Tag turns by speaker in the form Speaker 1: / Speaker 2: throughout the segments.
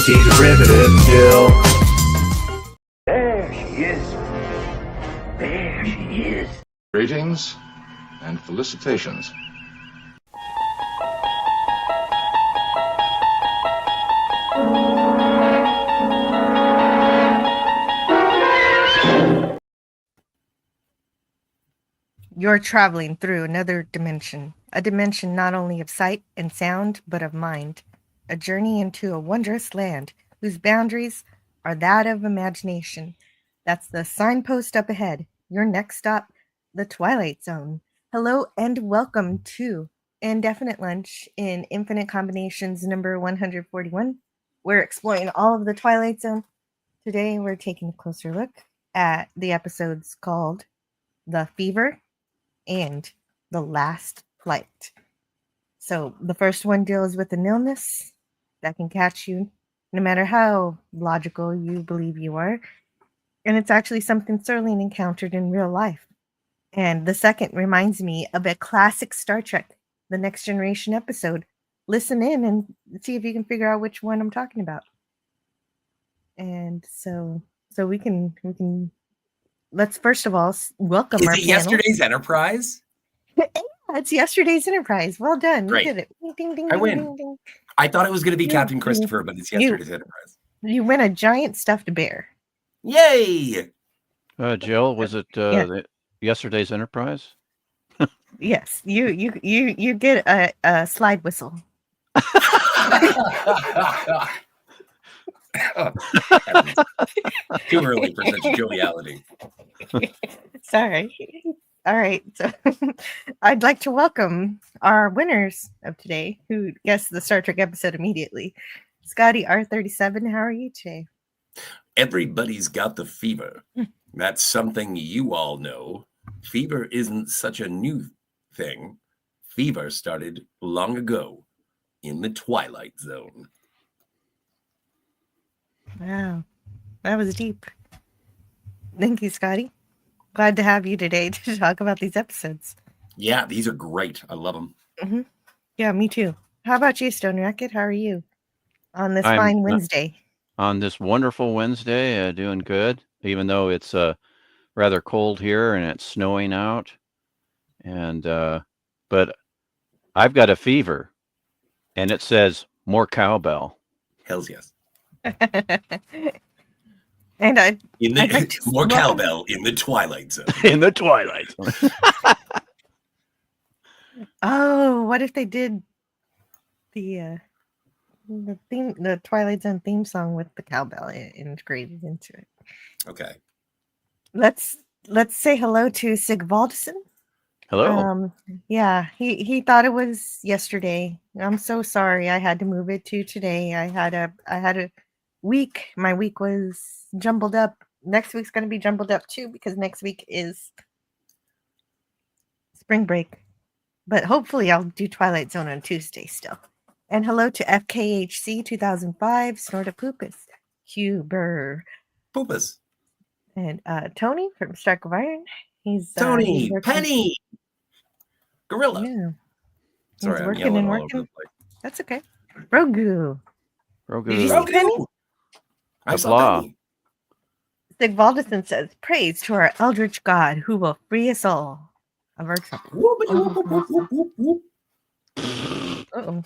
Speaker 1: She's a primitive Jill.
Speaker 2: There she is. There she is.
Speaker 3: Greetings and felicitations.
Speaker 4: You're traveling through another dimension, a dimension not only of sight and sound, but of mind, a journey into a wondrous land whose boundaries are that of imagination. That's the signpost up ahead. Your next stop, the Twilight Zone. Hello and welcome to Indefinite Lunch in Infinite Combinations number 141. We're exploring all of the Twilight Zone. Today we're taking a closer look at the episodes called The Fever and The Last Flight. So the first one deals with an illness that can catch you no matter how logical you believe you are. And it's actually something Sterling encountered in real life. And the second reminds me of a classic Star Trek, The Next Generation episode. Listen in and see if you can figure out which one I'm talking about. And so we can let's first of all welcome our panel.
Speaker 5: Yesterday's Enterprise?
Speaker 4: Yeah, it's Yesterday's Enterprise. Well done.
Speaker 5: Great.
Speaker 4: You did it. Ding, ding,
Speaker 5: I
Speaker 4: ding,
Speaker 5: win.
Speaker 4: ding, ding.
Speaker 5: I thought it was going to be
Speaker 4: You-
Speaker 5: Captain
Speaker 4: you-
Speaker 5: Christopher, but it's Yesterday's Enterprise.
Speaker 4: You win a giant stuffed bear.
Speaker 5: Yay!
Speaker 6: Jill, was it Yesterday's Enterprise?
Speaker 4: Yes, you get a slide whistle.
Speaker 5: Too early for such joviality.
Speaker 4: Sorry. All right. So I'd like to welcome our winners of today who guessed the Star Trek episode immediately. Scotty R37, how are you today?
Speaker 5: Everybody's got the fever. That's something you all know. Fever isn't such a new thing. Fever started long ago in the Twilight Zone.
Speaker 4: Wow. That was deep. Thank you, Scotty. Glad to have you today to talk about these episodes.
Speaker 5: Yeah, these are great. I love them.
Speaker 4: Mm-hmm. Yeah, me too. How about you, Stone Racket? How are you on this
Speaker 6: I'm
Speaker 4: fine Wednesday?
Speaker 6: On this wonderful Wednesday, doing good, even though it's rather cold here and it's snowing out. And but I've got a fever, and it says more cowbell.
Speaker 5: Hells yes.
Speaker 4: And
Speaker 5: I'd like to more cowbell in the Twilight Zone.
Speaker 6: In the Twilight Zone.
Speaker 4: Oh, what if they did the Twilight Zone theme song with the cowbell integrated into it?
Speaker 5: Okay.
Speaker 4: Let's say hello to Sigvaldson.
Speaker 6: Hello.
Speaker 4: Yeah, he thought it was yesterday. I'm so sorry. I had to move it to today. I had a week. My week was jumbled up. Next week's going to be jumbled up too because next week is spring break. But hopefully I'll do Twilight Zone on Tuesday still. And hello to FKHC 2005, Snorta Poopus, Huber.
Speaker 5: Poopus.
Speaker 4: And Tony from Stark of Iron. He's
Speaker 5: Tony,
Speaker 4: working.
Speaker 5: Penny, Gorilla.
Speaker 4: Yeah.
Speaker 5: Sorry,
Speaker 4: He's
Speaker 5: I'm
Speaker 4: working
Speaker 5: yelling
Speaker 4: and
Speaker 5: all over
Speaker 4: working.
Speaker 5: the place.
Speaker 4: That's okay. Rogu. Did you see
Speaker 5: Rogu.
Speaker 4: Penny?
Speaker 5: I saw Penny.
Speaker 4: Sigvaldson says, praise to our eldritch God who will free us all of our trouble. Uh-oh.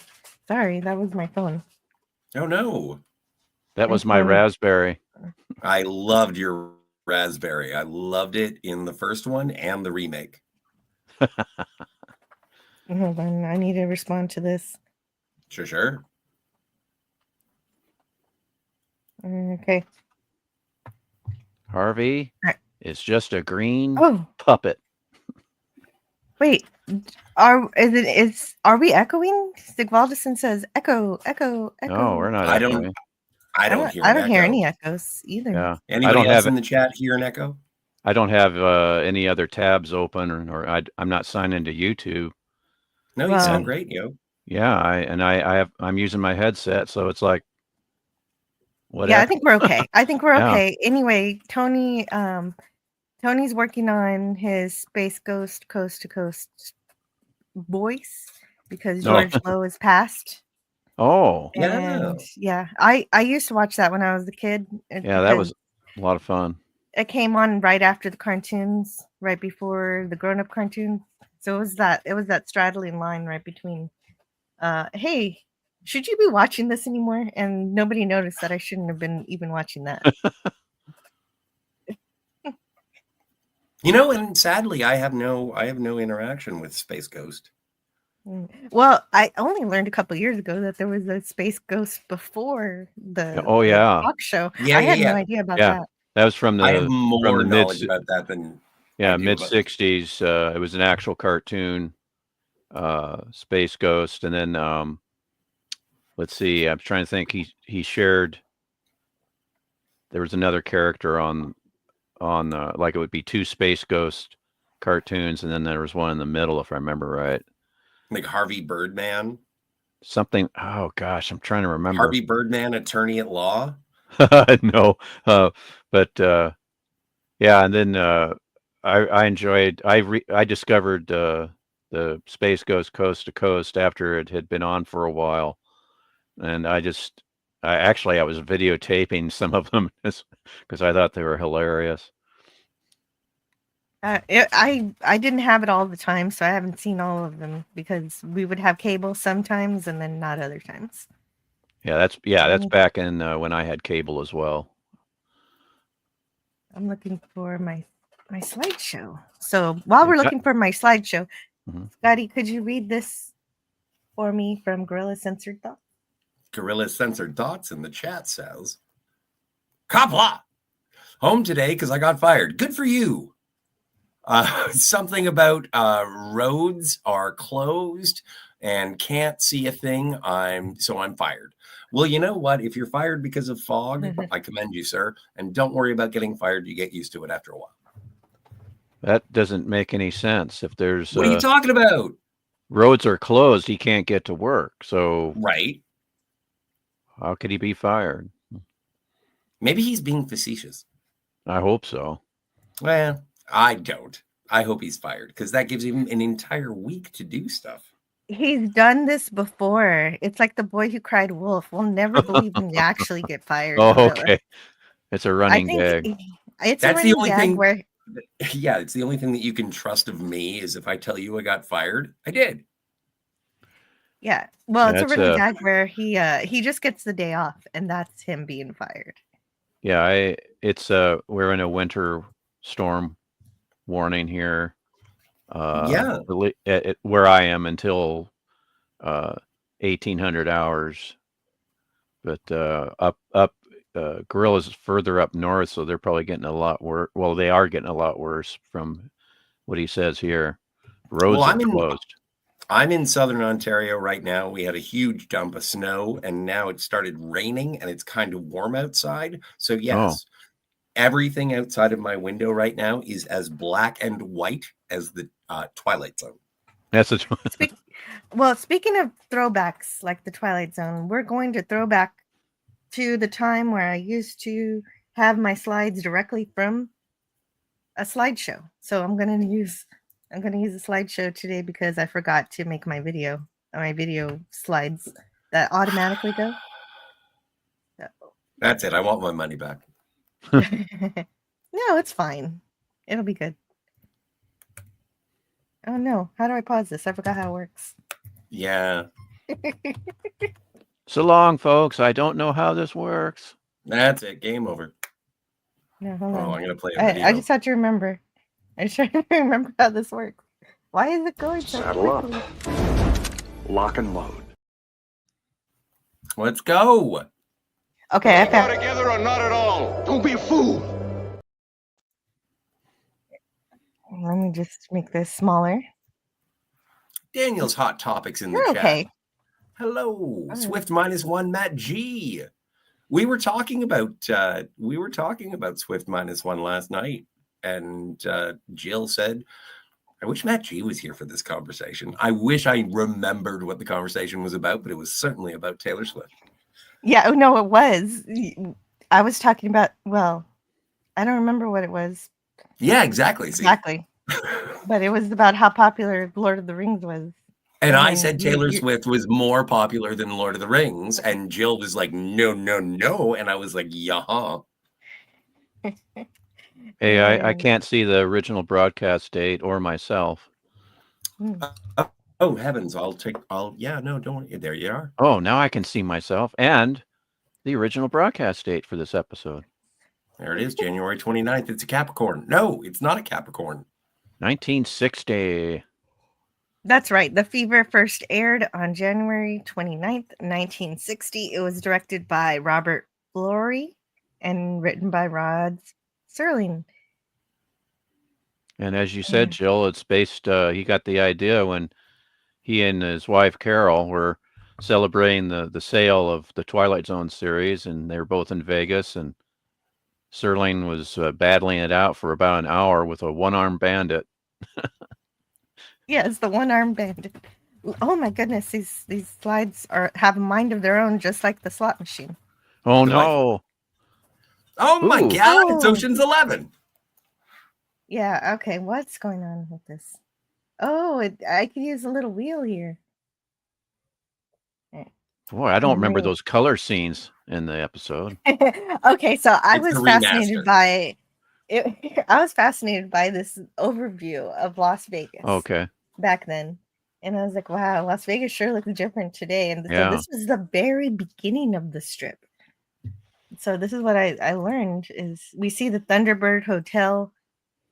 Speaker 4: Sorry, that was my phone.
Speaker 5: Oh no.
Speaker 6: That was my raspberry.
Speaker 5: I loved your raspberry. I loved it in the first one and the remake.
Speaker 4: Hold on, I need to respond to this.
Speaker 5: Sure.
Speaker 4: Okay.
Speaker 6: Harvey is just a green puppet.
Speaker 4: Wait, are we echoing? Sigvaldson says echo.
Speaker 6: No, we're not echoing.
Speaker 5: I don't hear.
Speaker 4: I don't hear any echoes either.
Speaker 6: Yeah.
Speaker 5: Anybody else in the chat hear an echo?
Speaker 6: I don't have any other tabs open, or I'm not signed into YouTube.
Speaker 5: No, you sound great, yo.
Speaker 6: Yeah, I'm using my headset, so it's like whatever.
Speaker 4: Yeah, I think we're okay. Okay. Anyway, Tony's working on his Space Ghost Coast to Coast voice because George Lowe is passed.
Speaker 6: Oh,
Speaker 5: Yeah.
Speaker 4: And yeah, I used to watch that when I was a kid
Speaker 6: yeah, that was a lot of fun.
Speaker 4: it came on right after the cartoons, right before the grown-up cartoons. So it was that straddling line right between hey, should you be watching this anymore? And nobody noticed that I shouldn't have been even watching that.
Speaker 5: And sadly, I have no interaction with Space Ghost.
Speaker 4: Well, I only learned a couple years ago that there was a Space Ghost before the talk show.
Speaker 5: Yeah,
Speaker 4: I had no idea about that.
Speaker 6: That was from
Speaker 5: I have
Speaker 6: the
Speaker 5: more knowledge about that than
Speaker 6: mid '60s. It was an actual cartoon, Space Ghost, and then let's see. I'm trying to think. He shared. There was another character on like it would be two Space Ghost cartoons, and then there was one in the middle, if I remember right.
Speaker 5: Like Harvey Birdman.
Speaker 6: Something. Oh gosh, I'm trying to remember.
Speaker 5: Harvey Birdman, attorney at law.
Speaker 6: No, but yeah, and then I enjoyed. I discovered the Space Ghost Coast to Coast after it had been on for a while, and I was videotaping some of them because I thought they were hilarious.
Speaker 4: I didn't have it all the time, so I haven't seen all of them because we would have cable sometimes and then not other times.
Speaker 6: Yeah, that's back in when I had cable as well.
Speaker 4: I'm looking for my slideshow. So while we're looking for my slideshow, Scotty, could you read this for me from Gorilla Censored Thoughts?
Speaker 5: Gorilla Censored Thoughts in the chat says, Kapla! Home today because I got fired. Good for you. Something about roads are closed and can't see a thing. I'm fired. Well, you know what? If you're fired because of fog, I commend you, sir. And don't worry about getting fired. You get used to it after a while.
Speaker 6: That doesn't make any sense. If there's
Speaker 5: what are you talking about?
Speaker 6: Roads are closed. He can't get to work. So
Speaker 5: right.
Speaker 6: How could he be fired?
Speaker 5: Maybe he's being facetious.
Speaker 6: I hope so.
Speaker 5: Well, I don't. I hope he's fired because that gives him an entire week to do stuff.
Speaker 4: He's done this before. It's like the boy who cried wolf. We'll never believe him to actually get fired.
Speaker 6: Oh, okay. It's a running gag.
Speaker 5: That's the only thing where... Yeah, it's the only thing that you can trust of me is if I tell you I got fired, I did.
Speaker 4: Yeah. Well, it's a running gag where he just gets the day off and that's him being fired.
Speaker 6: Yeah, we're in a winter storm warning here. Where I am until 1800 hours, but Gorilla's further up north, so they're probably getting a lot worse. Well, they are getting a lot worse from what he says here. Roads are closed.
Speaker 5: I'm in southern Ontario right now. We had a huge dump of snow, and now it started raining, and it's kind of warm outside. So yes, everything outside of my window right now is as black and white as the Twilight Zone.
Speaker 6: That's
Speaker 4: Well, speaking of throwbacks like the Twilight Zone, we're going to throw back to the time where I used to have my slides directly from a slideshow. So I'm going to use a slideshow today because I forgot to make my video slides that automatically go. So.
Speaker 5: That's it. I want my money back.
Speaker 4: No, it's fine. It'll be good. Oh no, how do I pause this? I forgot how it works.
Speaker 5: Yeah.
Speaker 6: So long, folks. I don't know how this works.
Speaker 5: That's it. Game over.
Speaker 4: No, hold on.
Speaker 5: I'm gonna play a video.
Speaker 4: I just have to remember. I just have to remember how this works. Why is it going so quickly?
Speaker 2: Up. Lock and load.
Speaker 5: Let's go.
Speaker 4: Okay, I found.
Speaker 2: Together or not at all. Don't be a fool.
Speaker 4: Let me just make this smaller.
Speaker 5: Daniel's hot topics in the chat.
Speaker 4: Okay.
Speaker 5: Hello, Swift -1, Matt G. We were talking about Swift -1 last night, and Jill said, "I wish Matt G was here for this conversation." I wish I remembered what the conversation was about, but it was certainly about Taylor Swift.
Speaker 4: Yeah, no, it was. I was talking about. Well, I don't remember what it was.
Speaker 5: Yeah, exactly.
Speaker 4: Exactly. But it was about how popular Lord of the Rings was.
Speaker 5: And I
Speaker 4: mean,
Speaker 5: said Taylor Swift was more popular than Lord of the Rings, and Jill was like, no, no, no. And I was like, yeah.
Speaker 6: Hey, I
Speaker 4: and
Speaker 6: can't see the original broadcast date or myself.
Speaker 5: Oh, heavens. Yeah, no, don't worry. There you are.
Speaker 6: Oh, now I can see myself and the original broadcast date for this episode.
Speaker 5: There it is, January 29th. It's a Capricorn. No, it's not a Capricorn.
Speaker 6: 1960.
Speaker 4: That's right. The Fever first aired on January 29th, 1960. It was directed by Robert Florey and written by Rod Serling.
Speaker 6: And as you said, Jill, it's based, he got the idea when he and his wife, Carol, were celebrating the sale of the Twilight Zone series, and they were both in Vegas, and Serling was battling it out for about an hour with a one-armed bandit.
Speaker 4: Yes, the one-armed bandit. Oh my goodness, these slides have a mind of their own, just like the slot machine.
Speaker 6: Oh no!
Speaker 5: Oh my God! It's Ocean's 11.
Speaker 4: Yeah. Okay. What's going on with this? Oh, I could use a little wheel here.
Speaker 6: Boy, I don't remember those color scenes in the episode.
Speaker 4: Okay, so I
Speaker 5: It's
Speaker 4: was
Speaker 5: the
Speaker 4: fascinated
Speaker 5: remaster.
Speaker 4: by it. I was fascinated by this overview of Las Vegas.
Speaker 6: Okay.
Speaker 4: Back then, and I was like, wow, Las Vegas sure looks different today. And
Speaker 6: Yeah.
Speaker 4: so this was the very beginning of the strip. So this is what I learned is we see the Thunderbird Hotel,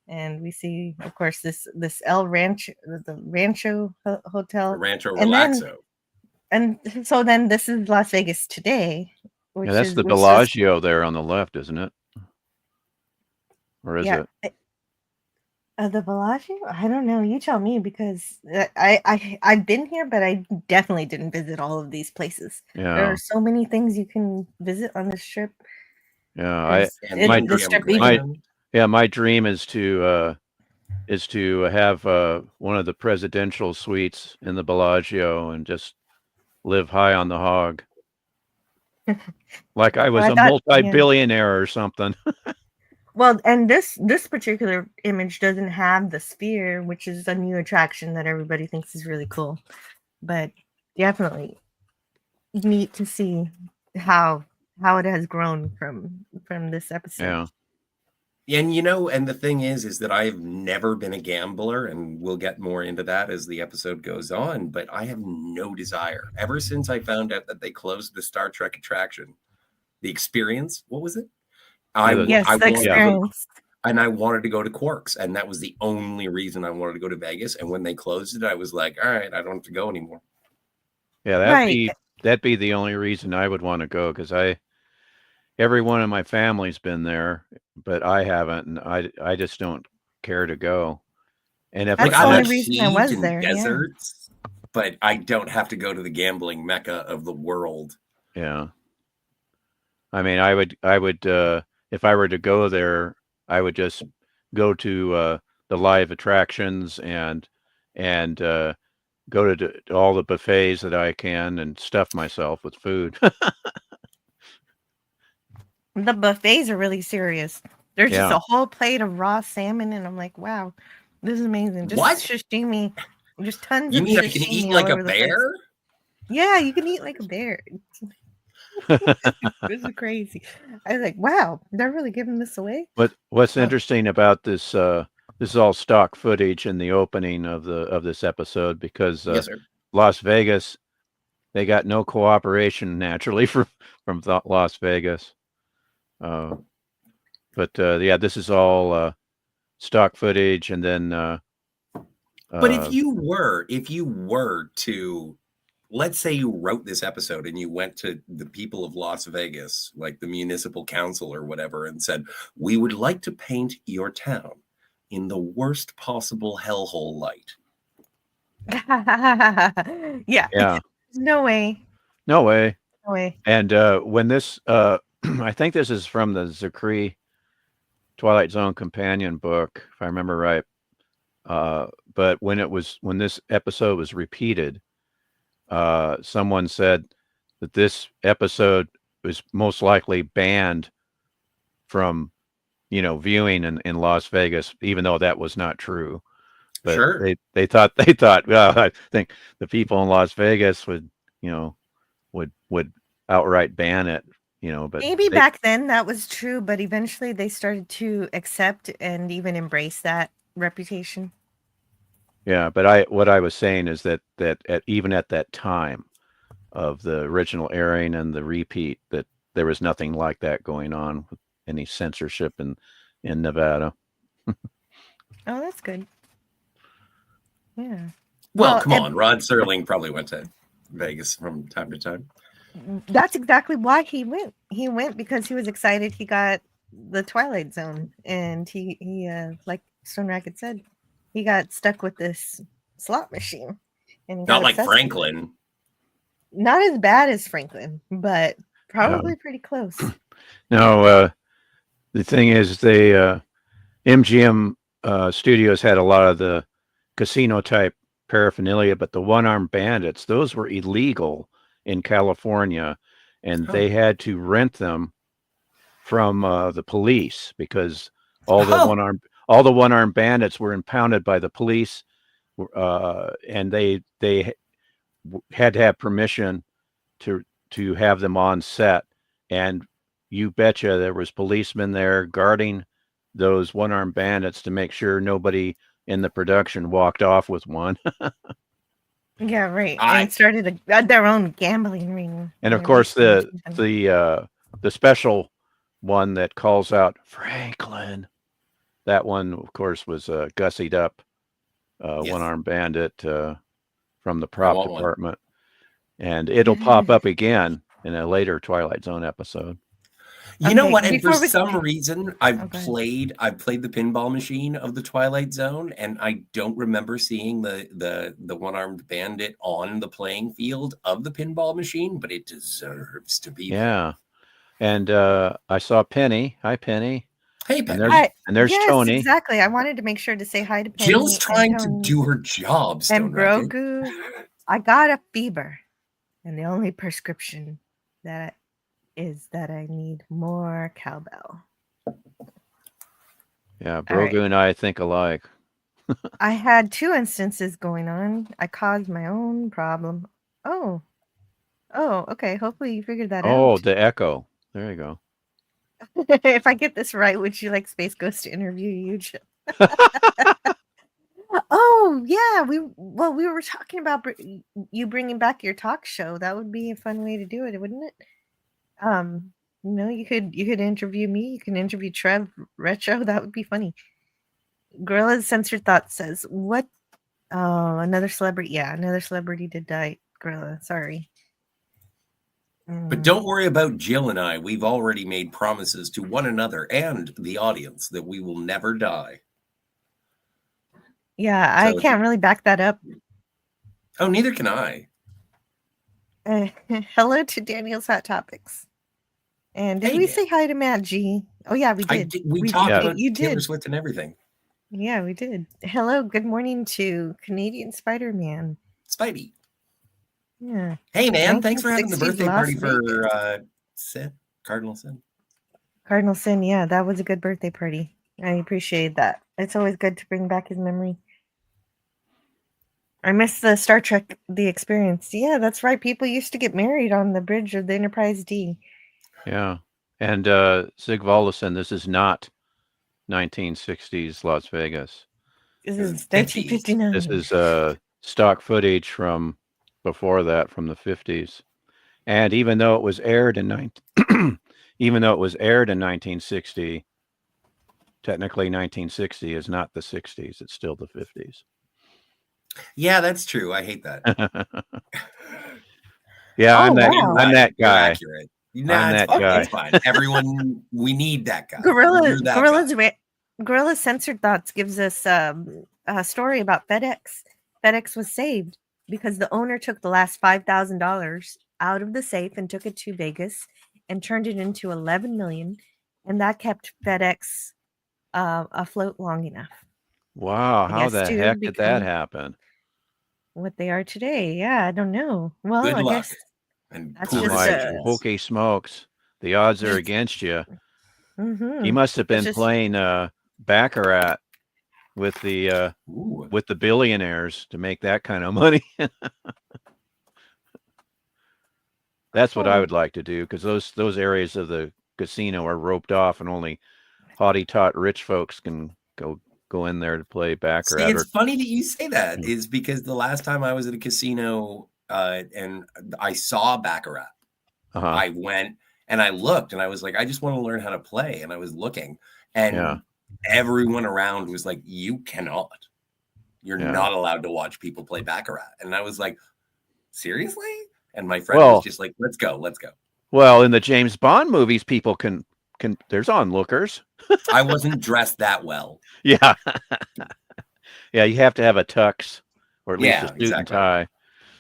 Speaker 4: and we see, of course, this El Rancho, the Rancho Hotel,
Speaker 5: The Rancho
Speaker 4: and
Speaker 5: Relaxo.
Speaker 4: and so then this is Las Vegas today.
Speaker 6: Yeah, that's the Bellagio there on the left, isn't it? Or is it?
Speaker 4: The Bellagio? I don't know. You tell me, because I've been here, but I definitely didn't visit all of these places.
Speaker 6: Yeah.
Speaker 4: There are so many things you can visit on the strip.
Speaker 6: Yeah, my dream is to have one of the presidential suites in the Bellagio and just live high on the hog, like I was a multi-billionaire or something.
Speaker 4: Well, and this particular image doesn't have the sphere, which is a new attraction that everybody thinks is really cool. But definitely neat to see how it has grown from this episode.
Speaker 6: Yeah.
Speaker 5: And and the thing is that I've never been a gambler, and we'll get more into that as the episode goes on, but I have no desire. Ever since I found out that they closed the Star Trek attraction, the Experience, what was it?
Speaker 4: Experience.
Speaker 5: And I wanted to go to Quarks, and that was the only reason I wanted to go to Vegas. And when they closed it, I was like, all right, I don't have to go anymore.
Speaker 6: Yeah, that'd be the only reason I would want to go, because everyone in my family's been there, but I haven't, and I just don't care to go. And if
Speaker 4: that's the only reason I was there.
Speaker 5: Deserts, but I don't have to go to the gambling mecca of the world.
Speaker 6: Yeah. I mean, I would if I were to go there, I would just go to the live attractions and go to all the buffets that I can and stuff myself with food.
Speaker 4: The buffets are really serious. There's just a whole plate of raw salmon, and I'm like, wow, this is amazing. Just sashimi, just tons of sashimi.
Speaker 5: You mean I can eat like a bear?
Speaker 4: Yeah, you can eat like a bear. This is crazy. I was like, wow, they're really giving this away.
Speaker 6: But what's interesting about this this is all stock footage in the opening of this episode, because Las Vegas, they got no cooperation naturally from Las Vegas. But this is all stock footage, and then
Speaker 5: but if you were to, let's say you wrote this episode and you went to the people of Las Vegas, like the municipal council or whatever, and said, we would like to paint your town in the worst possible hellhole light.
Speaker 4: Yeah. No way.
Speaker 6: And when this I think this is from the Zachary Twilight Zone companion book, if I remember right. But when this episode was repeated, someone said that this episode was most likely banned from, viewing in Las Vegas, even though that was not true. But
Speaker 5: Sure.
Speaker 6: they thought well, I think the people in Las Vegas would would outright ban it, but
Speaker 4: Maybe
Speaker 6: they
Speaker 4: back then that was true, but eventually they started to accept and even embrace that reputation.
Speaker 6: yeah, but what I was saying is that even at that time of the original airing and the repeat, that there was nothing like that going on with any censorship in Nevada.
Speaker 4: Oh, that's good. Yeah.
Speaker 5: Well, come on. Rod Serling probably went to Vegas from time to time.
Speaker 4: That's exactly why he went. He went because he was excited. He got the Twilight Zone, and he like Stone Racket said, he got stuck with this slot machine, and he got
Speaker 5: Not like
Speaker 4: obsessed with it.
Speaker 5: Franklin.
Speaker 4: Not as bad as Franklin, but probably pretty close.
Speaker 6: No, the thing is, they MGM Studios had a lot of the casino type paraphernalia, but the one-armed bandits, those were illegal in California, and they had to rent them from the police because all the one-armed bandits were impounded by the police, and they had to have permission to have them on set. And you betcha there was policemen there guarding those one-armed bandits to make sure nobody in the production walked off with one.
Speaker 4: Yeah, right. And started their own gambling ring.
Speaker 6: And of course, the special one that calls out Franklin, that one, of course, was gussied up one-armed bandit from the prop department. And it'll pop up again in a later Twilight Zone episode.
Speaker 5: You know what? And for some reason, I've played the pinball machine of the Twilight Zone, and I don't remember seeing the one-armed bandit on the playing field of the pinball machine, but it deserves to be.
Speaker 6: Yeah, and I saw Penny. Hi, Penny.
Speaker 5: Hey, Penny.
Speaker 6: And there's Tony.
Speaker 4: Exactly. I wanted to make sure to say hi to Penny.
Speaker 5: Jill's trying to do her job.
Speaker 4: And Grogu, I got a fever, and the only prescription that is that I need more cowbell.
Speaker 6: Yeah, Grogu and I think alike.
Speaker 4: I had 2 instances going on. I caused my own problem. Oh, okay. Hopefully you figured that out.
Speaker 6: Oh, the echo. There you go.
Speaker 4: If I get this right, would you like Space Ghost to interview you, Jill? Oh, yeah. We were talking about you bringing back your talk show. That would be a fun way to do it, wouldn't it? You could interview me. You can interview Trev Retro. That would be funny. Gorilla's Censored Thoughts says, "What? Oh, another celebrity. Yeah, another celebrity did die. Gorilla, sorry."
Speaker 5: But don't worry about Jill and I. We've already made promises to one another and the audience that we will never die.
Speaker 4: Yeah, I can't really back that up.
Speaker 5: Oh, neither can I.
Speaker 4: Hello to Daniel's Hot Topics. And did we say hi to Matt G? Oh, yeah, we did.
Speaker 5: We talked about Taylor Swift and everything.
Speaker 4: Yeah, we did. Hello, good morning to Canadian Spider-Man.
Speaker 5: Spidey.
Speaker 4: Yeah.
Speaker 5: Hey, man, thanks for having the birthday party for Sin, Cardinal Sin.
Speaker 4: Cardinal Sin, yeah, that was a good birthday party. I appreciate that. It's always good to bring back his memory. I miss the Star Trek, The Experience. Yeah, that's right. People used to get married on the bridge of the Enterprise D.
Speaker 6: Yeah. And Sig Volleson, this is not 1960s Las Vegas.
Speaker 4: This is 1959.
Speaker 6: This is stock footage from before that, from the 50s. And even though it was aired in 1960, technically 1960 is not the 60s. It's still the 50s.
Speaker 5: Yeah, that's true. I hate that.
Speaker 6: Yeah, I'm that guy.
Speaker 5: Nah, it's fine. It's fine. Everyone, we need that guy.
Speaker 4: Gorilla's Censored Thoughts gives us a story about FedEx. FedEx was saved because the owner took the last $5,000 out of the safe and took it to Vegas and turned it into $11 million, and that kept FedEx afloat long enough.
Speaker 6: Wow, how the heck did that happen?
Speaker 4: What they are today? Yeah, I don't know. Well,
Speaker 5: good
Speaker 4: I
Speaker 5: luck.
Speaker 4: guess
Speaker 5: And
Speaker 4: that's
Speaker 6: just hokey smokes. The odds are against you.
Speaker 4: Mm-hmm.
Speaker 6: He must have been playing Baccarat with the
Speaker 5: Ooh.
Speaker 6: billionaires to make that kind of money. That's what I would like to do, because those areas of the casino are roped off, and only haughty-tot rich folks can go in there to play baccarat.
Speaker 5: See, it's funny that you say that,
Speaker 6: Yeah.
Speaker 5: is because the last time I was at a casino and I saw baccarat, I went and I looked and I was like, I just want to learn how to play. And I was looking, and everyone around was like, you cannot. You're not allowed to watch people play baccarat. And I was like, seriously? And my friend was just like, let's go.
Speaker 6: Well, in the James Bond movies, people can there's onlookers.
Speaker 5: I wasn't dressed that well.
Speaker 6: Yeah. Yeah, you have to have a tux, or at least a suit
Speaker 5: exactly.
Speaker 6: and tie.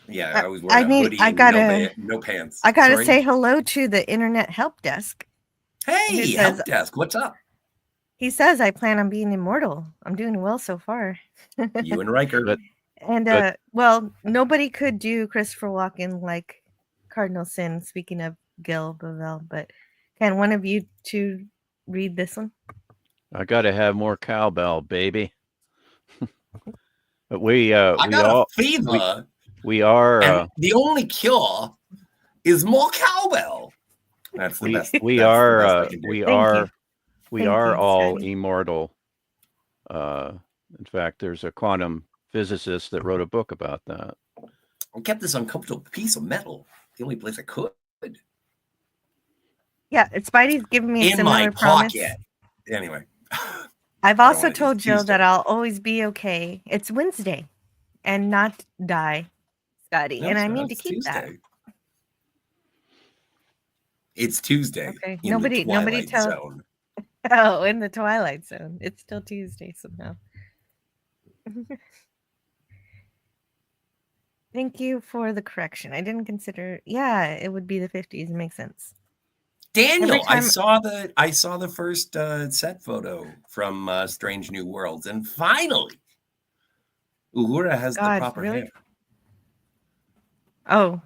Speaker 5: Yeah, I was wearing a hoodie and no pants.
Speaker 4: I gotta say hello to the internet help desk.
Speaker 5: Hey, help desk, what's up?
Speaker 4: He says, I plan on being immortal. I'm doing well so far.
Speaker 5: You and Riker.
Speaker 4: And well, nobody could do Christopher Walken like Cardinal Sin, speaking of Gil Bovell, but can one of you two read this one?
Speaker 6: I gotta have more cowbell, baby. But we
Speaker 5: I got
Speaker 6: all,
Speaker 5: a fever.
Speaker 6: We are
Speaker 5: and the only cure is more cowbell. That's the best.
Speaker 6: We are all immortal. In fact, there's a quantum physicist that wrote a book about that.
Speaker 5: I kept this uncomfortable piece of metal. The only place I could.
Speaker 4: Yeah, Spidey's giving me a
Speaker 5: in
Speaker 4: similar
Speaker 5: my
Speaker 4: promise.
Speaker 5: pocket. Anyway,
Speaker 4: I've also told Jill that I'll always be okay. It's Wednesday, and not die, Scotty. And I mean to keep
Speaker 5: Tuesday.
Speaker 4: that.
Speaker 5: It's Tuesday.
Speaker 4: Okay.
Speaker 5: In
Speaker 4: Nobody
Speaker 5: the
Speaker 4: zone. Oh, in the Twilight Zone. It's still Tuesday somehow. Thank you for the correction. I didn't consider. Yeah, it would be the 50s. It makes sense.
Speaker 5: Daniel, I saw the first set photo from Strange New Worlds, and finally, Uhura has the proper hair.
Speaker 4: Oh,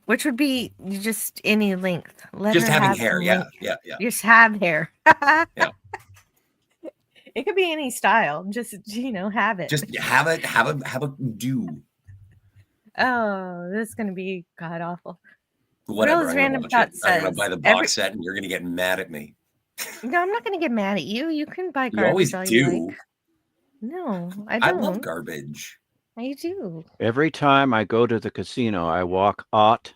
Speaker 4: which would be just any length.
Speaker 5: Just having hair, yeah.
Speaker 4: Just have hair.
Speaker 5: Yeah.
Speaker 4: It could be any style. Just have it.
Speaker 5: Just have a do.
Speaker 4: Oh, this is gonna be god awful.
Speaker 5: Whatever. I'm gonna buy the box set, and you're gonna get mad at me.
Speaker 4: No, I'm not gonna get mad at you. You can buy garbage.
Speaker 5: You always
Speaker 4: all
Speaker 5: do.
Speaker 4: You like. No, I don't.
Speaker 5: I love garbage.
Speaker 4: I do.
Speaker 6: Every time I go to the casino, I walk out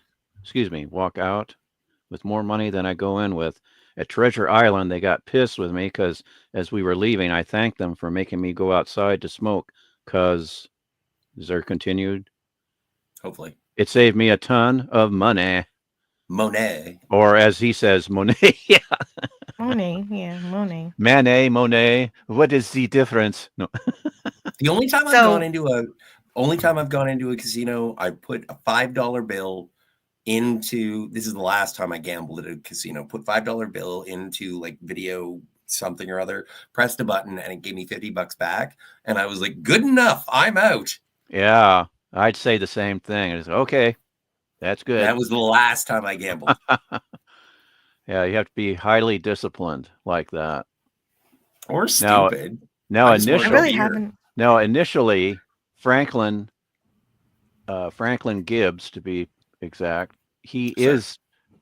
Speaker 6: with more money than I go in with. At Treasure Island, they got pissed with me because as we were leaving, I thanked them for making me go outside to smoke because, is there continued?
Speaker 5: Hopefully.
Speaker 6: It saved me a ton of money.
Speaker 5: Monet.
Speaker 6: Or as he says, Monet. Yeah.
Speaker 4: Monet, yeah, Monet.
Speaker 6: Monet. What is the difference? No.
Speaker 5: The only time I've gone into a casino, I put a $5 bill into, this is the last time I gambled at a casino, put $5 bill into like video something or other, pressed a button, and it gave me $50 back. And I was like, good enough, I'm out.
Speaker 6: Yeah, I'd say the same thing. It's okay. That's good.
Speaker 5: That was the last time I gambled.
Speaker 6: Yeah, you have to be highly disciplined like that.
Speaker 5: Or stupid.
Speaker 6: Now initially, Franklin Gibbs, to be exact, he is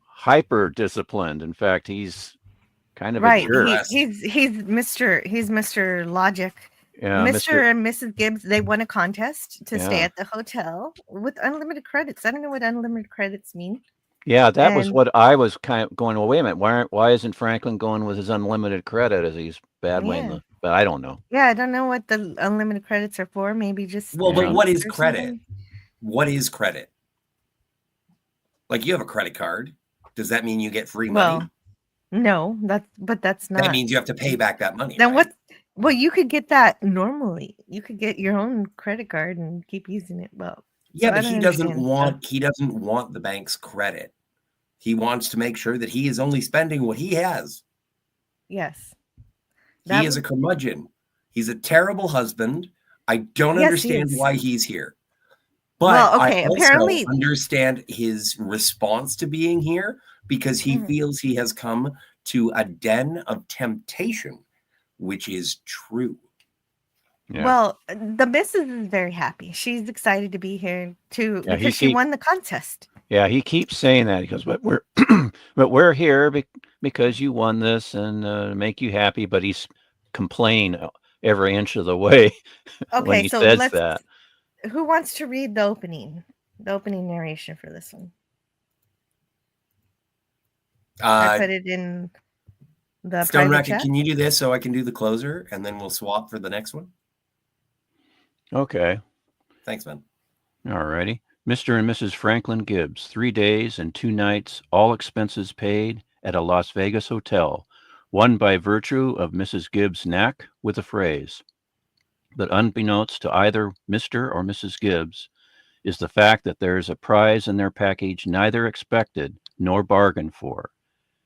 Speaker 6: hyper disciplined. In fact, he's kind of a jerk.
Speaker 4: He's Mr. Logic.
Speaker 6: Yeah,
Speaker 4: Mr. and Mrs. Gibbs, they won a contest to stay at the hotel with unlimited credits. I don't know what unlimited credits mean.
Speaker 6: Yeah, that was what I was kind of going, well, wait a minute, why isn't Franklin going with his unlimited credit as he's badwaying but I don't know.
Speaker 4: Yeah, I don't know what the unlimited credits are for. Maybe just
Speaker 5: but what is credit? Something? What is credit? Like, you have a credit card. Does that mean you get free money?
Speaker 4: No, that's not.
Speaker 5: That means you have to pay back that money.
Speaker 4: Then
Speaker 5: right?
Speaker 4: Well, you could get that normally. You could get your own credit card and keep using it. Well,
Speaker 5: yeah, but he doesn't want the bank's credit. He wants to make sure that he is only spending what he has.
Speaker 4: Yes.
Speaker 5: He is a curmudgeon. He's a terrible husband. I don't understand why he's here. But I also understand his response to being here because he feels he has come to a den of temptation which is true.
Speaker 6: Yeah.
Speaker 4: Well, the missus is very happy. She's excited to be here too
Speaker 6: Yeah,
Speaker 4: because she won the contest.
Speaker 6: Yeah, he keeps saying that. He goes, "But we're, but we're here because you won this and make you happy." But he's complaining every inch of the way when
Speaker 4: Okay,
Speaker 6: he
Speaker 4: so
Speaker 6: says that.
Speaker 4: who wants to read the opening narration for this one? I put it in the
Speaker 5: Stone
Speaker 4: private
Speaker 5: Racket,
Speaker 4: chat.
Speaker 5: can you do this so I can do the closer and then we'll swap for the next one?
Speaker 6: Okay.
Speaker 5: Thanks, man.
Speaker 6: All righty. Mr. and Mrs. Franklin Gibbs, 3 days and 2 nights, all expenses paid at a Las Vegas hotel, won by virtue of Mrs. Gibbs' knack with the phrase. But unbeknownst to either Mr. or Mrs. Gibbs is the fact that there is a prize in their package neither expected nor bargained for.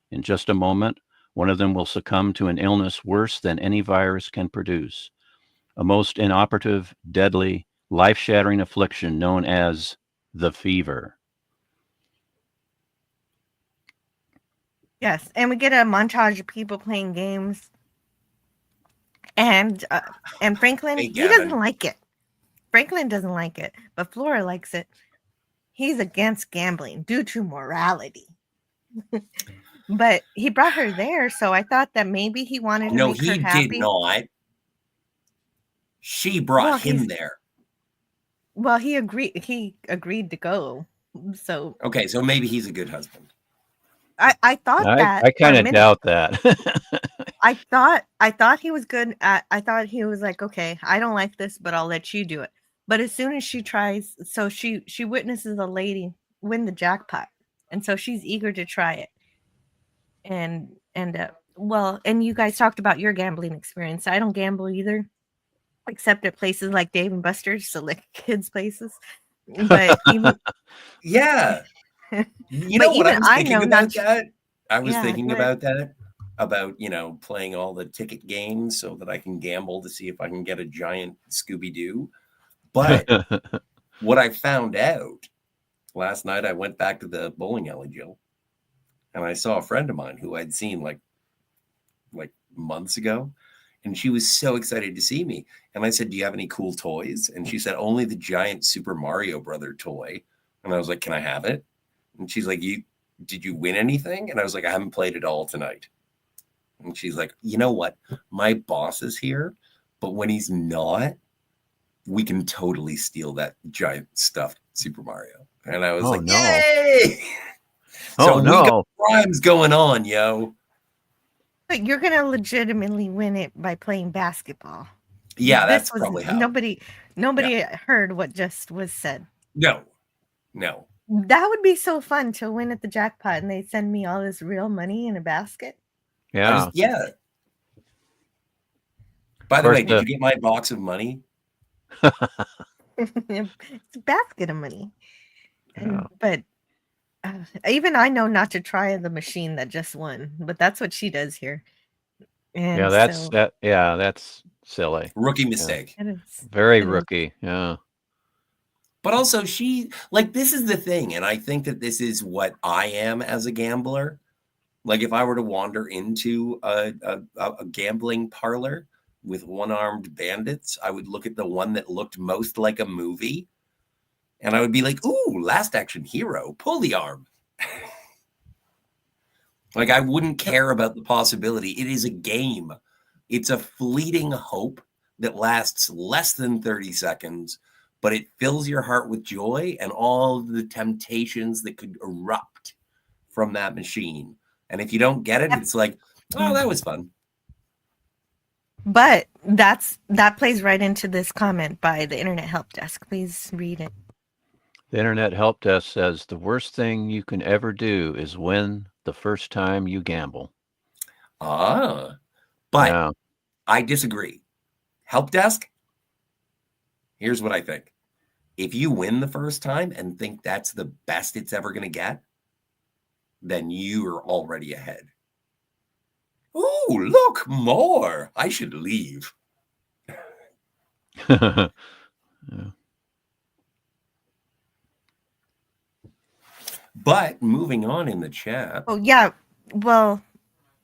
Speaker 6: In just a moment, one of them will succumb to an illness worse than any virus can produce, a most inoperative, deadly, life-shattering affliction known as the fever.
Speaker 4: Yes, and we get a montage of people playing games, and Franklin,
Speaker 5: Hey,
Speaker 4: he
Speaker 5: Gavin.
Speaker 4: doesn't like it. Franklin doesn't like it, but Flora likes it. He's against gambling due to morality. But he brought her there, so I thought that maybe he wanted to
Speaker 5: No,
Speaker 4: make her
Speaker 5: he
Speaker 4: happy.
Speaker 5: did not. She brought him there.
Speaker 4: Well, he agreed to go. So
Speaker 5: Okay, so maybe he's a good husband.
Speaker 4: I thought that
Speaker 6: I kind
Speaker 4: for a
Speaker 6: of
Speaker 4: minute.
Speaker 6: doubt that.
Speaker 4: I thought he was good. I thought he was like, okay, I don't like this, but I'll let you do it. But as soon as she tries, so she witnesses a lady win the jackpot, and so she's eager to try it. And well, and you guys talked about your gambling experience. I don't gamble either, except at places like Dave and Buster's, so like kids' places. But even
Speaker 5: Yeah. You know what I was thinking about that? I was thinking about that, about, playing all the ticket games so that I can gamble to see if I can get a giant Scooby-Doo. But what I found out last night, I went back to the bowling alley, Jill, and I saw a friend of mine who I'd seen like months ago, and she was so excited to see me. And I said, "Do you have any cool toys?" And she said, "Only the giant Super Mario Brother toy." And I was like, "Can I have it?" And she's like, "Did you win anything?" And I was like, "I haven't played it all tonight." And she's like, "You know what? My boss is here, but when he's not, we can totally steal that giant stuffed Super Mario." And I was like,
Speaker 6: no.
Speaker 5: "Yay!"
Speaker 6: Oh,
Speaker 5: we
Speaker 6: no.
Speaker 5: got crimes going on, yo.
Speaker 4: But you're gonna legitimately win it by playing basketball.
Speaker 5: Yeah, that's probably how.
Speaker 4: Nobody heard what just was said.
Speaker 5: No.
Speaker 4: That would be so fun to win at the jackpot and they send me all this real money in a basket.
Speaker 6: Yeah.
Speaker 5: Yeah. By the way, did you get my box of money?
Speaker 4: It's a basket of money.
Speaker 6: Yeah.
Speaker 4: But even I know not to try the machine that just won, but that's what she does here. And
Speaker 6: yeah, that's silly.
Speaker 5: Rookie mistake.
Speaker 4: Yeah,
Speaker 6: Very rookie. Yeah.
Speaker 5: But also this is the thing. And I think that this is what I am as a gambler. Like if I were to wander into a gambling parlor with one-armed bandits, I would look at the one that looked most like a movie. And I would be like, "Ooh, Last Action Hero, pull the arm." Like I wouldn't care about the possibility. It is a game. It's a fleeting hope that lasts less than 30 seconds, but it fills your heart with joy and all the temptations that could erupt from that machine. And if you don't get it, it's like, "Oh, that was fun."
Speaker 4: But that plays right into this comment by the Internet Help Desk. Please read it.
Speaker 6: The Internet Help Desk says the worst thing you can ever do is win the first time you gamble.
Speaker 5: But
Speaker 6: yeah.
Speaker 5: I disagree. Help Desk, here's what I think. If you win the first time and think that's the best it's ever going to get, then you are already ahead. Ooh, look, more. I should leave.
Speaker 6: Yeah.
Speaker 5: But moving on in the chat.
Speaker 4: Oh, yeah. Well,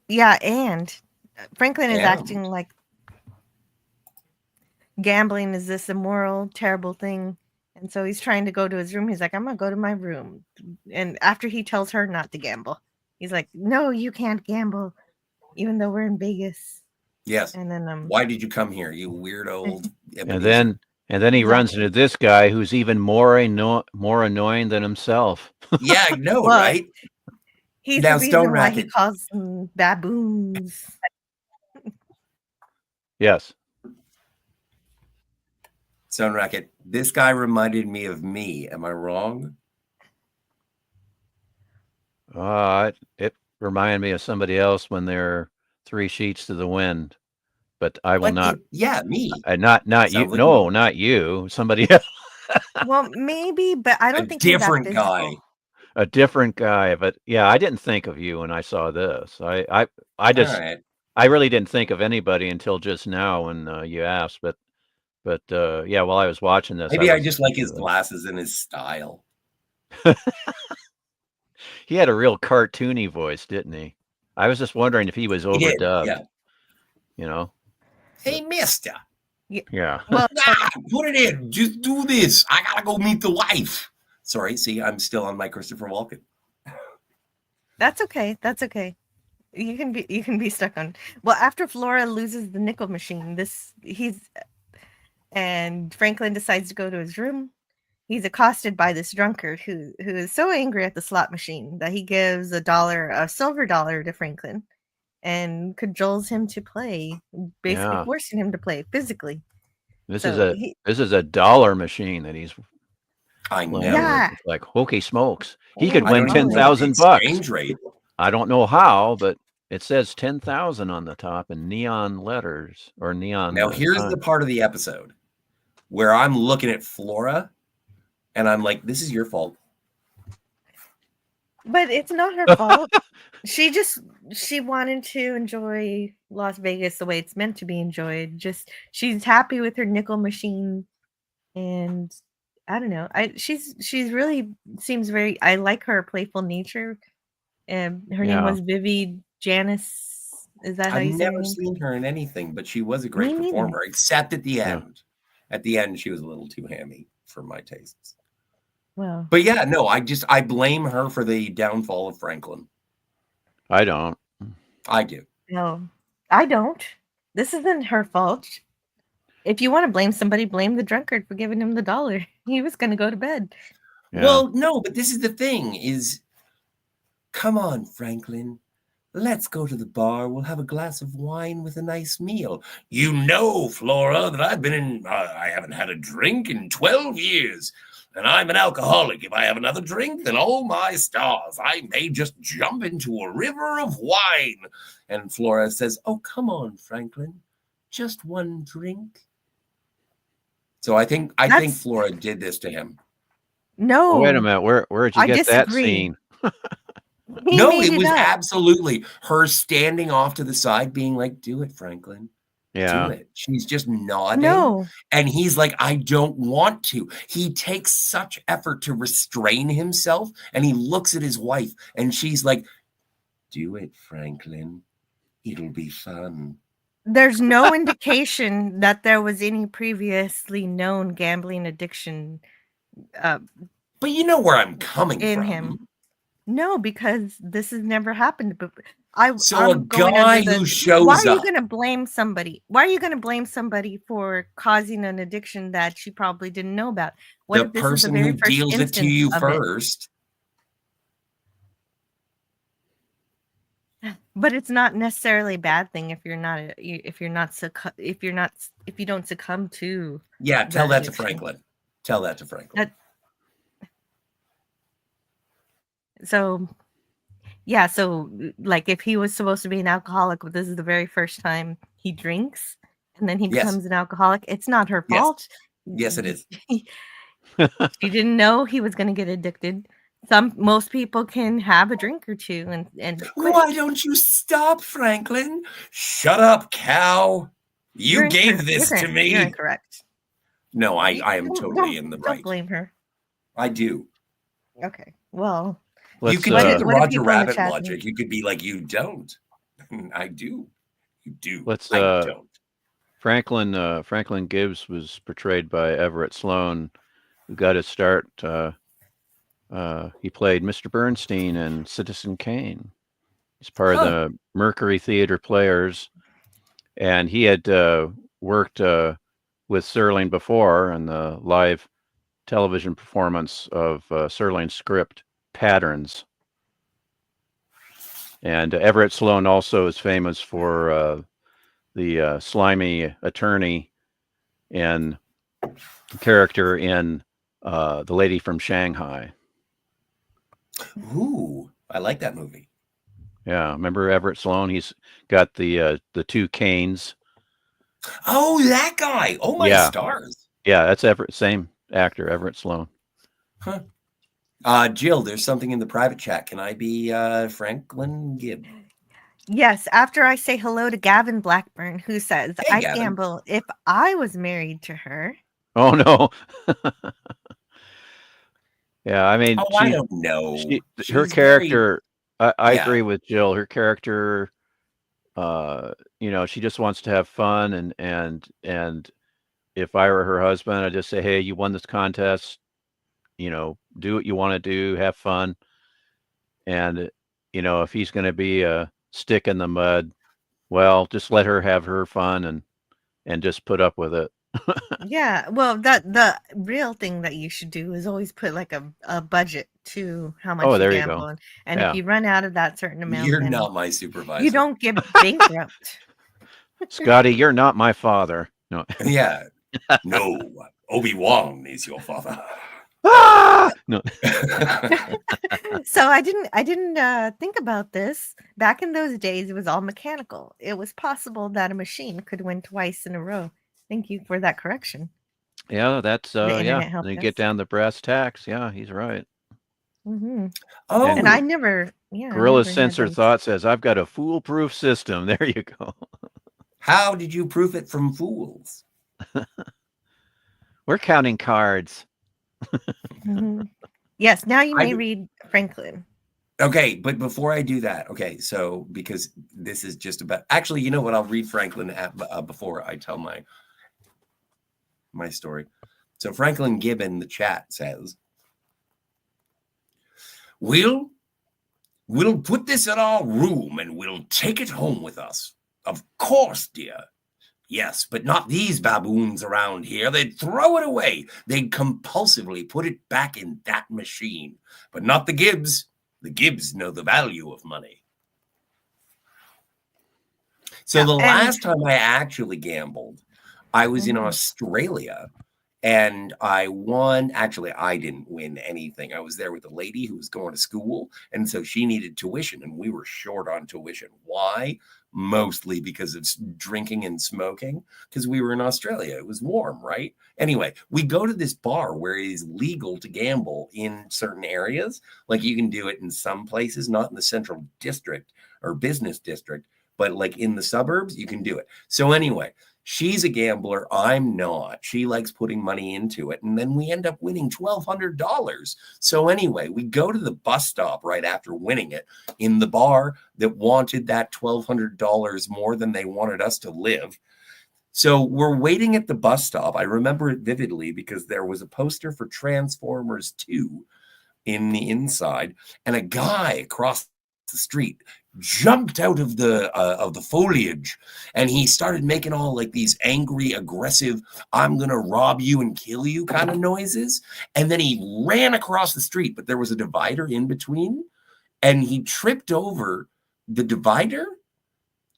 Speaker 4: yeah. And Franklin is
Speaker 5: Yeah.
Speaker 4: acting like gambling is this immoral, terrible thing. And so he's trying to go to his room. He's like, I'm going to go to my room. And after he tells her not to gamble, he's like, no, you can't gamble, even though we're in Vegas.
Speaker 5: Yes.
Speaker 4: And then
Speaker 5: Why did you come here, you weird old
Speaker 6: And then he runs into this guy who's even more annoying than himself.
Speaker 5: Yeah, I know,
Speaker 4: Well,
Speaker 5: right?
Speaker 4: he's
Speaker 5: Now,
Speaker 4: the
Speaker 5: Stone
Speaker 4: reason why he
Speaker 5: Racket.
Speaker 4: calls them baboons.
Speaker 6: Yes.
Speaker 5: Stone Racket. This guy reminded me of me. Am I wrong?
Speaker 6: It reminded me of somebody else when they're 3 sheets to the wind. But I will not.
Speaker 5: Yeah, me.
Speaker 6: Not
Speaker 5: Sounds
Speaker 6: you.
Speaker 5: like
Speaker 6: No,
Speaker 5: me.
Speaker 6: not you. Somebody else.
Speaker 4: Well, maybe, but I don't
Speaker 5: A
Speaker 4: think you're that
Speaker 5: different
Speaker 4: physical.
Speaker 5: guy.
Speaker 6: A different guy. But yeah, I didn't think of you when I saw this. I just
Speaker 5: All right.
Speaker 6: I really didn't think of anybody until just now when you asked. But yeah, while I was watching this,
Speaker 5: Maybe I just like his glasses and his style.
Speaker 6: He had a real cartoony voice, didn't he? I was just wondering if he was
Speaker 5: He did,
Speaker 6: overdubbed.
Speaker 5: yeah.
Speaker 6: You know?
Speaker 5: Hey, mister.
Speaker 6: Yeah.
Speaker 4: Well,
Speaker 5: Put it in. Just do this. I gotta go meet the wife. Sorry, see, I'm still on my Christopher Walken.
Speaker 4: that's okay. That's okay. You can be stuck on. Well, after Flora loses the nickel machine, and Franklin decides to go to his room. He's accosted by this drunkard who is so angry at the slot machine that he gives a silver dollar to Franklin and cajoles him to play, basically forcing him to play physically.
Speaker 6: This is a dollar machine that he's
Speaker 5: I know.
Speaker 4: Yeah.
Speaker 6: It's like, holy smokes. He could win
Speaker 5: $10,000
Speaker 6: $10,000. I don't know how, but it says 10,000 on the top in neon letters or neon.
Speaker 5: Now, here's the part of the episode where I'm looking at Flora and I'm like, this is your fault.
Speaker 4: But it's not her fault. She wanted to enjoy Las Vegas the way it's meant to be enjoyed. Just she's happy with her nickel machine, and I don't know. She's really seems very. I like her playful nature. Her name was Vivi Janice. Is that how you say her name?
Speaker 5: I've never seen her in anything, but she was a great performer, except at the end. At the end, she was a little too hammy for my tastes.
Speaker 4: Well,
Speaker 5: but yeah, no, I blame her for the downfall of Franklin.
Speaker 6: I don't.
Speaker 5: I do.
Speaker 4: No, I don't. This isn't her fault. If you want to blame somebody, blame the drunkard for giving him the dollar. He was going to go to bed.
Speaker 5: Yeah. Well, no, but this is the thing is, come on, Franklin. Let's go to the bar. We'll have a glass of wine with a nice meal. You know, Flora, that I haven't had a drink in 12 years. And I'm an alcoholic. If I have another drink, then oh my stars, I may just jump into a river of wine. And Flora says, oh, come on, Franklin. Just one drink. So I think Flora did this to him.
Speaker 4: No.
Speaker 6: Oh, wait a minute. Where'd you get that scene?
Speaker 5: No, it was absolutely her standing off to the side being like, do it, Franklin.
Speaker 6: Yeah.
Speaker 5: Do it. She's just nodding.
Speaker 4: No.
Speaker 5: And he's like, I don't want to. He takes such effort to restrain himself. And he looks at his wife and she's like, do it, Franklin. It'll be fun.
Speaker 4: There's no indication that there was any previously known gambling addiction.
Speaker 5: But you know where I'm coming
Speaker 4: in
Speaker 5: from.
Speaker 4: Him. No, because this has never happened. But
Speaker 5: a guy who shows up.
Speaker 4: Why are you going to blame somebody? Why are you going to blame somebody for causing an addiction that she probably didn't know about? What
Speaker 5: the person who deals it to you first.
Speaker 4: But it's not necessarily a bad thing if you don't succumb to.
Speaker 5: Yeah, tell that to Franklin. Tell that to Franklin.
Speaker 4: So like if he was supposed to be an alcoholic, but this is the very first time he drinks and then he becomes an alcoholic, it's not her fault.
Speaker 5: Yes, it is.
Speaker 4: She didn't know he was going to get addicted. Most people can have a drink or two and quit.
Speaker 5: Why don't you stop, Franklin? Shut up, cow. You gave this to me.
Speaker 4: You're incorrect.
Speaker 5: No, I am totally in the right.
Speaker 4: Don't blame her.
Speaker 5: I do.
Speaker 4: Okay. Well,
Speaker 5: you could do the Roger Rabbit logic. You could be like, you don't. I do. You do.
Speaker 6: Let's
Speaker 5: I don't.
Speaker 6: Franklin Gibbs was portrayed by Everett Sloan, who got his start. He played Mr. Bernstein in Citizen Kane. He's part of the Mercury Theater Players, and he had worked with Serling before in the live television performance of Serling's script Patterns. And Everett Sloan also is famous for the slimy attorney and character in The Lady from Shanghai.
Speaker 5: Ooh, I like that movie.
Speaker 6: Yeah, remember Everett Sloan? He's got the two canes.
Speaker 5: Oh, that guy! Oh my stars!
Speaker 6: Yeah, that's same actor, Everett Sloan.
Speaker 5: Huh. Jill, there's something in the private chat. Can I be Franklin Gibb?
Speaker 4: Yes, after I say hello to Gavin Blackburn, who says,
Speaker 5: Hey,
Speaker 4: I'd
Speaker 5: Gavin.
Speaker 4: gamble if I was married to her.
Speaker 6: Oh, no. Yeah, I mean,
Speaker 5: I don't know.
Speaker 6: Her character, I agree with Jill. Her character, she just wants to have fun. And if I were her husband, I'd just say, hey, you won this contest. Do what you want to do, have fun. And, if he's going to be a stick in the mud, well, just let her have her fun and just put up with it.
Speaker 4: Yeah, well, the real thing that you should do is always put like a budget to how much you
Speaker 6: there you
Speaker 4: gamble.
Speaker 6: go.
Speaker 4: And if you run out of that certain amount,
Speaker 5: You're
Speaker 4: then
Speaker 5: not my supervisor.
Speaker 4: you don't get bankrupt.
Speaker 6: Scotty, you're not my father. No.
Speaker 5: Yeah. No, Obi-Wan is your father.
Speaker 6: No.
Speaker 4: So I didn't think about this. Back in those days, it was all mechanical. It was possible that a machine could win twice in a row. Thank you for that correction.
Speaker 6: Yeah, that's
Speaker 4: internet helped
Speaker 6: They
Speaker 4: us.
Speaker 6: get down the brass tacks. Yeah, he's right.
Speaker 4: Mm-hmm.
Speaker 5: Oh,
Speaker 4: And I never,
Speaker 6: Gorilla's Sensor Thought says, I've got a foolproof system. There you go.
Speaker 5: How did you proof it from fools?
Speaker 6: We're counting cards.
Speaker 4: Mm-hmm. Yes, now you may read Franklin.
Speaker 5: Okay, but before I do that, so because this is just about, actually, you know what? I'll read Franklin before I tell my story. So Franklin Gibb in the chat says, We'll put this in our room and we'll take it home with us. Of course, dear. Yes, but not these baboons around here. They'd throw it away. They'd compulsively put it back in that machine. But not the Gibbs. The Gibbs know the value of money. So the last time I actually gambled, I was in Australia. And I won. Actually, I didn't win anything. I was there with a lady who was going to school. And so she needed tuition. And we were short on tuition. Why? Mostly because of drinking and smoking. Because we were in Australia. It was warm, right? Anyway, we go to this bar where it is legal to gamble in certain areas. Like you can do it in some places, not in the central district or business district, but like in the suburbs, you can do it. So anyway, she's a gambler. I'm not. She likes putting money into it. And then we end up winning $1,200. So anyway, we go to the bus stop right after winning it in the bar that wanted that $1,200 more than they wanted us to live. So we're waiting at the bus stop. I remember it vividly because there was a poster for Transformers 2 in the inside, and a guy across the street jumped out of the foliage, and he started making all like these angry, aggressive, I'm gonna rob you and kill you kind of noises. And then he ran across the street, but there was a divider in between, and he tripped over the divider,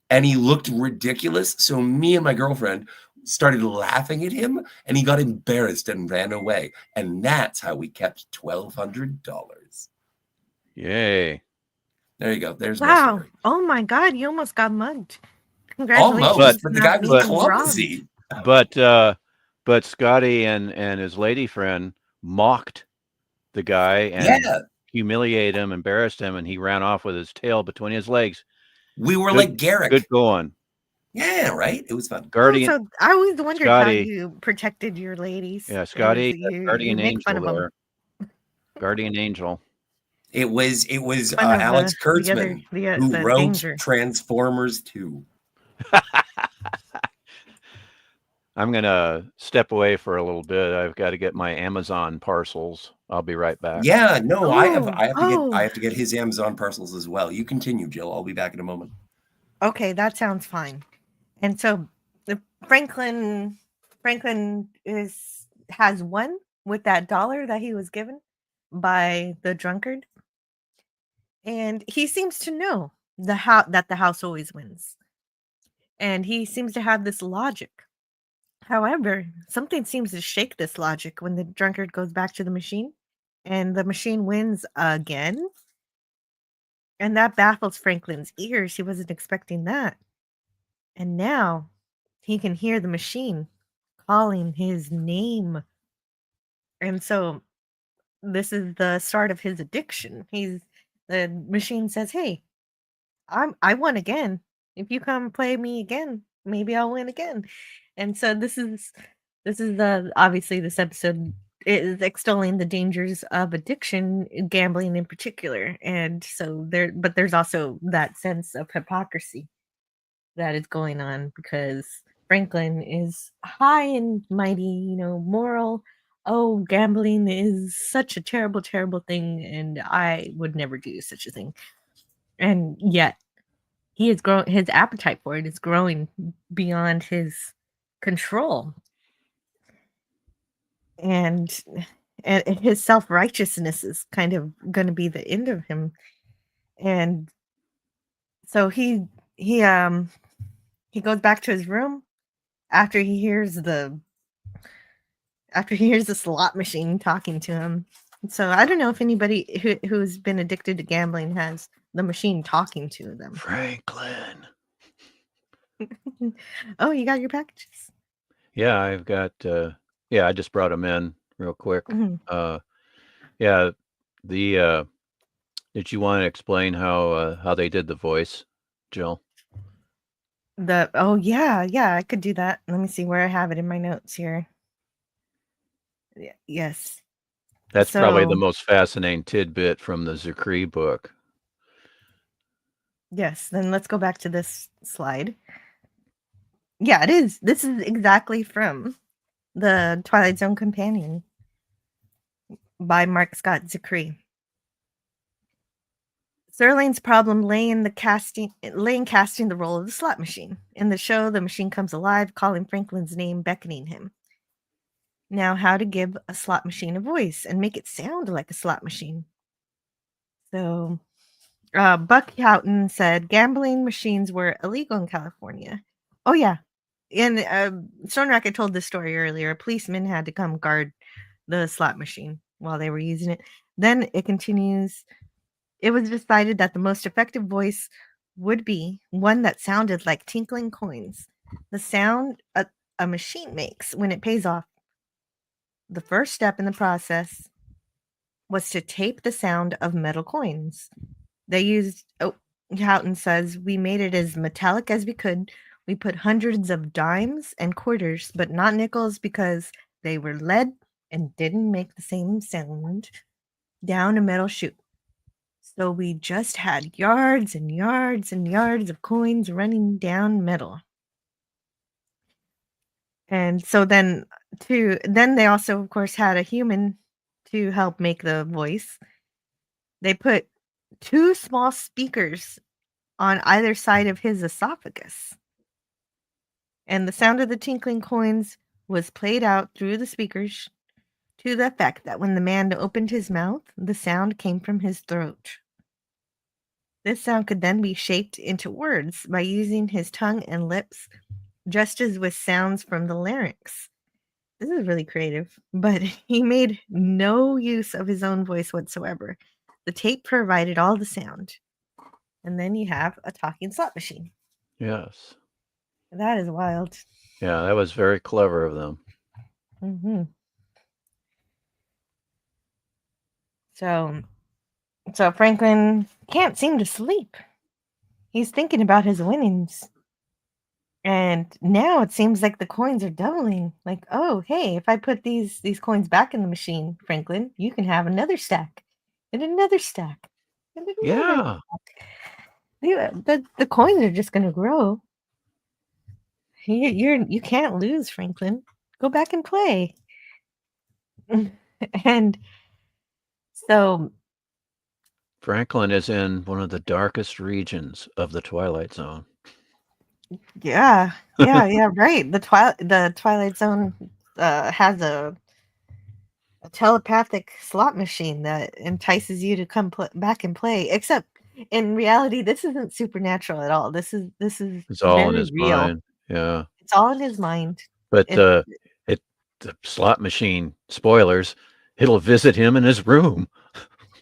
Speaker 5: and he looked ridiculous. So me and my girlfriend started laughing at him, and he got embarrassed and ran away. And that's how we kept $1,200.
Speaker 6: Yay.
Speaker 5: There you go. There's
Speaker 4: wow.
Speaker 5: my story.
Speaker 4: Oh my God, you almost got mugged. Congratulations.
Speaker 5: Almost, but the guy was clumsy.
Speaker 6: But Scotty and his lady friend mocked the guy and humiliated him, embarrassed him, and he ran off with his tail between his legs.
Speaker 5: We were like Garrick.
Speaker 6: Good going.
Speaker 5: Yeah, right? It was fun.
Speaker 6: Guardian.
Speaker 4: So I always wondered
Speaker 6: Scotty,
Speaker 4: how you protected your ladies.
Speaker 6: Yeah, Scotty, Guardian
Speaker 4: you make fun
Speaker 6: Angel
Speaker 4: of
Speaker 6: there. Guardian Angel.
Speaker 5: It was Alex Kurtzman who wrote
Speaker 4: danger.
Speaker 5: Transformers 2.
Speaker 6: I'm going to step away for a little bit. I've got to get my Amazon parcels. I'll be right back.
Speaker 5: Yeah, no, I have
Speaker 4: Oh.
Speaker 5: to get his Amazon parcels as well. You continue, Jill. I'll be back in a moment.
Speaker 4: Okay, that sounds fine. And so Franklin has won with that dollar that he was given by the drunkard, and he seems to know that the house always wins, and he seems to have this logic. However, something seems to shake this logic when the drunkard goes back to the machine, and the machine wins again, and that baffles Franklin's ears. He wasn't expecting that, and now he can hear the machine calling his name. And so this is the start of his addiction. The machine says, "Hey, I won again. If you come play me again, maybe I'll win again." And so this is the obviously this episode is extolling the dangers of addiction, gambling in particular. And so there's also that sense of hypocrisy that is going on because Franklin is high and mighty, moral. Oh, gambling is such a terrible, terrible thing, and I would never do such a thing. And yet, he is growing. His appetite for it is growing beyond his control, and his self righteousness is kind of going to be the end of him. And so he goes back to his room after he hears the slot machine talking to him. So I don't know if anybody who's been addicted to gambling has the machine talking to them.
Speaker 6: Franklin.
Speaker 4: Oh, you got your packages?
Speaker 6: Yeah, I've got. I just brought them in real quick.
Speaker 4: Mhm.
Speaker 6: Yeah, the. Did you want to explain how they did the voice, Jill?
Speaker 4: Yeah, I could do that. Let me see where I have it in my notes here. Yes.
Speaker 6: That's probably the
Speaker 4: So
Speaker 6: most fascinating tidbit from the Zikri book.
Speaker 4: yes, then let's go back to this slide. Yeah, it is. This is exactly from the Twilight Zone Companion by Mark Scott Zikri. Serling's problem lay in casting the role of the slot machine. In the show, the machine comes alive, calling Franklin's name, beckoning him. Now, how to give a slot machine a voice and make it sound like a slot machine. So, Buck Houghton said gambling machines were illegal in California. Oh, yeah. And Stone Racket told this story earlier. A policeman had to come guard the slot machine while they were using it. Then it continues. It was decided that the most effective voice would be one that sounded like tinkling coins, the sound a machine makes when it pays off. The first step in the process was to tape the sound of metal coins. They used, Houghton says, we made it as metallic as we could. We put hundreds of dimes and quarters, but not nickels because they were lead and didn't make the same sound down a metal chute. So we just had yards and yards and yards of coins running down metal. And so then they also, of course, had a human to help make the voice. They put 2 small speakers on either side of his esophagus. And the sound of the tinkling coins was played out through the speakers to the effect that when the man opened his mouth, the sound came from his throat. This sound could then be shaped into words by using his tongue and lips, just as with sounds from the larynx. This is really creative, but he made no use of his own voice whatsoever. The tape provided all the sound. And then you have a talking slot machine.
Speaker 6: Yes.
Speaker 4: That is wild.
Speaker 6: Yeah, that was very clever of them.
Speaker 4: Mm-hmm. So Franklin can't seem to sleep. He's thinking about his winnings. And now it seems like the coins are doubling. Like, oh, hey, if I put these coins back in the machine, Franklin, you can have another stack and another stack and another
Speaker 6: Yeah.
Speaker 4: stack. The coins are just going to grow. You can't lose, Franklin. Go back and play. And so,
Speaker 6: Franklin is in one of the darkest regions of the Twilight Zone.
Speaker 4: yeah, right. The Twilight Zone has a telepathic slot machine that entices you to come back and play. Except in reality, this isn't supernatural at all. This is
Speaker 6: It's all in
Speaker 4: very
Speaker 6: his
Speaker 4: real.
Speaker 6: mind. Yeah.
Speaker 4: It's all in his mind.
Speaker 6: But
Speaker 4: It-
Speaker 6: the slot machine, spoilers, it'll visit him in his room.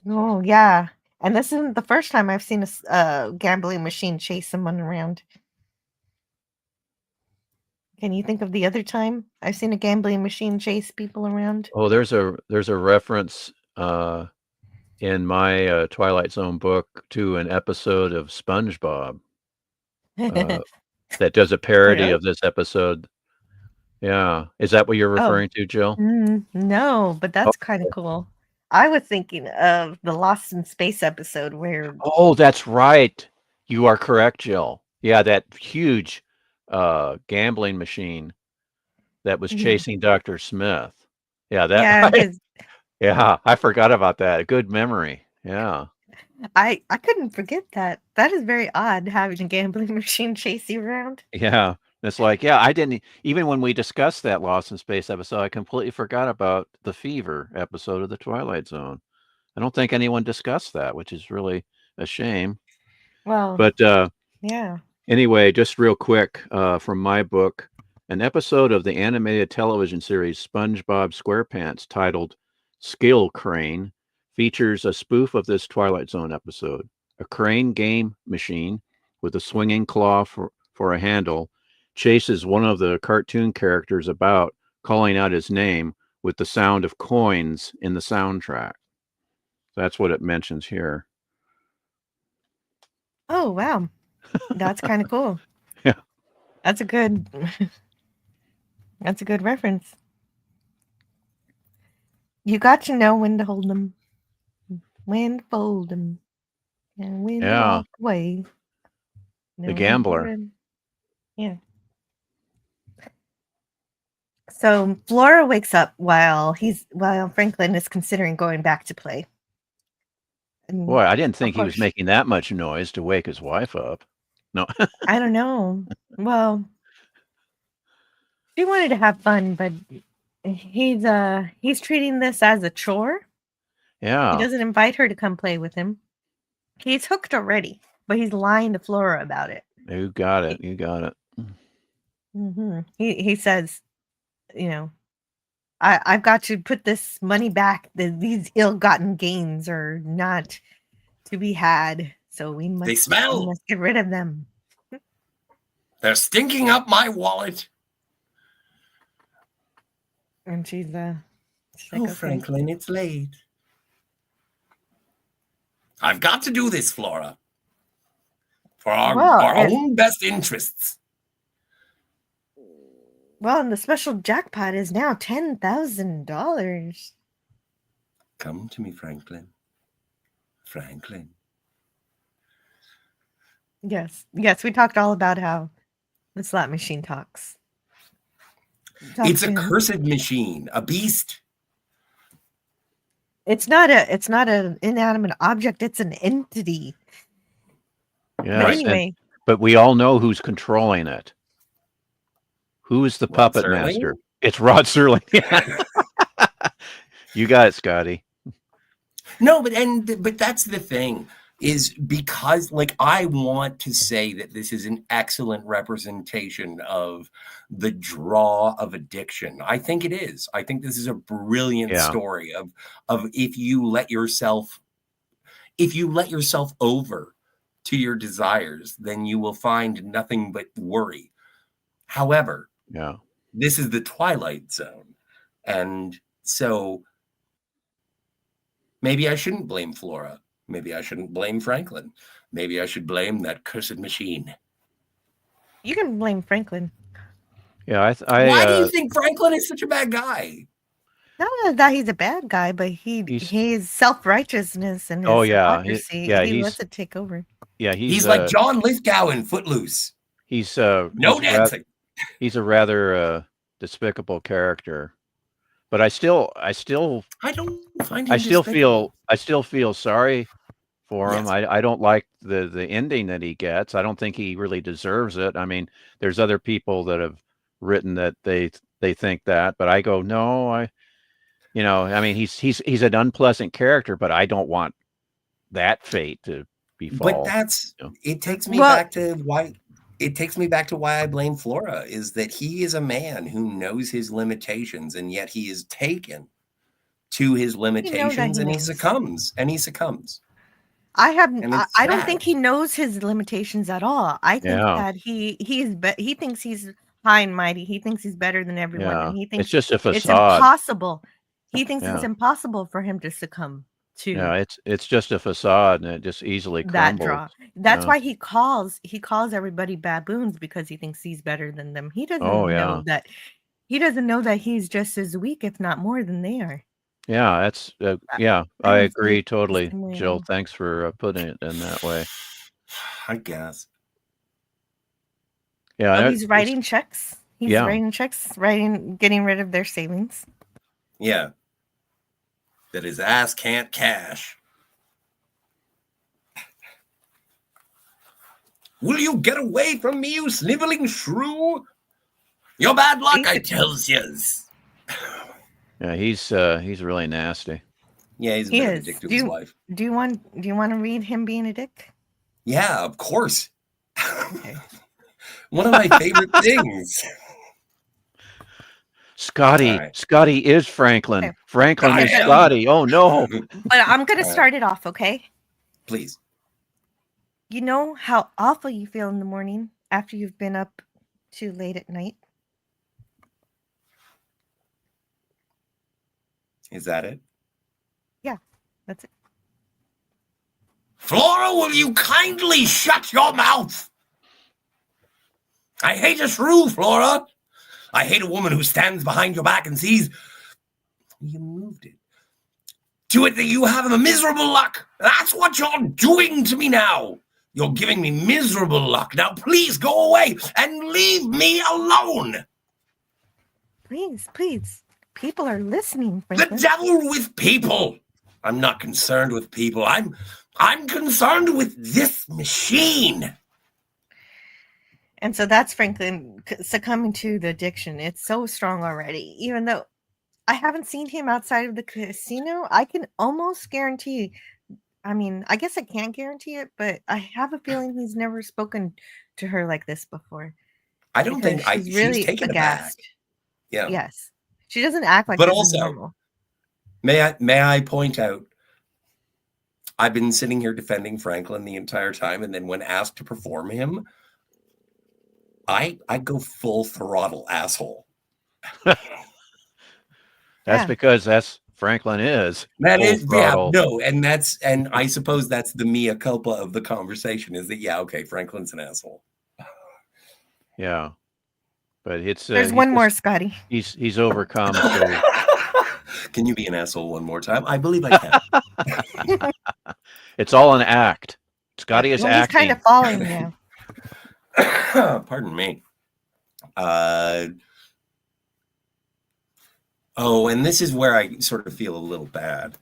Speaker 4: Oh yeah, and this isn't the first time I've seen a gambling machine chase someone around. Can you think of the other time I've seen a gambling machine chase people around?
Speaker 6: Oh, there's a reference in my Twilight Zone book to an episode of SpongeBob that does a parody
Speaker 4: Really?
Speaker 6: of this episode. Yeah. Is that what you're referring to, Jill?
Speaker 4: No, but that's kind of cool. I was thinking of the Lost in Space episode where
Speaker 6: Oh, that's right. You are correct, Jill. Yeah, that huge gambling machine that was chasing Dr. Smith. Yeah, that yeah, I forgot about that. Good memory. Yeah.
Speaker 4: I couldn't forget that. That is very odd having a gambling machine chase you around.
Speaker 6: Yeah. It's like, yeah, I didn't even when we discussed that Lost in Space episode, I completely forgot about the Fever episode of the Twilight Zone. I don't think anyone discussed that, which is really a shame.
Speaker 4: Well,
Speaker 6: But
Speaker 4: yeah.
Speaker 6: anyway, just real quick from my book, an episode of the animated television series SpongeBob SquarePants titled Skill Crane features a spoof of this Twilight Zone episode. A crane game machine with a swinging claw for a handle chases one of the cartoon characters about, calling out his name with the sound of coins in the soundtrack. That's what it mentions here.
Speaker 4: Oh, wow. That's kind of cool.
Speaker 6: Yeah.
Speaker 4: That's a good reference. You got to know when to hold them, when to fold them, and when to walk away.
Speaker 6: The gambler.
Speaker 4: Yeah. So Flora wakes up while Franklin is considering going back to play. And
Speaker 6: boy, I didn't think he was making that much noise to wake his wife up. No.
Speaker 4: I don't know. Well, she wanted to have fun, but he's treating this as a chore.
Speaker 6: Yeah.
Speaker 4: He doesn't invite her to come play with him. He's hooked already, but he's lying to Flora about it.
Speaker 6: You got it. You got it.
Speaker 4: Mm-hmm. He says, I've got to put this money back. These ill-gotten gains are not to be had, so we must get rid of them.
Speaker 5: They're stinking up my wallet.
Speaker 4: And she's like,
Speaker 5: okay. Franklin, it's late. I've got to do this, Flora, for our own best interests.
Speaker 4: Well, and the special jackpot is now $10,000.
Speaker 5: Come to me, Franklin. Franklin.
Speaker 4: Yes, we talked all about how the slot machine talks.
Speaker 5: It's a cursed machine, a beast.
Speaker 4: It's not an inanimate object. It's an entity.
Speaker 6: Yeah.
Speaker 4: But anyway,
Speaker 6: but we all know who's controlling it. Who is the puppet master? It's Rod Serling. You got it, Scotty.
Speaker 5: No, but that's the thing, is because I want to say that this is an excellent representation of the draw of addiction. I think it is. I think this is a brilliant story of if you let yourself over to your desires, then you will find nothing but worry. However, this is the Twilight Zone. And so maybe I shouldn't blame Flora. Maybe I shouldn't blame Franklin. Maybe I should blame that cursed machine.
Speaker 4: You can blame Franklin.
Speaker 6: Yeah,
Speaker 5: why do you think Franklin is such a bad guy?
Speaker 4: Not that he's a bad guy, but his self-righteousness and his hypocrisy. He lets it take over.
Speaker 6: Yeah,
Speaker 5: he's like John Lithgow in Footloose.
Speaker 6: He's
Speaker 5: no dancing.
Speaker 6: he's a rather despicable character. But I still
Speaker 5: I don't find him despicable.
Speaker 6: I still feel sorry for him.
Speaker 5: Yes.
Speaker 6: I don't like the ending that he gets. I don't think he really deserves it. I mean, there's other people that have written that they think that, but I go, no, I mean, he's an unpleasant character, but I don't want that fate to befall.
Speaker 5: But that's it takes me
Speaker 4: Well-
Speaker 5: back to why I blame Flora is that he is a man who knows his limitations, and yet he is taken to his limitations, and he succumbs.
Speaker 4: I
Speaker 5: And it's
Speaker 4: don't
Speaker 5: sad.
Speaker 4: think he knows his limitations at all. I think that he thinks he's high and mighty. He thinks he's better than everyone,
Speaker 6: Yeah.
Speaker 4: and he thinks
Speaker 6: It's just a
Speaker 4: it's
Speaker 6: facade.
Speaker 4: impossible. He thinks
Speaker 6: Yeah.
Speaker 4: it's impossible for him to succumb to
Speaker 6: Yeah, it's just a facade, and it just easily
Speaker 4: that
Speaker 6: crumbles.
Speaker 4: draw. That's
Speaker 6: Yeah.
Speaker 4: why he calls everybody baboons, because he thinks he's better than them. He doesn't
Speaker 6: Oh,
Speaker 4: know
Speaker 6: yeah.
Speaker 4: that he's just as weak, if not more, than they are.
Speaker 6: Yeah, that's I
Speaker 4: I
Speaker 6: agree
Speaker 4: see
Speaker 6: totally,
Speaker 4: the same way.
Speaker 6: Jill. Thanks for putting it in that way.
Speaker 5: I guess.
Speaker 6: Yeah,
Speaker 4: Oh,
Speaker 6: that-
Speaker 4: he's writing checks. He's
Speaker 6: Yeah.
Speaker 4: writing checks, getting rid of their savings.
Speaker 5: Yeah. That his ass can't cash. Will you get away from me, you sniveling shrew? Your bad luck, I tells yous.
Speaker 6: Yeah, he's really nasty.
Speaker 5: Yeah, he's a
Speaker 4: He
Speaker 5: bit of a
Speaker 4: is.
Speaker 5: dick to his wife.
Speaker 4: Do you want to read him being a dick?
Speaker 5: Yeah, of course.
Speaker 4: Okay.
Speaker 5: One of my favorite things.
Speaker 6: Scotty,
Speaker 5: All right.
Speaker 6: Scotty is Franklin.
Speaker 4: Okay.
Speaker 6: Franklin
Speaker 5: I
Speaker 6: is
Speaker 5: am.
Speaker 6: Scotty. Oh no.
Speaker 4: But I'm going to
Speaker 5: All right.
Speaker 4: start it off, okay?
Speaker 5: Please.
Speaker 4: You know how awful you feel in the morning after you've been up too late at night?
Speaker 5: Is that it?
Speaker 4: Yeah, that's it.
Speaker 5: Flora, will you kindly shut your mouth? I hate a shrew, Flora. I hate a woman who stands behind your back and sees you moved it. To it that you have a miserable luck. That's what you're doing to me now. You're giving me miserable luck. Now please go away and leave me alone.
Speaker 4: Please, please. People are listening,
Speaker 5: The
Speaker 4: Franklin.
Speaker 5: devil with people. I'm not concerned with people. I'm concerned with this machine.
Speaker 4: And so that's Franklin succumbing to the addiction. It's so strong already. Even though I haven't seen him outside of the casino, I can almost guarantee. I mean, I guess I can't guarantee it, but I have a feeling he's never spoken to her like this before.
Speaker 5: I don't think
Speaker 4: She's really
Speaker 5: she's taken aback. Yeah.
Speaker 4: Yes. She doesn't act like
Speaker 5: But
Speaker 4: this is
Speaker 5: also-
Speaker 4: normal.
Speaker 5: May I point out, I've been sitting here defending Franklin the entire time, and then when asked to perform him, I go full throttle asshole.
Speaker 6: That's
Speaker 4: Yeah.
Speaker 6: because that's Franklin is.
Speaker 5: That
Speaker 6: full
Speaker 5: is,
Speaker 6: throttle.
Speaker 5: yeah, no, and I suppose that's the mea culpa of the conversation is that, yeah, okay, Franklin's an asshole.
Speaker 6: Yeah. But it's
Speaker 4: There's
Speaker 6: he's
Speaker 4: one more,
Speaker 6: just-
Speaker 4: Scotty.
Speaker 6: He's overcome. So
Speaker 5: Can you be an asshole one more time? I believe I can.
Speaker 6: it's all an act. Scotty is
Speaker 4: Well, he's
Speaker 6: acting.
Speaker 4: kind of falling now.
Speaker 5: Pardon me. Oh, and this is where I sort of feel a little bad.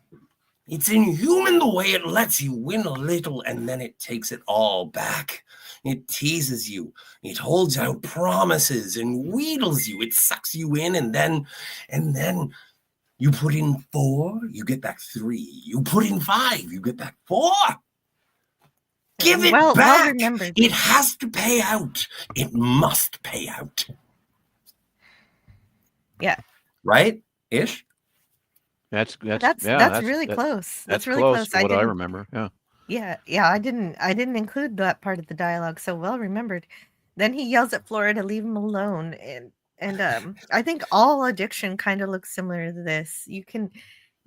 Speaker 5: It's inhuman the way it lets you win a little and then it takes it all back. It teases you. It holds out promises and wheedles you. It sucks you in and then you put in 4, you get back 3. You put in 5, you get back 4. Give it
Speaker 4: Well
Speaker 5: back.
Speaker 4: remembered.
Speaker 5: It has to pay out. It must pay out.
Speaker 4: Yeah.
Speaker 5: Right? Ish?
Speaker 6: That's
Speaker 4: really close.
Speaker 6: That's
Speaker 4: really
Speaker 6: close to what I
Speaker 4: didn't-
Speaker 6: remember. Yeah.
Speaker 4: Yeah, I didn't include that part of the dialogue, so well remembered. Then he yells at Flora to leave him alone, and I think all addiction kind of looks similar to this. You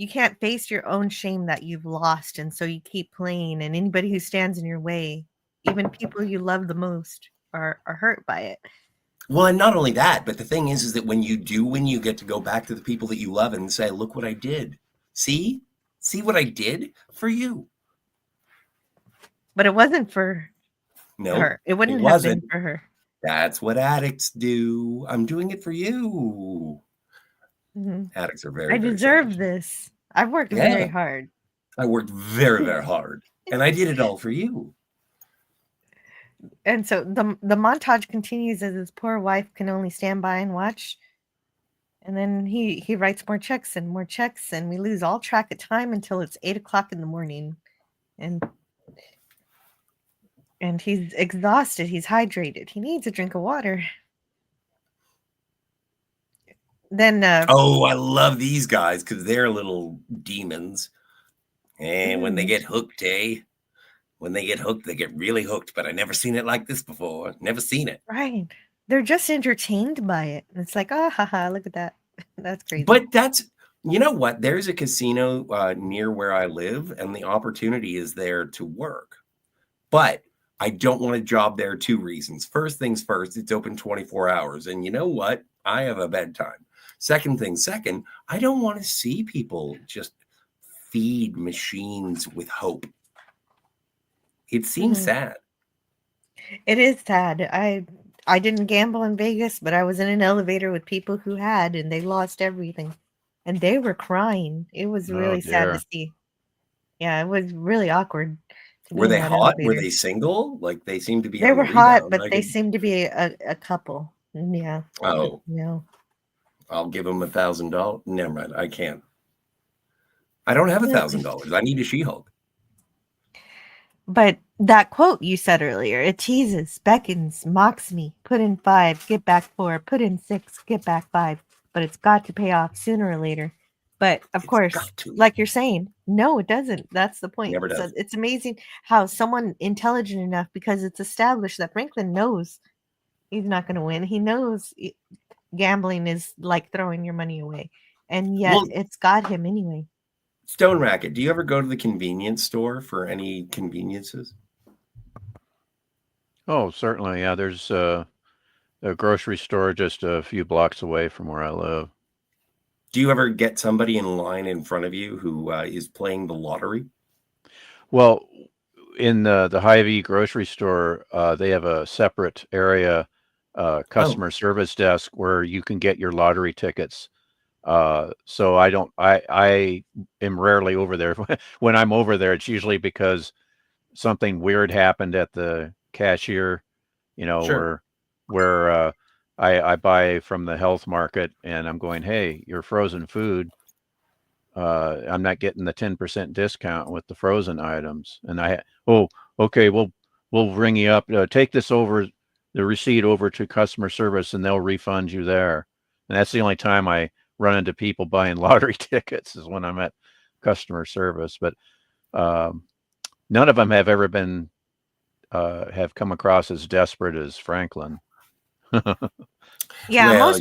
Speaker 4: can't face your own shame that you've lost, and so you keep playing, and anybody who stands in your way, even people you love the most, are hurt by it.
Speaker 5: Well, and not only that, but the thing is that when you get to go back to the people that you love and say, look what I did. See what I did for you.
Speaker 4: But it wasn't for
Speaker 5: No,
Speaker 4: her. It wouldn't
Speaker 5: it
Speaker 4: have
Speaker 5: wasn't.
Speaker 4: been for her.
Speaker 5: That's what addicts do. I'm doing it for you.
Speaker 4: Mhm.
Speaker 5: Addicts are
Speaker 4: I
Speaker 5: very, very
Speaker 4: deserve
Speaker 5: selfish.
Speaker 4: this. I've worked
Speaker 5: Yeah,
Speaker 4: very hard.
Speaker 5: I worked very, very hard, and I did it all for you.
Speaker 4: And so the montage continues as his poor wife can only stand by and watch. And then he writes more checks, and we lose all track of time until it's 8 o'clock in the morning. And he's exhausted, he's hydrated, he needs a drink of water. Then
Speaker 5: Oh, I love these guys because they're little demons. And when they get hooked, when they get hooked, they get really hooked. But I never seen it like this before. Never seen it.
Speaker 4: right, they're just entertained by it. It's like, oh, haha, look at that. That's crazy.
Speaker 5: But you know what? There's a casino near where I live, and the opportunity is there to work. But I don't want a job there. 2 reasons. First things first, it's open 24 hours. And you know what? I have a bedtime. Second, I don't want to see people just feed machines with hope. It seems sad.
Speaker 4: It is sad. I didn't gamble in Vegas, but I was in an elevator with people who had, and they lost everything. And they were crying. It was really sad to see. Yeah, it was really awkward.
Speaker 5: Were they hot? Were they single? Like they seemed to be.
Speaker 4: They
Speaker 5: on
Speaker 4: were
Speaker 5: the
Speaker 4: hot,
Speaker 5: rebound.
Speaker 4: but they seemed to be a couple. Yeah.
Speaker 5: Oh.
Speaker 4: No.
Speaker 5: I'll give them $1,000. Never mind. I can't. I don't have $1,000. I need a She-Hulk.
Speaker 4: But that quote you said earlier, it teases, beckons, mocks me. Put in 5, get back 4. Put in 6, get back 5. But it's got to pay off sooner or later. But of course, like you're saying, no, it doesn't. That's the point.
Speaker 5: Never does.
Speaker 4: So it's amazing how someone intelligent enough, because it's established that Franklin knows he's not going to win. He knows gambling is like throwing your money away. And yet it's got him anyway.
Speaker 5: Stone Racket, do you ever go to the convenience store for any conveniences?
Speaker 6: Oh, certainly. Yeah, there's a grocery store just a few blocks away from where I live.
Speaker 5: Do you ever get somebody in line in front of you who is playing the lottery?
Speaker 6: Well, in the Hy-Vee grocery store, they have a separate area, customer service desk where you can get your lottery tickets. So I am rarely over there. When I'm over there, it's usually because something weird happened at the cashier,
Speaker 5: Sure.
Speaker 6: where I buy from the health market and I'm going, hey, your frozen food, I'm not getting the 10% discount with the frozen items. And okay, we'll ring you up. Take this over, the receipt over to customer service and they'll refund you there. And that's the only time I run into people buying lottery tickets is when I'm at customer service. But none of them have ever been have come across as desperate as Franklin.
Speaker 4: Yeah,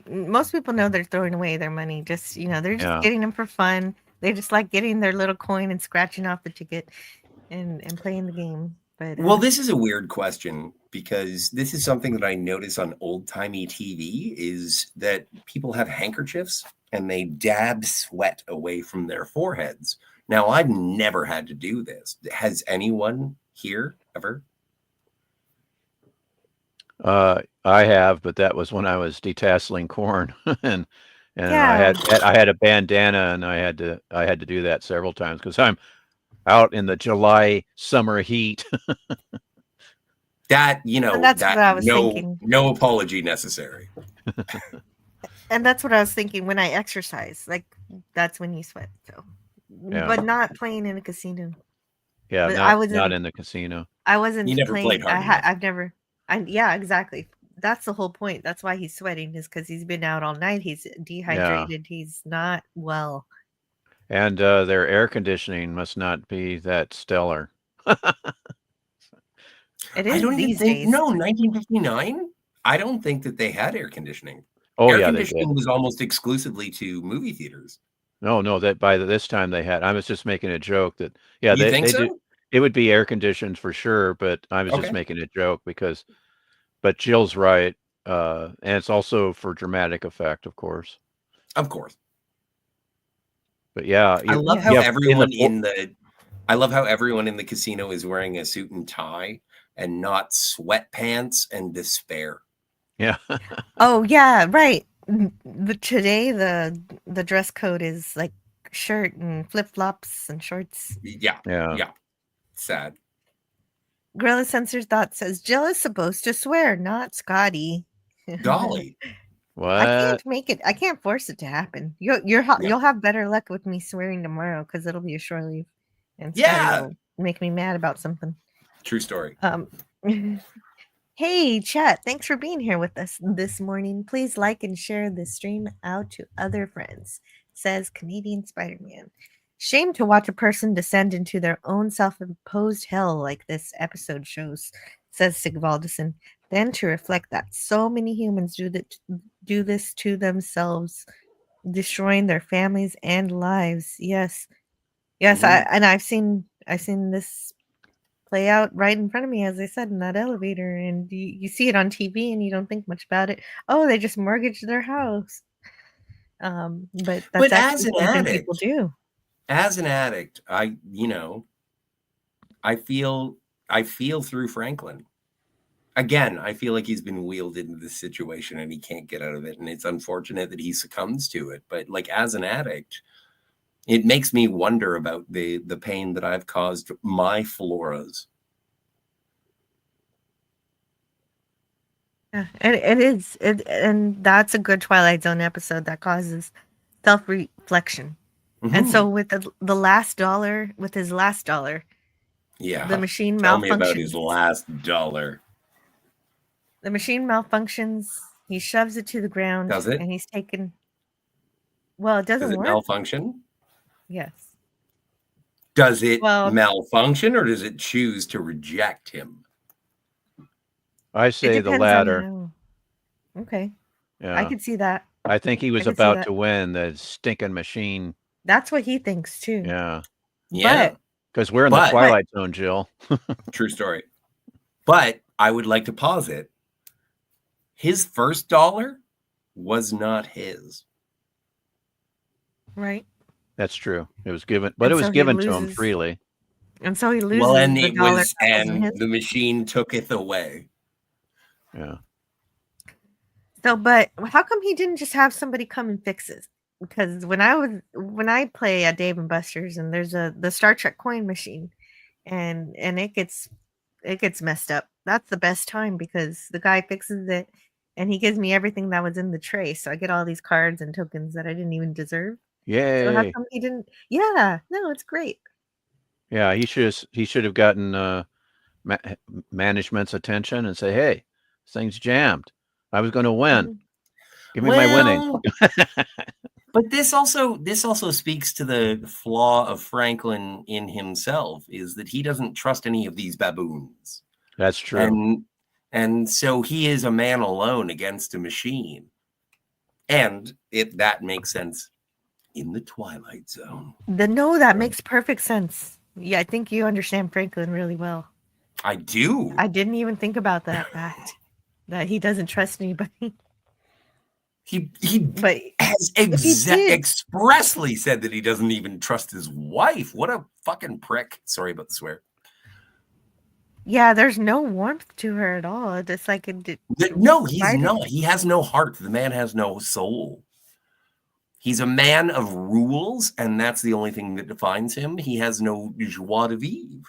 Speaker 4: most people know they're throwing away their money. Just they're just getting them for fun. They just like getting their little coin and scratching off the ticket and playing the game. But
Speaker 5: well, this is a weird question because this is something that I notice on old-timey TV is that people have handkerchiefs and they dab sweat away from their foreheads. Now, I've never had to do this. Has anyone here ever?
Speaker 6: I have, but that was when I was detasseling corn, and I had a bandana, and I had to do that several times because I'm out in the July summer heat.
Speaker 5: That's
Speaker 4: what I was thinking.
Speaker 5: No apology necessary.
Speaker 4: And that's what I was thinking when I exercise. Like that's when you sweat. So, but not playing in a casino.
Speaker 6: Yeah, not in the casino.
Speaker 4: I wasn't.
Speaker 5: You never played hard enough.
Speaker 4: I've never. Yeah, exactly. That's the whole point. That's why he's sweating, is because he's been out all night. He's dehydrated. Yeah. He's not well.
Speaker 6: And their air conditioning must not be that stellar.
Speaker 4: It is.
Speaker 5: I don't
Speaker 4: these
Speaker 5: even think.
Speaker 4: days.
Speaker 5: No, 1959. I don't think that they had air conditioning.
Speaker 6: Oh,
Speaker 5: air
Speaker 6: yeah,
Speaker 5: conditioning was almost exclusively to movie theaters.
Speaker 6: No, that by this time they had. I was just making a joke that
Speaker 5: you think so?
Speaker 6: do. It would be air conditioned for sure, but I was just making a joke because. But Jill's right, and it's also for dramatic effect, of course.
Speaker 5: Of course.
Speaker 6: But yeah,
Speaker 5: I love how everyone in the casino is wearing a suit and tie, and not sweatpants and despair.
Speaker 6: Yeah.
Speaker 4: Oh yeah, right. Today the dress code is like shirt and flip flops and shorts.
Speaker 5: Yeah.
Speaker 6: Yeah.
Speaker 5: Yeah. Sad.
Speaker 4: Gorilla Censor's Thought says Jill is supposed to swear, not Scotty.
Speaker 5: Golly.
Speaker 6: What?
Speaker 4: I can't make it. I can't force it to happen. You'll have better luck with me swearing tomorrow because it'll be a shore leave, and Scotty
Speaker 5: Yeah.
Speaker 4: will make me mad about something.
Speaker 5: True story.
Speaker 4: Hey, chat. Thanks for being here with us this morning. Please like and share this stream out to other friends, says Canadian Spider-Man. Shame to watch a person descend into their own self-imposed hell like this episode shows, says Sigvaldison. Then to reflect that so many humans do this to themselves, destroying their families and lives. Yes. I've seen this play out right in front of me, as I said, in that elevator, and you see it on TV and you don't think much about it. Oh, they just mortgaged their house. But that's actually something people do.
Speaker 5: As an addict, I feel through Franklin. Again, I feel like he's been wheeled into this situation and he can't get out of it, and it's unfortunate that he succumbs to it. But like, as an addict, it makes me wonder about the pain that I've caused my floras.
Speaker 4: Yeah, and that's a good Twilight Zone episode that causes self-reflection.
Speaker 5: Mm-hmm.
Speaker 4: And so with the last dollar, with his last dollar,
Speaker 5: yeah,
Speaker 4: the machine
Speaker 5: Tell
Speaker 4: malfunctions.
Speaker 5: me about his last dollar.
Speaker 4: The machine malfunctions. He shoves it to the ground.
Speaker 5: Does it?
Speaker 4: And he's taken. Well, it doesn't work.
Speaker 5: Malfunction?
Speaker 4: Yes.
Speaker 5: Does it malfunction, or does it choose to reject him?
Speaker 6: I say the latter.
Speaker 4: Okay.
Speaker 6: Yeah.
Speaker 4: I could see that.
Speaker 6: I think he was about to win the stinking machine.
Speaker 4: That's what he thinks too.
Speaker 6: Yeah.
Speaker 5: Yeah.
Speaker 6: Because we're in the Twilight Zone, Jill.
Speaker 5: True story. But I would like to pause it. His first dollar was not his.
Speaker 4: Right.
Speaker 6: That's true. It was given, but it was given to him freely.
Speaker 4: And so he loses.
Speaker 5: Well, and
Speaker 4: the dollar
Speaker 5: the machine took it away.
Speaker 6: Yeah.
Speaker 4: So, but how come he didn't just have somebody come and fix it? Because when I play at Dave and Buster's, and there's the Star Trek coin machine, and it gets messed up. That's the best time because the guy fixes it, and he gives me everything that was in the tray. So I get all these cards and tokens that I didn't even deserve.
Speaker 6: Yay!
Speaker 4: So how come he didn't? Yeah, no, it's great.
Speaker 6: Yeah, he should have gotten management's attention and say, "Hey, this thing's jammed. I was going to win. Give me my winning."
Speaker 5: But this also speaks to the flaw of Franklin in himself, is that he doesn't trust any of these baboons.
Speaker 6: That's true.
Speaker 5: And so he is a man alone against a machine. And that makes sense in the Twilight Zone.
Speaker 4: That makes perfect sense. Yeah, I think you understand Franklin really well.
Speaker 5: I do.
Speaker 4: I didn't even think about that fact, that he doesn't trust anybody.
Speaker 5: He has expressly said that he doesn't even trust his wife. What a fucking prick. Sorry about the swear.
Speaker 4: Yeah, there's no warmth to her at all. It's like
Speaker 5: no, he's not. He has no heart. The man has no soul. He's a man of rules, and that's the only thing that defines him. He has no joie de vivre.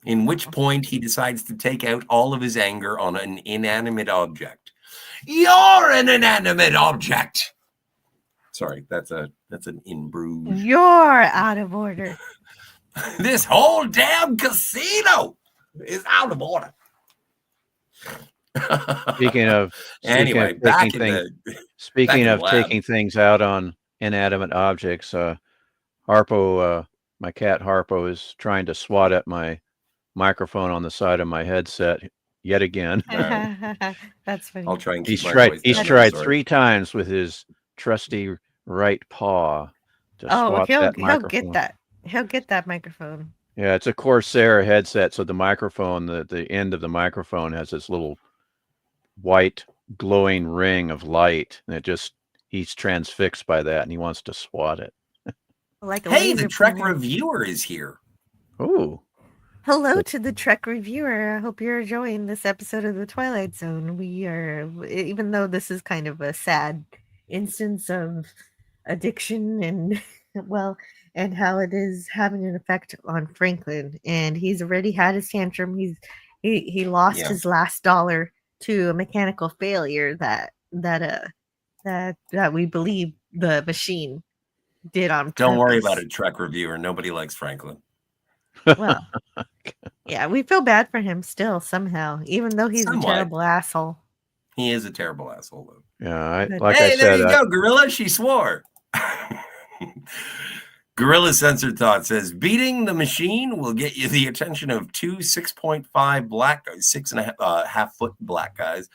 Speaker 5: In which point he decides to take out all of his anger on an inanimate object. You're an inanimate object. Sorry, that's an in Bruges.
Speaker 4: You're out of order.
Speaker 5: This whole damn casino is out of order.
Speaker 6: Speaking of taking things out on inanimate objects, Harpo, my cat Harpo, is trying to swat at my microphone on the side of my headset yet again.
Speaker 4: That's funny.
Speaker 5: I'll try and keep
Speaker 6: he's tried 3 times with his trusty right paw to swat that microphone.
Speaker 4: He'll get that microphone.
Speaker 6: Yeah, it's a Corsair headset, so the microphone, the end of the microphone has this little white glowing ring of light, and he's transfixed by that, and he wants to swat it.
Speaker 4: Like
Speaker 5: hey, the Trek reviewer is here.
Speaker 6: Oh.
Speaker 4: Hello to the Trek reviewer. I hope you're enjoying this episode of the Twilight Zone. We are, even though this is kind of a sad instance of addiction and, well, and how it is having an effect on Franklin. And he's already had his tantrum. He lost his last dollar to a mechanical failure that we believe the machine did on
Speaker 5: Don't worry about
Speaker 4: purpose.
Speaker 5: it, Trek reviewer. Nobody likes Franklin.
Speaker 4: Well, yeah, we feel bad for him still somehow, even though he's
Speaker 5: Somewhat.
Speaker 4: a terrible asshole.
Speaker 5: He is a terrible asshole, though.
Speaker 6: Yeah,
Speaker 4: But-
Speaker 5: Hey, there you go, Gorilla. She swore. Gorilla Censored Thought says, beating the machine will get you the attention of two 6.5 black guys, 6.5 foot black guys,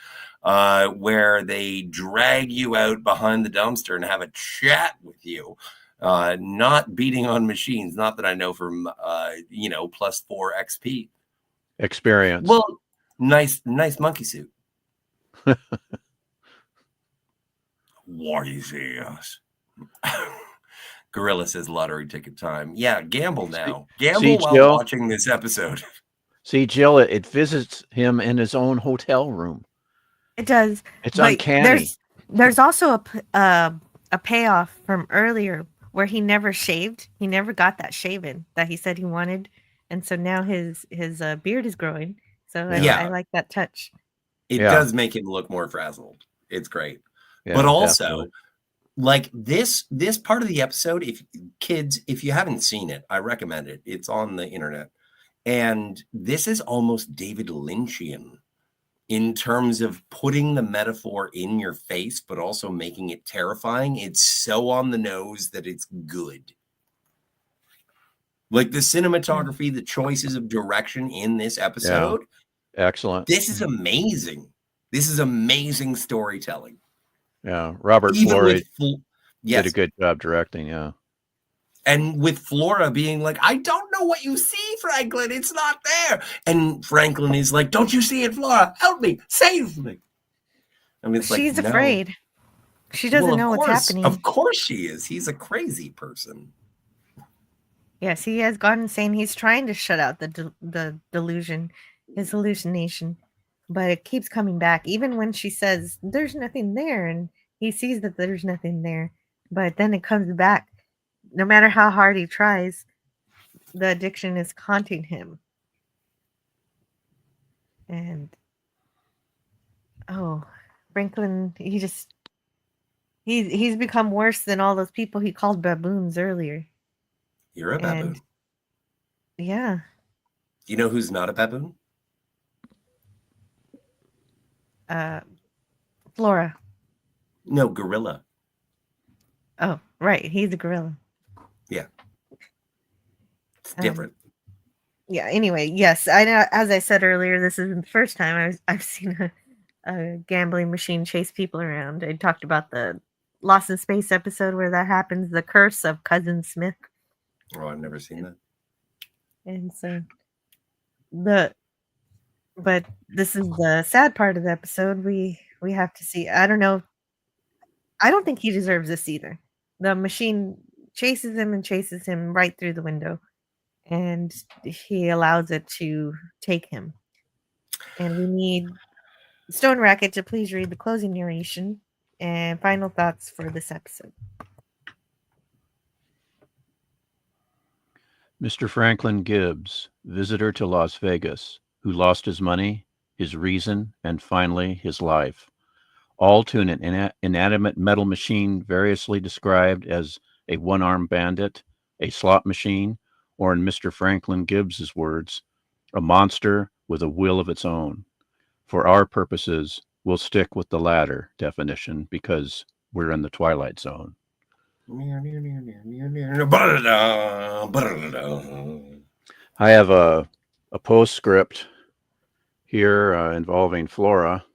Speaker 5: where they drag you out behind the dumpster and have a chat with you. Not beating on machines. Not that I know from, plus 4 XP.
Speaker 6: experience.
Speaker 5: Well, nice monkey suit. What is this? Gorilla says lottery ticket time. Yeah, gamble now. Gamble while
Speaker 6: Jill?
Speaker 5: watching this episode.
Speaker 6: See, Jill, it visits him in his own hotel room.
Speaker 4: It does.
Speaker 6: It's
Speaker 4: But
Speaker 6: uncanny.
Speaker 4: There's also a payoff from earlier where he never shaved. He never got that shaven that he said he wanted, and so now his beard is growing. So I like that touch.
Speaker 5: It does make him look more frazzled. It's great.
Speaker 6: Yeah,
Speaker 5: but also,
Speaker 6: definitely.
Speaker 5: like this part of the episode, if you haven't seen it, I recommend it. It's on the internet. And this is almost David Lynchian in terms of putting the metaphor in your face, but also making it terrifying. It's so on the nose that it's good. Like the cinematography, the choices of direction in this episode.
Speaker 6: Excellent.
Speaker 5: This is amazing. This is amazing storytelling.
Speaker 6: Yeah, Robert
Speaker 5: Even
Speaker 6: Flores
Speaker 5: with
Speaker 6: did a good job directing. Yeah,
Speaker 5: and with Flora being like, I don't know what you see, Franklin. It's not there. And Franklin is like, don't you see it, Flora? Help me. Save me. I mean, it's
Speaker 4: She's
Speaker 5: like,
Speaker 4: afraid. She doesn't know what's happening.
Speaker 5: Of course she is. He's a crazy person.
Speaker 4: Yes, he has gone insane. He's trying to shut out the delusion, his hallucination, but it keeps coming back. Even when she says there's nothing there, and he sees that there's nothing there, but then it comes back. No matter how hard he tries, the addiction is haunting him. And Franklin, he's become worse than all those people he called baboons earlier.
Speaker 5: You're a baboon.
Speaker 4: And, yeah.
Speaker 5: You know who's not a baboon?
Speaker 4: Flora.
Speaker 5: No, gorilla.
Speaker 4: Oh, right. He's a gorilla.
Speaker 5: Yeah. It's different.
Speaker 4: Yeah. Anyway, yes. I know. As I said earlier, this isn't the first time I've seen a gambling machine chase people around. I talked about the Lost in Space episode where that happens. The curse of Cousin Smith.
Speaker 5: Oh, I've never seen that.
Speaker 4: And so but this is the sad part of the episode. We have to see. I don't know. I don't think he deserves this either. The machine chases him right through the window, and he allows it to take him. And we need Stone Racket to please read the closing narration and final thoughts for this episode.
Speaker 6: Mr. Franklin Gibbs, visitor to Las Vegas, who lost his money, his reason, and finally his life, all to an inanimate metal machine variously described as a one-armed bandit, a slot machine, or in Mr. Franklin Gibbs's words, a monster with a will of its own. For our purposes, we'll stick with the latter definition because we're in the Twilight Zone. I have a postscript here involving Flora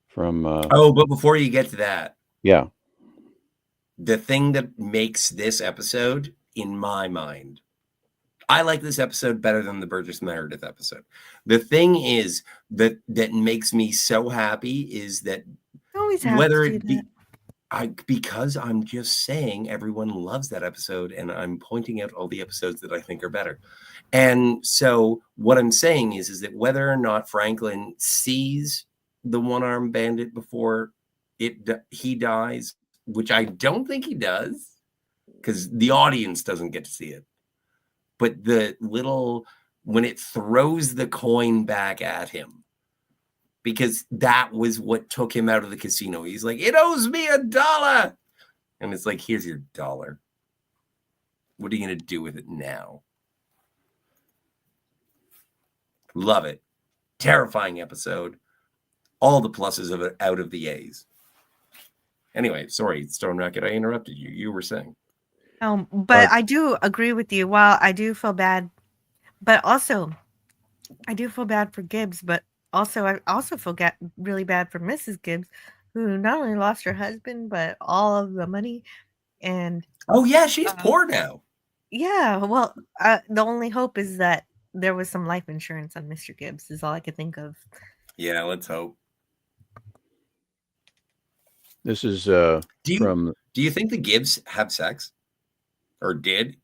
Speaker 6: from
Speaker 5: but before you get to that,
Speaker 6: yeah,
Speaker 5: the thing that makes this episode, in my mind, I like this episode better than the Burgess Meredith episode. The thing is that makes me so happy is that
Speaker 4: Always have
Speaker 5: whether
Speaker 4: to do
Speaker 5: it be
Speaker 4: that.
Speaker 5: Because I'm just saying everyone loves that episode, and I'm pointing out all the episodes that I think are better. And so what I'm saying is that whether or not Franklin sees the one-armed bandit before he dies, which I don't think he does, because the audience doesn't get to see it. But when it throws the coin back at him, because that was what took him out of the casino. He's like, it owes me $1. And it's like, here's your $1. What are you going to do with it now? Love it. Terrifying episode. All the pluses of it out of the A's. Anyway, sorry, Stone Rocket, I interrupted you. You were saying.
Speaker 4: But I do agree with you. While I do feel bad, but also I do feel bad for Gibbs, but also I also feel really bad for Mrs. Gibbs, who not only lost her husband, but all of the money. And
Speaker 5: oh yeah, she's poor now.
Speaker 4: Yeah, well, the only hope is that there was some life insurance on Mr. Gibbs. Is all I could think of.
Speaker 5: Yeah, let's hope.
Speaker 6: This is
Speaker 5: Do you think the Gibbs have sex, or did?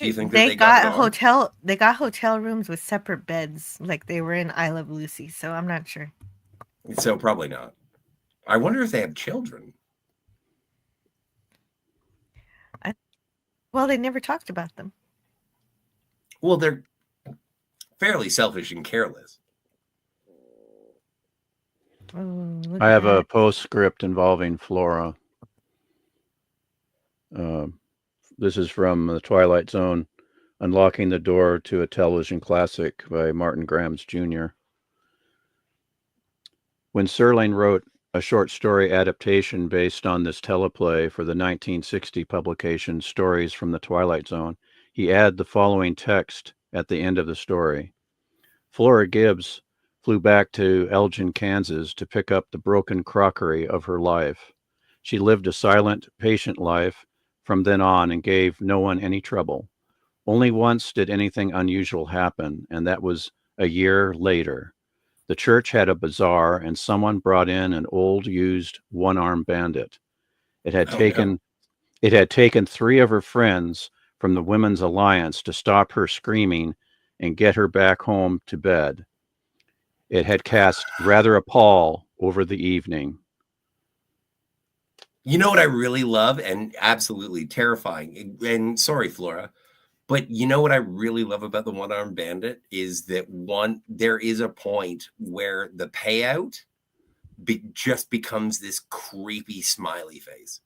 Speaker 5: Do you think
Speaker 4: they got hotel? They got hotel rooms with separate beds, like they were in I Love Lucy. So I'm not sure.
Speaker 5: So probably not. I wonder if they have children.
Speaker 4: Well, they never talked about them.
Speaker 5: Well, they're fairly selfish and careless.
Speaker 4: Oh,
Speaker 6: I have a postscript involving Flora. This is from the Twilight Zone, Unlocking the Door to a Television Classic by Martin Grams Jr. When Serling wrote a short story adaptation based on this teleplay for the 1960 publication Stories from the Twilight Zone, he added the following text at the end of the story. Flora Gibbs flew back to Elgin, Kansas to pick up the broken crockery of her life. She lived a silent, patient life from then on and gave no one any trouble. Only once did anything unusual happen, and that was a year later. The church had a bazaar, and someone brought in an old, used, one-armed bandit. It had taken 3 of her friends from the Women's Alliance to stop her screaming and get her back home to bed. It had cast rather a pall over the evening.
Speaker 5: You know what I really love, and absolutely terrifying, and sorry, Flora, but you know what I really love about the one-armed bandit is that there is a point where the payout just becomes this creepy smiley face.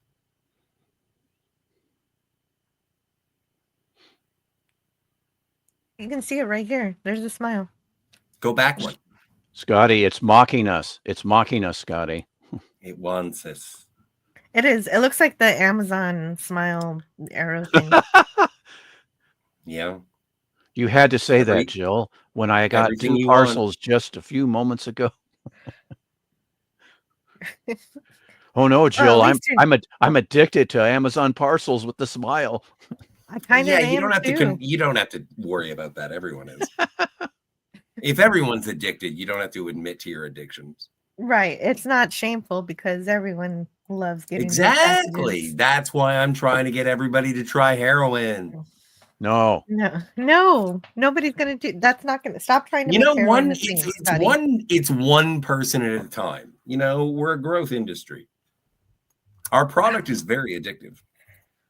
Speaker 4: You can see it right here. There's a smile.
Speaker 5: Go back one.
Speaker 6: Scotty, it's mocking us. It's mocking us, Scotty.
Speaker 5: It wants us.
Speaker 4: It is. It looks like the Amazon smile arrow thing.
Speaker 5: Yeah.
Speaker 6: You had to say that, Jill, when I got 2 parcels just a few moments ago. Oh no, Jill, I'm addicted to Amazon parcels with the smile.
Speaker 4: I kind of
Speaker 5: you don't have to worry about that. Everyone is. If everyone's addicted, you don't have to admit to your addictions.
Speaker 4: Right. It's not shameful because everyone loves getting
Speaker 5: exactly. That's why I'm trying to get everybody to try heroin.
Speaker 6: No.
Speaker 4: Nobody's gonna do. That's not gonna stop trying to.
Speaker 5: You know, it's one person at a time. You know, we're a growth industry. Our product is very addictive.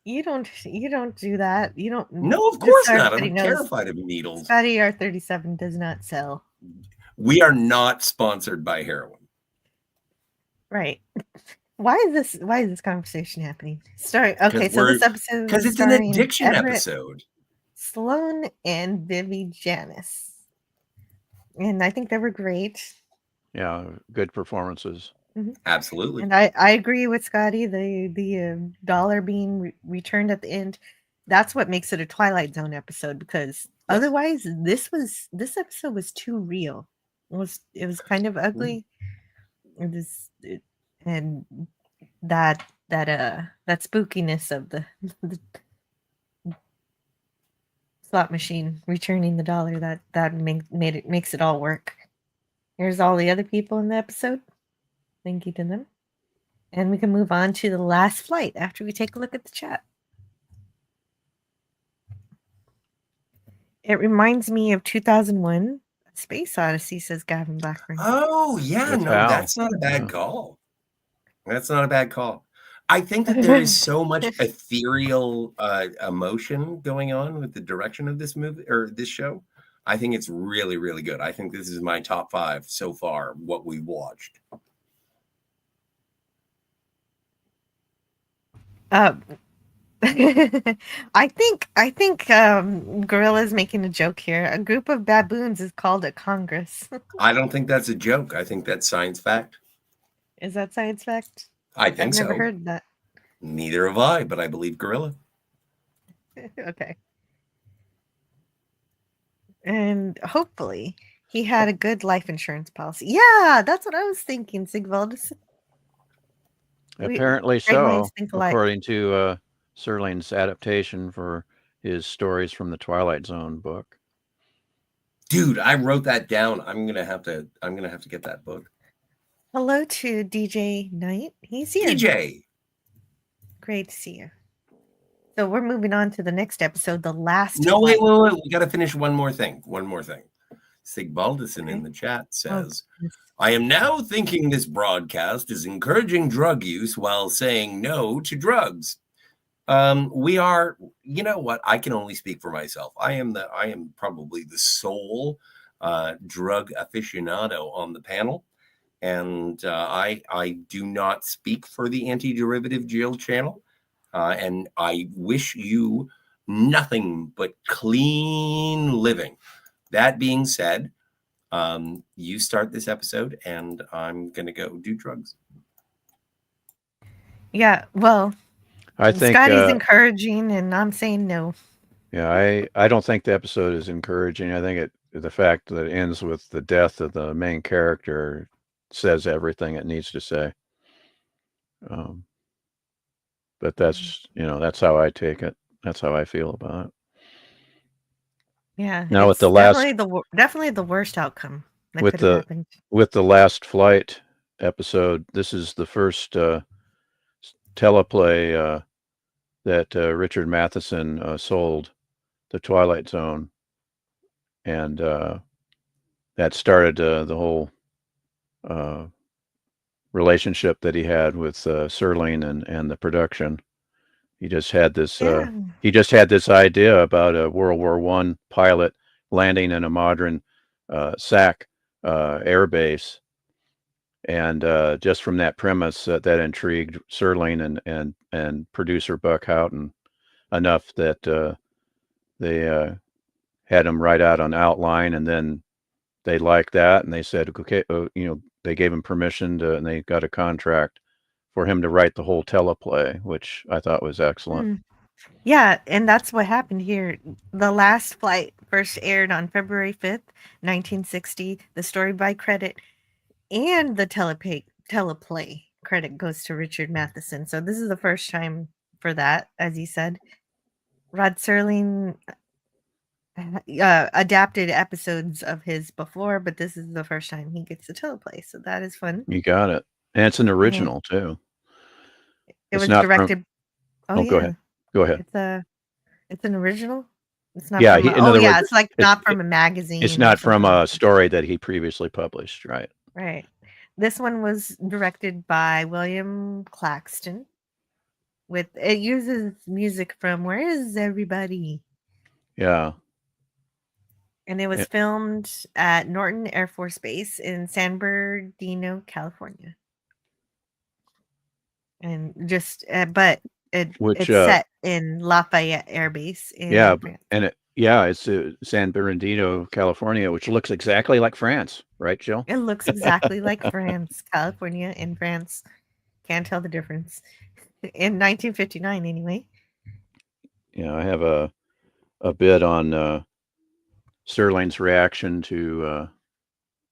Speaker 4: You don't do that. You don't.
Speaker 5: No, of course not. I'm terrified of needles.
Speaker 4: Scotty R37 does not sell.
Speaker 5: We are not sponsored by heroin.
Speaker 4: Right. Why is this conversation happening? Okay, so this episode
Speaker 5: because it's an addiction episode.
Speaker 4: Sloan and Vivi Janice, and I think they were great.
Speaker 6: Yeah, good performances.
Speaker 4: Mm-hmm.
Speaker 5: Absolutely.
Speaker 4: And I agree with Scotty. The $1 being returned at the end, that's what makes it a Twilight Zone episode, because otherwise this episode was too real. It was kind of ugly. And that spookiness of the slot machine returning the $1, that makes it all work. Here's all the other people in the episode. Thank you to them. And we can move on to the last flight after we take a look at the chat. It reminds me of 2001 Space Odyssey, says Gavin Blackburn.
Speaker 5: Oh, yeah,
Speaker 6: With
Speaker 5: no,
Speaker 6: Hal.
Speaker 5: that's not a bad call. That's not a bad call. I think that there is so much ethereal emotion going on with the direction of this movie or this show. I think it's really, really good. I think this is my top 5 so far, what we watched.
Speaker 4: I think Gorilla's making a joke here. A group of baboons is called a congress.
Speaker 5: I don't think that's a joke. I think that's science fact.
Speaker 4: Is that science fact?
Speaker 5: I think
Speaker 4: I've never
Speaker 5: so.
Speaker 4: heard that.
Speaker 5: Neither have I, but I believe Gorilla.
Speaker 4: Okay. And hopefully he had a good life insurance policy. Yeah, that's what I was thinking, Sigvald.
Speaker 6: Apparently
Speaker 4: great minds
Speaker 6: so,
Speaker 4: think alike.
Speaker 6: according to Serling's adaptation for his Stories from the Twilight Zone book.
Speaker 5: Dude, I wrote that down. I'm gonna have to get that book.
Speaker 4: Hello to DJ Knight. He's here.
Speaker 5: DJ.
Speaker 4: Great to see you. So we're moving on to the next episode, the last.
Speaker 5: No,
Speaker 4: flight.
Speaker 5: wait. We got to finish one more thing. Sigbaldison in the chat says, I am now thinking this broadcast is encouraging drug use while saying no to drugs. We are, you know what? I can only speak for myself. I am probably the sole drug aficionado on the panel. And I do not speak for the Anti-Derivative Jail channel. And I wish you nothing but clean living. That being said, you start this episode and I'm going to go do drugs.
Speaker 4: Yeah, well,
Speaker 6: I think
Speaker 4: Scotty's encouraging and I'm saying no.
Speaker 6: Yeah, I don't think the episode is encouraging. I think the fact that it ends with the death of the main character says everything it needs to say. But that's, that's how I take it. That's how I feel about it.
Speaker 4: Yeah.
Speaker 6: Now with the last,
Speaker 4: definitely the worst outcome that
Speaker 6: with
Speaker 4: could have happened.
Speaker 6: With the last flight episode, this is the first teleplay that Richard Matheson sold, the Twilight Zone, and that started the whole relationship that he had with Serling and the production. He just had this idea about a World War I pilot landing in a modern SAC air base, and just from that premise, that intrigued Serling and producer Buck Houghton enough that they had him write out an outline, and then they liked that, and they said, okay, they gave him permission and they got a contract for him to write the whole teleplay, which I thought was excellent.
Speaker 4: Yeah, and that's what happened here. The last flight first aired on February 5th, 1960. The story by credit and the teleplay credit goes to Richard Matheson. So this is the first time for that, as he said. Rod Serling adapted episodes of his before, but this is the first time he gets the teleplay, so that is fun.
Speaker 6: You got it. And it's an original too.
Speaker 4: It was directed.
Speaker 6: Go ahead.
Speaker 4: It's an original. It's not.
Speaker 6: Yeah,
Speaker 4: it's like not from a magazine.
Speaker 6: It's not from a story that he previously published, right?
Speaker 4: Right. This one was directed by William Claxton. It uses music from Where Is Everybody?
Speaker 6: Yeah.
Speaker 4: And it was filmed at Norton Air Force Base in San Bernardino, California. And just, but it's set in Lafayette Air Base. France.
Speaker 6: And it's San Bernardino, California, which looks exactly like France, right, Jill?
Speaker 4: It looks exactly like France, California, and France. Can't tell the difference. In 1959, anyway.
Speaker 6: Yeah, I have a bit on Serling's reaction to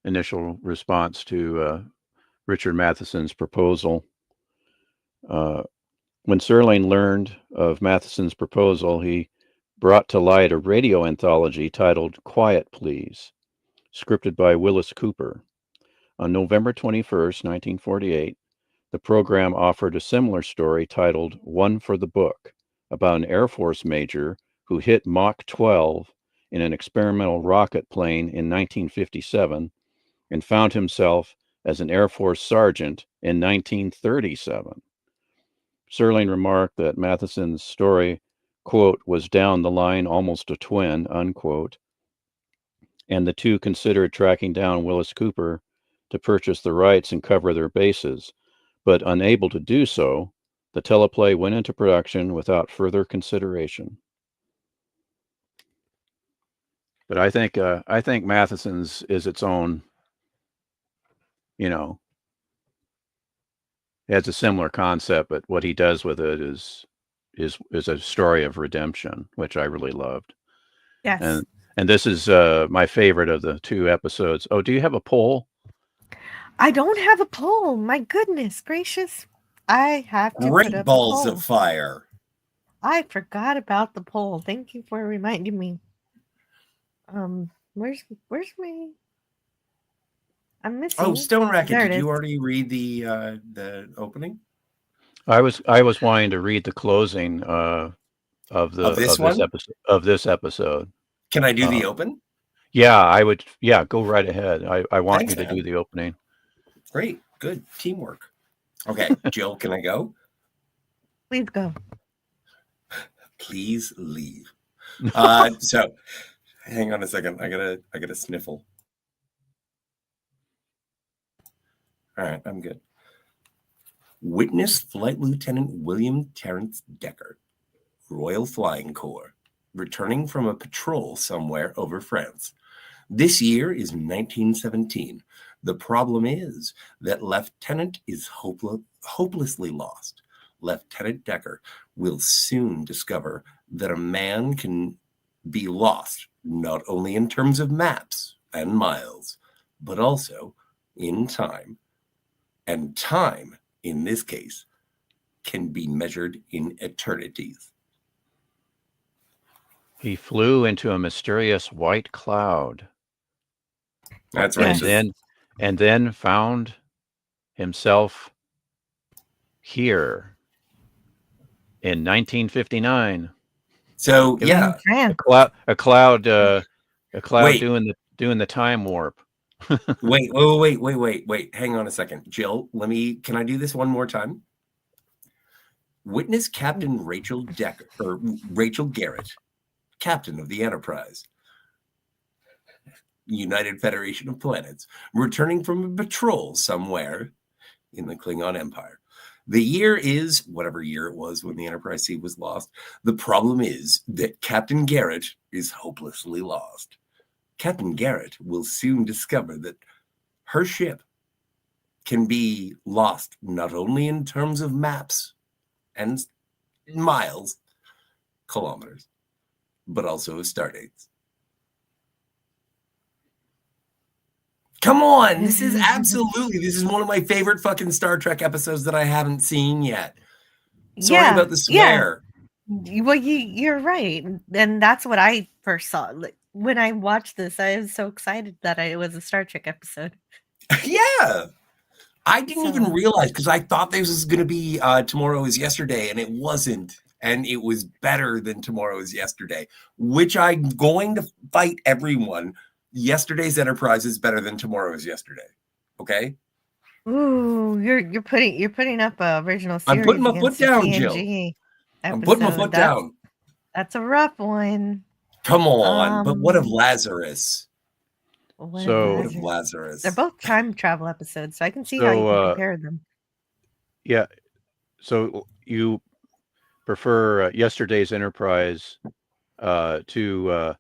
Speaker 6: initial response to Richard Matheson's proposal. When Serling learned of Matheson's proposal, he brought to light a radio anthology titled Quiet Please, scripted by Willis Cooper. On November 21st, 1948, the program offered a similar story titled One for the Book about an Air Force major who hit Mach 12 in an experimental rocket plane in 1957 and found himself as an Air Force sergeant in 1937. Serling remarked that Matheson's story, quote, was down the line almost a twin, unquote, and the two considered tracking down Willis Cooper to purchase the rights and cover their bases, but unable to do so, the teleplay went into production without further consideration. But I think Matheson's is its own, you know, it has a similar concept, but what he does with it is a story of redemption, which I really loved.
Speaker 4: Yes.
Speaker 6: And this is my favorite of the two episodes. Oh, do you have a poll?
Speaker 4: I don't have a poll. My goodness gracious. I have to put
Speaker 5: Great
Speaker 4: up
Speaker 5: balls
Speaker 4: a poll.
Speaker 5: of fire.
Speaker 4: I forgot about the poll. Thank you for reminding me. Where's my? I'm missing.
Speaker 5: Oh, Stone Racket,
Speaker 4: There it
Speaker 5: did you
Speaker 4: is.
Speaker 5: already read the opening?
Speaker 6: I was wanting to read the closing of this episode.
Speaker 5: Can I do the open?
Speaker 6: Yeah, I would. Yeah, go right ahead. I want
Speaker 5: Thanks,
Speaker 6: you to
Speaker 5: man.
Speaker 6: do the opening.
Speaker 5: Great, good teamwork. Okay, Jill, can I go?
Speaker 4: Please go.
Speaker 5: Please leave. So, hang on a second. I gotta sniffle. All right, I'm good. Witness Flight Lieutenant William Terrence Decker, Royal Flying Corps, returning from a patrol somewhere over France. This year is 1917. The problem is that Lieutenant is hopelessly lost. Lieutenant Decker will soon discover that a man can be lost not only in terms of maps and miles, but also in time. And time, in this case, can be measured in eternities.
Speaker 6: He flew into a mysterious white cloud.
Speaker 5: That's right.
Speaker 6: And then found himself here in 1959.
Speaker 5: So yeah,
Speaker 6: a cloud
Speaker 5: Wait.
Speaker 6: doing the time warp.
Speaker 5: Wait. Hang on a second. Jill, can I do this one more time? Witness Captain Rachel Garrett, captain of the Enterprise, United Federation of Planets, returning from a patrol somewhere in the Klingon Empire. The year is whatever year it was when the Enterprise C was lost. The problem is that Captain Garrett is hopelessly lost. Captain Garrett will soon discover that her ship can be lost not only in terms of maps and miles, kilometers, but also of stardates. Come on, this is one of my favorite fucking Star Trek episodes that I haven't seen yet. Sorry about the swear.
Speaker 4: Yeah. Well, you're right. And that's what I first saw. When I watched this, I was so excited that it was a Star Trek episode.
Speaker 5: Yeah. I didn't even realize, because I thought this was going to be Tomorrow is Yesterday, and it wasn't. And it was better than Tomorrow is Yesterday, which I'm going to fight everyone. Yesterday's Enterprise is better than Tomorrow's Yesterday. Okay?
Speaker 4: Ooh, you're putting up a original series.
Speaker 5: I'm putting my foot down, Jill. I'm putting my foot down.
Speaker 4: That's a rough one.
Speaker 5: Come on, but what of Lazarus?
Speaker 4: What of
Speaker 5: Lazarus?
Speaker 4: They're both time travel episodes, so I can see how you can compare them.
Speaker 6: Yeah. So you prefer Yesterday's Enterprise to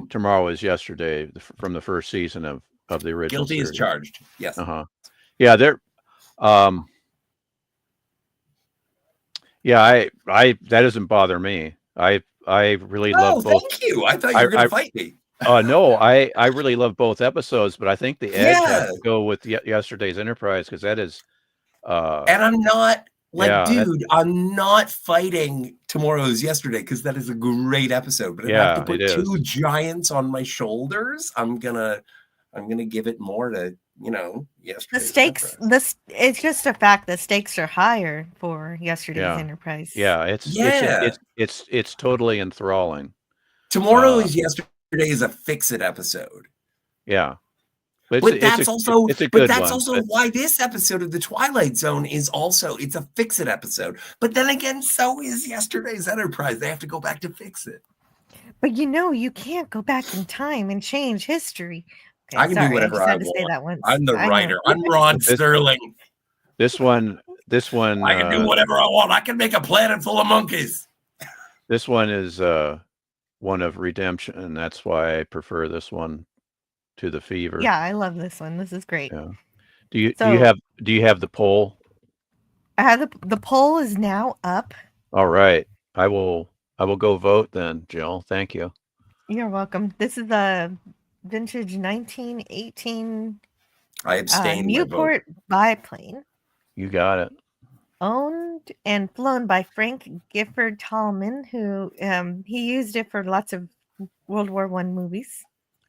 Speaker 6: Tomorrow is Yesterday from the first season of the original
Speaker 5: Guilty
Speaker 6: series.
Speaker 5: as charged. Yes.
Speaker 6: Yeah, they're I that doesn't bother me. I really love both.
Speaker 5: Thank you. I thought you were going to fight me.
Speaker 6: No, I really love both episodes, but I think the edge has to go with Yesterday's Enterprise, because that is
Speaker 5: and I'm not I'm not fighting Tomorrow's Yesterday, because that is a great episode. But if I have to put two giants on my shoulders, I'm gonna give it more to
Speaker 4: The
Speaker 5: yesterday's
Speaker 4: stakes,
Speaker 5: Enterprise.
Speaker 4: it's just a fact that stakes are higher for yesterday's
Speaker 6: Yeah.
Speaker 4: Enterprise.
Speaker 6: Yeah, it's totally enthralling.
Speaker 5: Tomorrow is yesterday is a fix-it episode.
Speaker 6: Yeah.
Speaker 5: But that's also
Speaker 6: good one,
Speaker 5: why this episode of the Twilight Zone is also it's a fix-it episode. But then again, so is yesterday's Enterprise. They have to go back to fix it.
Speaker 4: But you can't go back in time and change history. Okay,
Speaker 5: I can do whatever I
Speaker 4: had to say
Speaker 5: want.
Speaker 4: that once.
Speaker 5: I'm the
Speaker 4: I know.
Speaker 5: writer. I'm Rod Sterling.
Speaker 6: This one
Speaker 5: I can do whatever I want. I can make a planet full of monkeys.
Speaker 6: This one is one of redemption, and that's why I prefer this one to the Fever.
Speaker 4: Yeah, I love this one. This is great.
Speaker 6: Yeah. Do you have the poll?
Speaker 4: I have the poll is now up.
Speaker 6: All right. I will go vote then, Jill. Thank you.
Speaker 4: You're welcome. This is a vintage 1918
Speaker 5: I abstain
Speaker 4: Newport biplane.
Speaker 6: You got it.
Speaker 4: Owned and flown by Frank Gifford Tallman, who he used it for lots of World War I movies.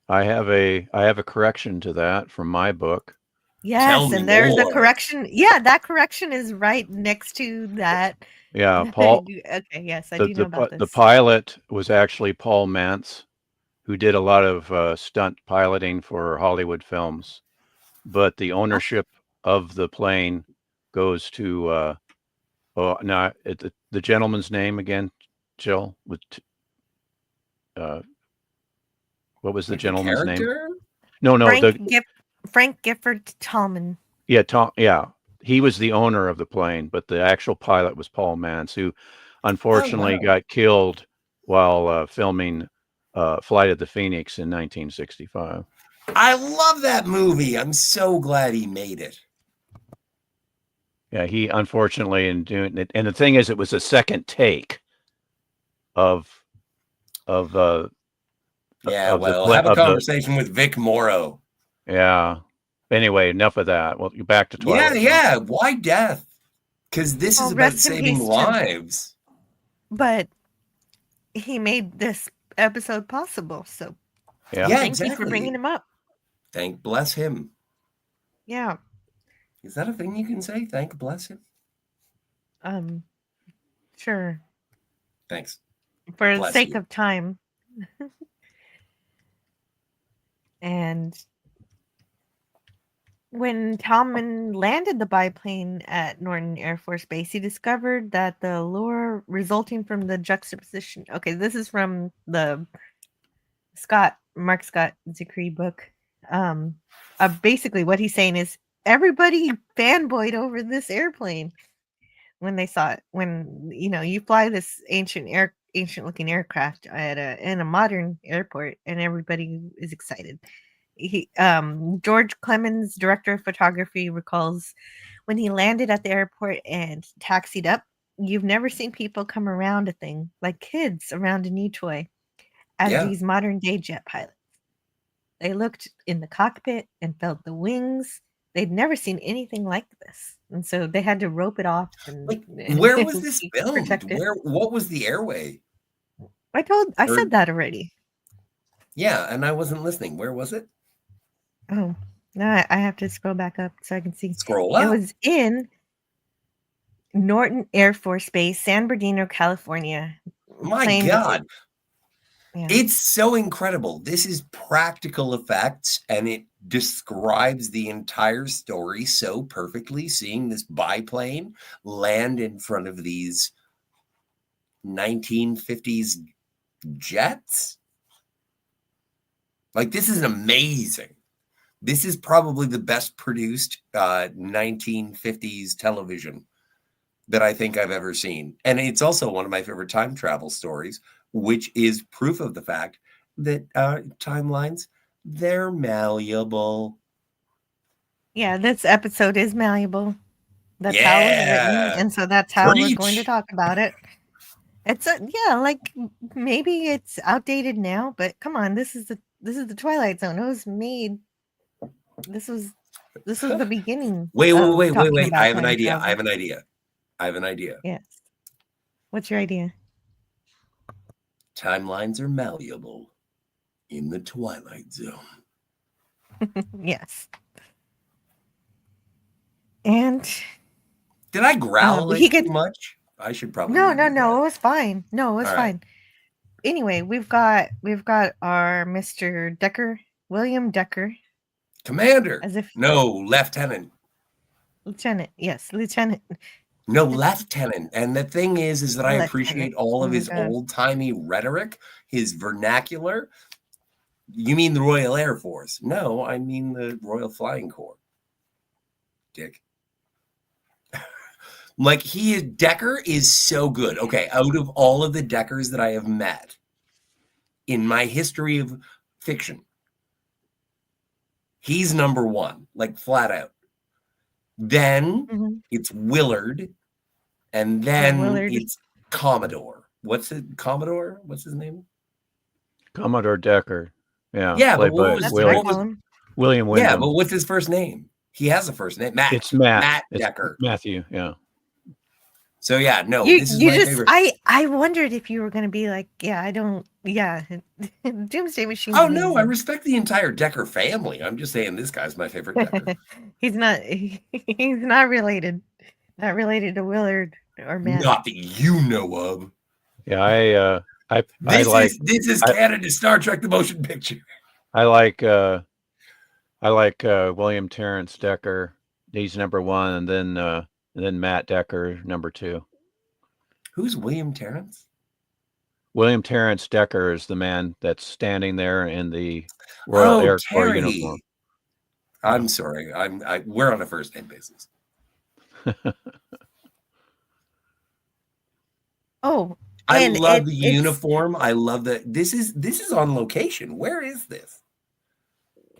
Speaker 6: I have a correction to that from my book.
Speaker 4: Yes, and there's a correction. Yeah, that correction is right next to that.
Speaker 6: Yeah, Paul.
Speaker 4: Okay, yes, I do know about this.
Speaker 6: The pilot was actually Paul Mantz, who did a lot of stunt piloting for Hollywood films, but the ownership of the plane goes to the gentleman's name again, Jill. What was the gentleman's name? No,
Speaker 4: Frank Gifford Tallman.
Speaker 6: Yeah, Tom. Yeah, he was the owner of the plane, but the actual pilot was Paul Mantz, who unfortunately got killed while filming Flight of the Phoenix in 1965.
Speaker 5: I love that movie. I'm so glad he made it.
Speaker 6: Yeah, he unfortunately in doing it, and the thing is, it was a second take of have
Speaker 5: a conversation with Vic Morrow.
Speaker 6: Yeah. Anyway, enough of that. Well, back to Twilight.
Speaker 5: Yeah. Why death? Because this is about saving lives.
Speaker 4: But he made this episode possible, so thank you for bringing him up.
Speaker 5: Thank bless him.
Speaker 4: Yeah.
Speaker 5: Is that a thing you can say? Thank bless him?
Speaker 4: Sure.
Speaker 5: Thanks.
Speaker 4: For the sake of time. And when Tallman landed the biplane at Norton Air Force Base, he discovered that the lure resulting from the juxtaposition. Okay, this is from the Mark Scott Zicree book. Basically, what he's saying is everybody fanboyed over this airplane when they saw it. When you fly this ancient looking aircraft in a modern airport, and everybody is excited. George Clemens, director of photography, recalls when he landed at the airport and taxied up, you've never seen people come around a thing like kids around a new toy as these modern day jet pilots. They looked in the cockpit and felt the wings. They'd never seen anything like this. And so they had to rope it off.
Speaker 5: Where was this filmed? What was the airway?
Speaker 4: I said that already.
Speaker 5: Yeah, and I wasn't listening. Where was it?
Speaker 4: Oh, no, I have to scroll back up so I can see.
Speaker 5: Scroll up.
Speaker 4: It was in Norton Air Force Base, San Bernardino, California.
Speaker 5: My God. Yeah. It's so incredible. This is practical effects, and it describes the entire story so perfectly. Seeing this biplane land in front of these 1950s jets. Like, this is amazing. This is probably the best produced 1950s television that I think I've ever seen. And it's also one of my favorite time travel stories, which is proof of the fact that timelines, they're malleable.
Speaker 4: Yeah, this episode is malleable. That's how it was written. And so that's how we're going to talk about it. It's like maybe it's outdated now, but come on, this is the Twilight Zone. It was made. This was the beginning.
Speaker 5: Wait. I have an idea.
Speaker 4: Yes. What's your idea?
Speaker 5: Timelines are malleable in the Twilight Zone.
Speaker 4: Yes. And
Speaker 5: Did I growl like
Speaker 4: he
Speaker 5: too
Speaker 4: gets
Speaker 5: much? I should probably
Speaker 4: no,
Speaker 5: do that.
Speaker 4: it was fine. No, it was
Speaker 5: All right.
Speaker 4: fine. Anyway, we've got our Mr. Decker, William Decker,
Speaker 5: Commander.
Speaker 4: as if
Speaker 5: No, Lieutenant.
Speaker 4: Lieutenant. Yes, Lieutenant.
Speaker 5: No, Lieutenant. And the thing is that I appreciate
Speaker 4: Lieutenant.
Speaker 5: all of
Speaker 4: Oh my
Speaker 5: his
Speaker 4: God.
Speaker 5: old-timey rhetoric, his vernacular. You mean the Royal Air Force? No, I mean the Royal Flying Corps. Dick. Like Decker is so good. Okay, out of all of the Deckers that I have met in my history of fiction, he's number one, like flat out. Then it's Willard, and then
Speaker 4: Willard.
Speaker 5: it's Commodore. What's it? Commodore? What's his name?
Speaker 6: Commodore Decker. Yeah.
Speaker 5: Yeah, but
Speaker 6: played by
Speaker 4: That's what I
Speaker 6: William,
Speaker 4: call him.
Speaker 6: William
Speaker 5: Yeah,
Speaker 6: Wyndham.
Speaker 5: but what's his first name? He has a first name. Matt.
Speaker 6: It's Matt.
Speaker 5: Matt
Speaker 6: It's
Speaker 5: Decker.
Speaker 6: Matthew. Yeah.
Speaker 5: So yeah, no,
Speaker 4: You
Speaker 5: this is
Speaker 4: you
Speaker 5: my
Speaker 4: just
Speaker 5: favorite.
Speaker 4: I wondered if you were gonna be like, yeah, I don't, yeah, Doomsday Machine.
Speaker 5: Oh no, I respect the entire Decker family. I'm just saying this guy's my favorite Decker.
Speaker 4: he's not related, not related to Willard or Matt.
Speaker 5: Not that you know of.
Speaker 6: Yeah,
Speaker 5: This is Canada's Star Trek the Motion Picture.
Speaker 6: I like William Terrence Decker. He's number one, and then Matt Decker number two.
Speaker 5: Who's William Terrence?
Speaker 6: William Terrence Decker is the man that's standing there in the Royal Air Corps
Speaker 5: Terry.
Speaker 6: uniform.
Speaker 5: I'm sorry. We're on a first name basis.
Speaker 4: Oh,
Speaker 5: I love the uniform. I love that this is on location. Where is this?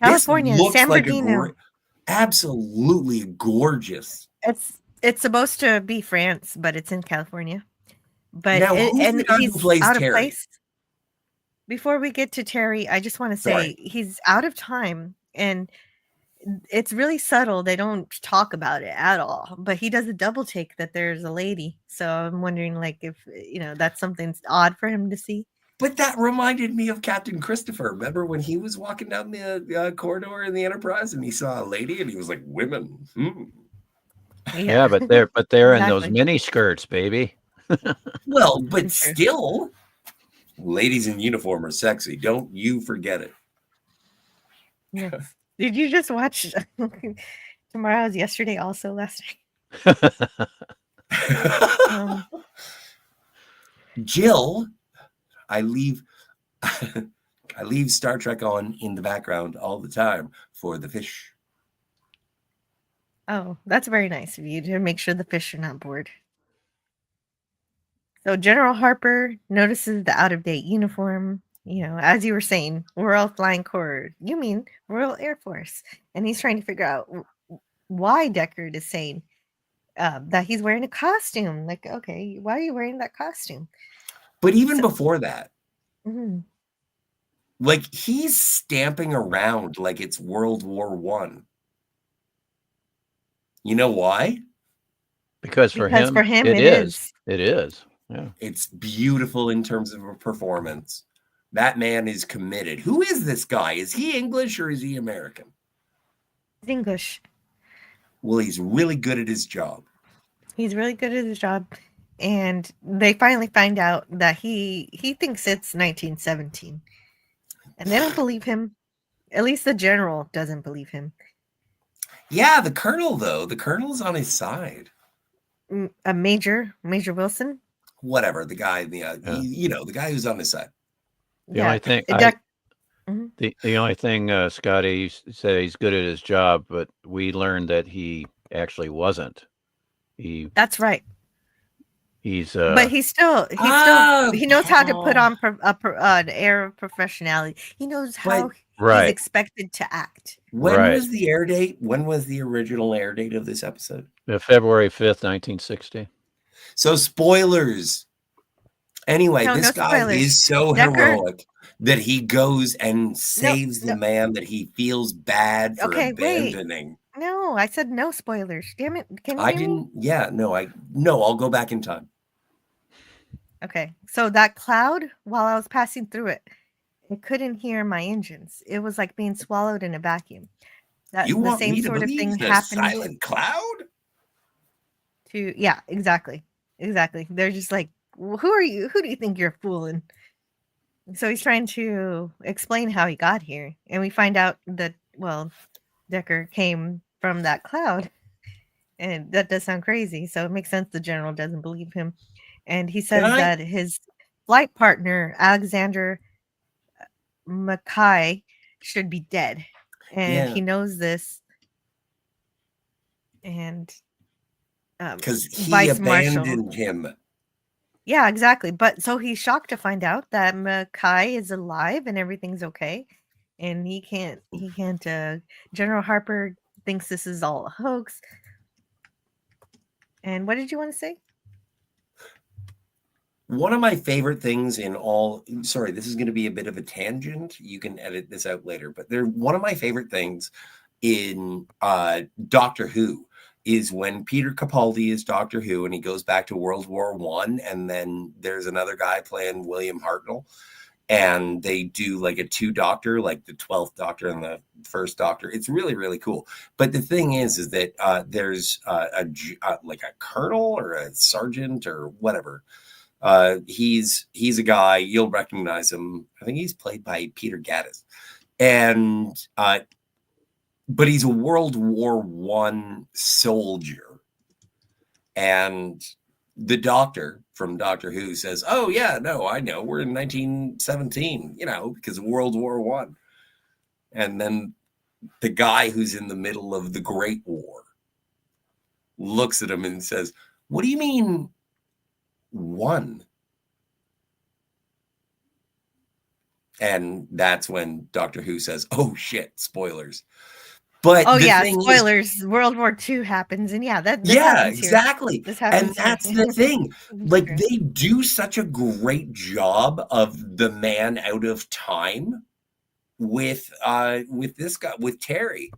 Speaker 4: California,
Speaker 5: this looks
Speaker 4: San
Speaker 5: like
Speaker 4: Bernardino.
Speaker 5: Absolutely gorgeous.
Speaker 4: It's supposed to be France, but it's in California. But
Speaker 5: now,
Speaker 4: and he's out of
Speaker 5: Terry?
Speaker 4: place. Before we get to Terry, I just want to say he's out of time, and it's really subtle. They don't talk about it at all. But he does a double take that there's a lady. So I'm wondering, like, if that's something odd for him to see.
Speaker 5: But that reminded me of Captain Christopher. Remember when he was walking down the corridor in the Enterprise and he saw a lady and he was like, "Women."
Speaker 6: Yeah, but they're exactly. In those mini skirts, baby.
Speaker 5: Well, but still, ladies in uniform are sexy. Don't you forget it.
Speaker 4: Yeah. Did you just watch Tomorrow's Yesterday also last night?
Speaker 5: Jill, I leave Star Trek on in the background all the time for the fish.
Speaker 4: Oh, that's very nice of you to make sure the fish are not bored. So General Harper notices the out-of-date uniform. As you were saying, Royal Flying Corps. You mean Royal Air Force. And he's trying to figure out why Deckard is saying that he's wearing a costume. Like, okay, why are you wearing that costume?
Speaker 5: But even before that,
Speaker 4: Mm-hmm.
Speaker 5: Like he's stamping around like it's World War I. You know why?
Speaker 6: Because for him it is. It is. Yeah.
Speaker 5: It's beautiful in terms of a performance. That man is committed. Who is this guy? Is he English or is he American?
Speaker 4: He's English.
Speaker 5: Well, he's really good at his job.
Speaker 4: He's really good at his job. And they finally find out that he thinks it's 1917. And they don't believe him. At least the general doesn't believe him.
Speaker 5: Yeah, the colonel, though. The colonel's on his side.
Speaker 4: A Major Wilson?
Speaker 5: Whatever, the guy, the guy who's on his side.
Speaker 6: The only thing, the only thing, Scotty, you said he's good at his job, but we learned that he actually wasn't.
Speaker 4: That's right. But he knows how to put on an air of professionality. He knows how he's expected to act.
Speaker 5: When was the air date? When was the original air date of this episode?
Speaker 6: February 5th, 1960.
Speaker 5: So spoilers. Anyway, this guy is so heroic that he goes and saves the man that he feels bad for abandoning.
Speaker 4: Wait. No, I said no spoilers. Damn it. Can you
Speaker 5: I
Speaker 4: hear
Speaker 5: didn't.
Speaker 4: Me?
Speaker 5: Yeah, no, I'll go back in time.
Speaker 4: Okay. So that cloud, while I was passing through it, it couldn't hear my engines. It was like being swallowed in a vacuum.
Speaker 5: You want me to believe the silent cloud?
Speaker 4: Yeah, exactly. They're just like, who are you? Who do you think you're fooling? So he's trying to explain how he got here, and we find out that, well, Decker came from that cloud, and that does sound crazy. So it makes sense the general doesn't believe him, and he
Speaker 5: Can
Speaker 4: says
Speaker 5: I?
Speaker 4: that his flight partner Alexander Mackay should be dead, and
Speaker 5: Yeah,
Speaker 4: he knows this, and
Speaker 5: because he
Speaker 4: Vice Marshal.
Speaker 5: abandoned him.
Speaker 4: Yeah, exactly. But so he's shocked to find out that Mackay is alive and everything's okay, and he can't. General Harper thinks this is all a hoax. And what did you want to say?
Speaker 5: One of my favorite things in all, sorry, this is going to be a bit of a tangent. You can edit this out later, but they're one of my favorite things in Doctor Who is when Peter Capaldi is Doctor Who and he goes back to World War One, and then there's another guy playing William Hartnell, and they do like a two doctor, like the 12th Doctor and the first Doctor. It's really, really cool. But the thing is that there's like a colonel or a sergeant or whatever. He's a guy, you'll recognize him. I think he's played by Peter Gaddis, and but he's a World War One soldier, and the Doctor from Doctor Who says, "Oh yeah, no, I know, we're in 1917, because of World War One." And then the guy who's in the middle of the Great War looks at him and says, "What do you mean, one?" And that's when Doctor Who says, "Oh shit, spoilers." But
Speaker 4: Oh
Speaker 5: the
Speaker 4: yeah,
Speaker 5: thing is,
Speaker 4: spoilers. World War II happens, and yeah, this
Speaker 5: yeah,
Speaker 4: happens here.
Speaker 5: exactly.
Speaker 4: This
Speaker 5: And
Speaker 4: happens here.
Speaker 5: that's the thing.
Speaker 4: It's
Speaker 5: Like,
Speaker 4: true.
Speaker 5: they do such a great job of the man out of time with this guy, with Terry.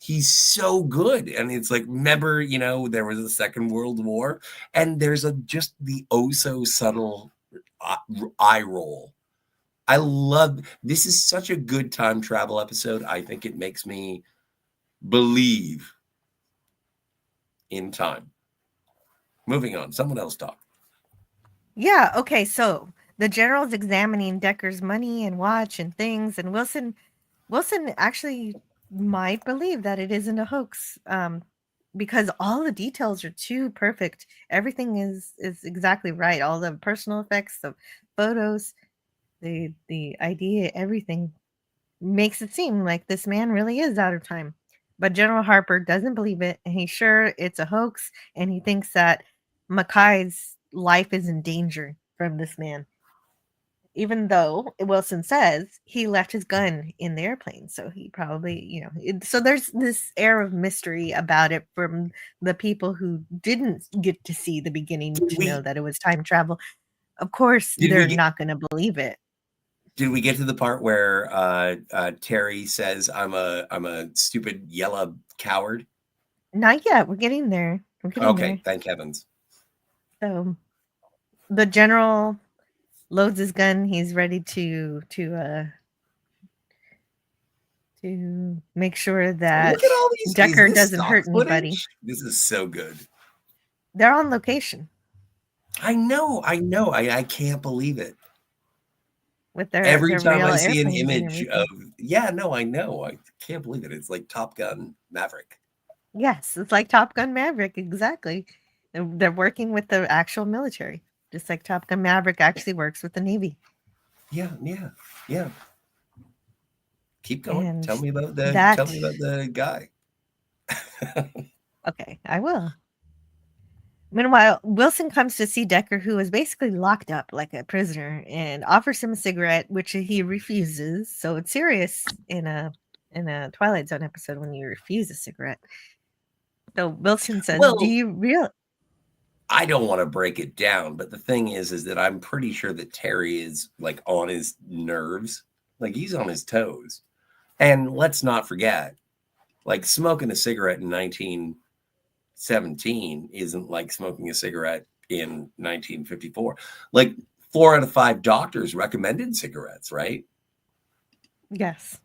Speaker 5: He's so good. And it's like, remember, there was a Second World War, and there's just the oh so subtle eye roll. I love this. Is such a good time travel episode. I think it makes me believe in time. Moving on. Someone else talk.
Speaker 4: Yeah, okay, so the general's examining Decker's money and watch and things, and Wilson actually might believe that it isn't a hoax, because all the details are too perfect. Everything is exactly right. All the personal effects, the photos, the idea, everything makes it seem like this man really is out of time. But General Harper doesn't believe it, and he's sure it's a hoax, and he thinks that Mackay's life is in danger from this man. Even though Wilson says he left his gun in the airplane, so he probably, so there's this air of mystery about it from the people who didn't get to see the beginning
Speaker 5: Did
Speaker 4: to know
Speaker 5: we
Speaker 4: that it was time travel. Of course,
Speaker 5: did we
Speaker 4: they're
Speaker 5: get
Speaker 4: not going to believe it.
Speaker 5: did we get to the part where Terry says I'm a stupid yellow coward?
Speaker 4: Not yet. We're getting there. We're getting there.
Speaker 5: Okay, thank heavens.
Speaker 4: So the general loads his gun. He's ready to make sure that
Speaker 5: Look at all these.
Speaker 4: Decker
Speaker 5: Is this
Speaker 4: doesn't
Speaker 5: stock
Speaker 4: hurt anybody.
Speaker 5: footage? This is so good.
Speaker 4: They're on location
Speaker 5: I know. I can't believe it.
Speaker 4: with
Speaker 5: Every
Speaker 4: their
Speaker 5: time
Speaker 4: real
Speaker 5: I see an
Speaker 4: airplanes and
Speaker 5: image
Speaker 4: everything.
Speaker 5: yeah, no, I know. I can't believe it. It's like Top Gun Maverick.
Speaker 4: Yes, it's like Top Gun Maverick, exactly. They're working with the actual military, just like Top Gun Maverick actually works with the Navy.
Speaker 5: Yeah. Keep going.
Speaker 4: And
Speaker 5: Tell me about
Speaker 4: that
Speaker 5: the guy.
Speaker 4: okay, I will. Meanwhile, Wilson comes to see Decker, who is basically locked up like a prisoner, and offers him a cigarette, which he refuses. So it's serious in a Twilight Zone episode when you refuse a cigarette. So Wilson says, "Do
Speaker 5: Well,
Speaker 4: you real?"
Speaker 5: I don't want to break it down, but the thing is that I'm pretty sure that Terry is like on his nerves, like he's on his toes. And let's not forget, like smoking a cigarette in 1917 isn't like smoking a cigarette in 1954. Like 4 out of 5 doctors recommended cigarettes, right?
Speaker 4: Yes,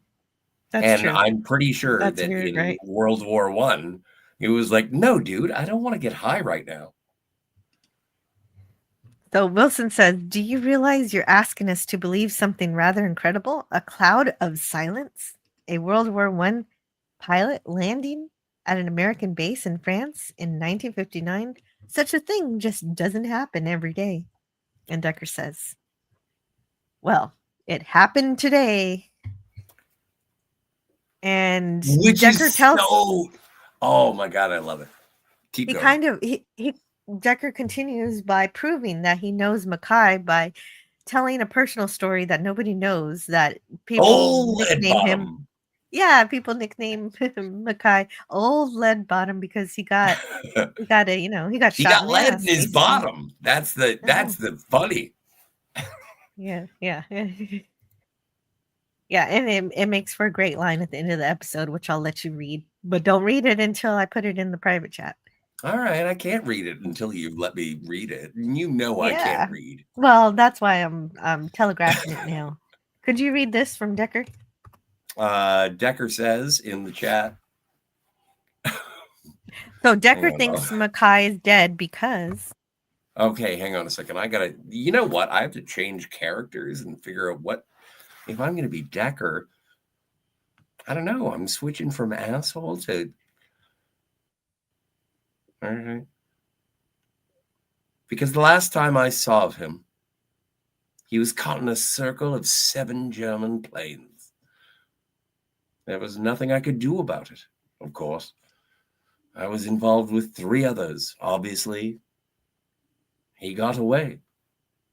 Speaker 4: that's
Speaker 5: And
Speaker 4: true.
Speaker 5: I'm pretty sure
Speaker 4: That's
Speaker 5: that
Speaker 4: weird,
Speaker 5: in
Speaker 4: right?
Speaker 5: World War One, He was like, no, dude, I don't want to get high right now.
Speaker 4: So Wilson says, do you realize you're asking us to believe something rather incredible? A cloud of silence? A World War I pilot landing at an American base in France in 1959? Such a thing just doesn't happen every day. And Decker says, well, it happened today. And
Speaker 5: Which
Speaker 4: Decker
Speaker 5: is
Speaker 4: tells
Speaker 5: so, oh my God, I love it. Keep
Speaker 4: he
Speaker 5: going.
Speaker 4: kind of he Decker continues by proving that he knows Mackay by telling a personal story that nobody knows, that people
Speaker 5: Oh, lead
Speaker 4: nickname him.
Speaker 5: bottom.
Speaker 4: Yeah, people nickname Mackay Old Lead Bottom because he got he got
Speaker 5: He
Speaker 4: shot
Speaker 5: got
Speaker 4: in the
Speaker 5: lead
Speaker 4: ass,
Speaker 5: in his
Speaker 4: basically.
Speaker 5: bottom. That's the funny.
Speaker 4: Yeah. Yeah, and it makes for a great line at the end of the episode, which I'll let you read, but don't read it until I put it in the private chat.
Speaker 5: All right, I can't read it until you let me read it. You know I
Speaker 4: Yeah.
Speaker 5: can't read.
Speaker 4: Well, that's why I'm telegraphing it now. Could you read this from Decker?
Speaker 5: Decker says in the chat.
Speaker 4: So Decker thinks Mackay is dead because.
Speaker 5: Okay, hang on a second. You know what? I have to change characters and figure out what, if I'm going to be Decker. I don't know. I'm switching from asshole to. All right. Because the last time I saw him, he was caught in a circle of 7 German planes. There was nothing I could do about it, of course. I was involved with 3 others. Obviously, he got away.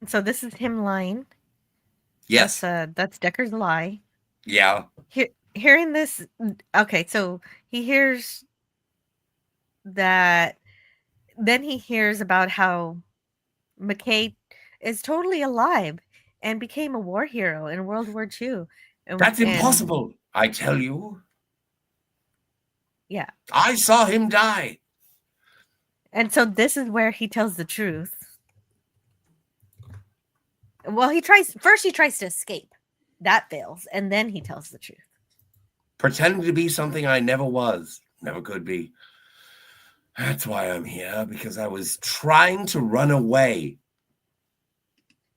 Speaker 4: So this is him lying.
Speaker 5: Yes.
Speaker 4: That's Decker's lie.
Speaker 5: Yeah.
Speaker 4: Hearing this, okay, so he hears that, then he hears about how McKay is totally alive and became a war hero in World War II.
Speaker 5: That's impossible, I tell you.
Speaker 4: Yeah.
Speaker 5: I saw him die.
Speaker 4: And so this is where he tells the truth. Well, he tries to escape. That fails, and then he tells the truth.
Speaker 5: Pretending to be something I never was, never could be. That's why I'm here, because I was trying to run away.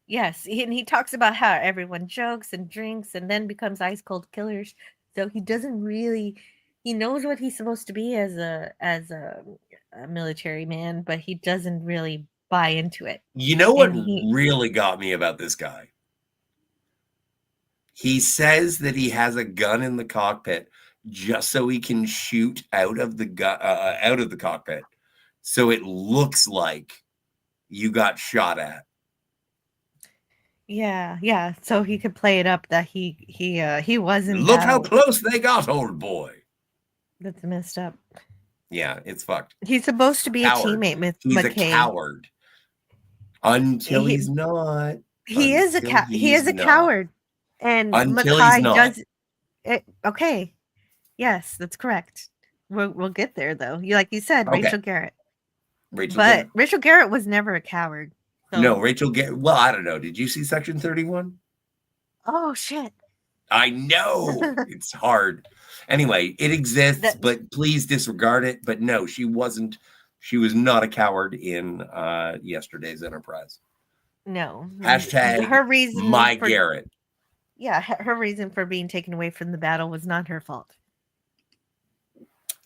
Speaker 4: Yes, and he talks about how everyone jokes and drinks and then becomes ice cold killers. So he doesn't really, he knows what he's supposed to be as a military man, but he doesn't really buy into it.
Speaker 5: You know what really got me about this guy? He says that he has a gun in the cockpit just so he can shoot out of the cockpit, so it looks like you got shot at.
Speaker 4: Yeah. So he could play it up that he wasn't.
Speaker 5: Look how close they got, old boy.
Speaker 4: That's messed up.
Speaker 5: Yeah, it's fucked.
Speaker 4: He's supposed to be a teammate with
Speaker 5: He's
Speaker 4: McKay.
Speaker 5: a coward until he's not.
Speaker 4: He is a coward, and
Speaker 5: until
Speaker 4: Mackay
Speaker 5: he's not.
Speaker 4: does it. Okay, yes, that's correct. We'll get there though. Like you said,
Speaker 5: Okay.
Speaker 4: Rachel Garrett.
Speaker 5: Garrett.
Speaker 4: Rachel Garrett was never a coward. So.
Speaker 5: No, Rachel Garrett. Well, I don't know. Did you see Section 31?
Speaker 4: Oh shit!
Speaker 5: I know it's hard. Anyway, it exists, but please disregard it. But no, she wasn't. She was not a coward in yesterday's Enterprise.
Speaker 4: No.
Speaker 5: Hashtag
Speaker 4: her reason
Speaker 5: my Garrett.
Speaker 4: Yeah, her reason for being taken away from the battle was not her fault.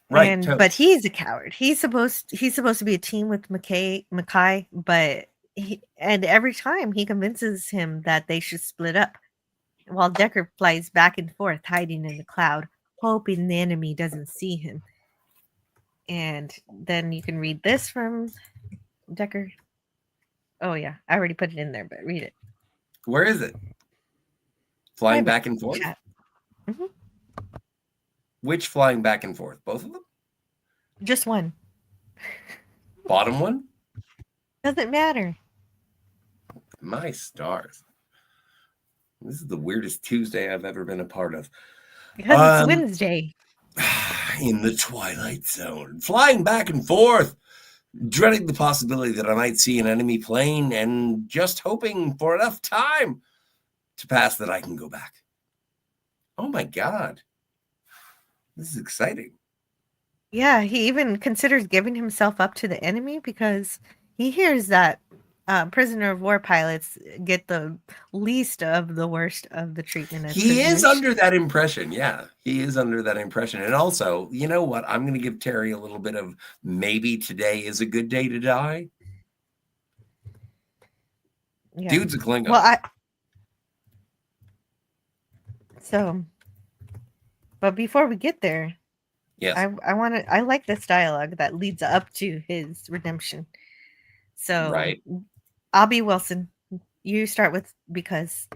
Speaker 5: Right.
Speaker 4: But he's a coward. He's supposed to be a team with Mackay, but every time he convinces him that they should split up, while Decker flies back and forth, hiding in the cloud, hoping the enemy doesn't see him. And then you can read this from Decker. Oh yeah, I already put it in there, but read it.
Speaker 5: Where is it? Flying back and forth?
Speaker 4: Mm-hmm.
Speaker 5: Which flying back and forth? Both of them?
Speaker 4: Just one.
Speaker 5: Bottom one?
Speaker 4: Doesn't matter.
Speaker 5: My stars. This is the weirdest Tuesday I've ever been a part of.
Speaker 4: Because it's Wednesday.
Speaker 5: In the Twilight Zone. Flying back and forth. Dreading the possibility that I might see an enemy plane and just hoping for enough time to pass that I can go back. Oh my God. This is exciting.
Speaker 4: Yeah, he even considers giving himself up to the enemy because he hears that prisoner of war pilots get the least of the worst of the treatment as
Speaker 5: He is
Speaker 4: prisoners.
Speaker 5: under that impression. Yeah, he is under that impression. And also, you know what? I'm going to give Terry a little bit of maybe today is a good day to die.
Speaker 4: Yeah.
Speaker 5: Dude's a Klingon.
Speaker 4: Well, but before we get there,
Speaker 5: Yes.
Speaker 4: I like this dialogue that leads up to his redemption. So
Speaker 5: Right.
Speaker 4: I'll be Wilson. You start with because.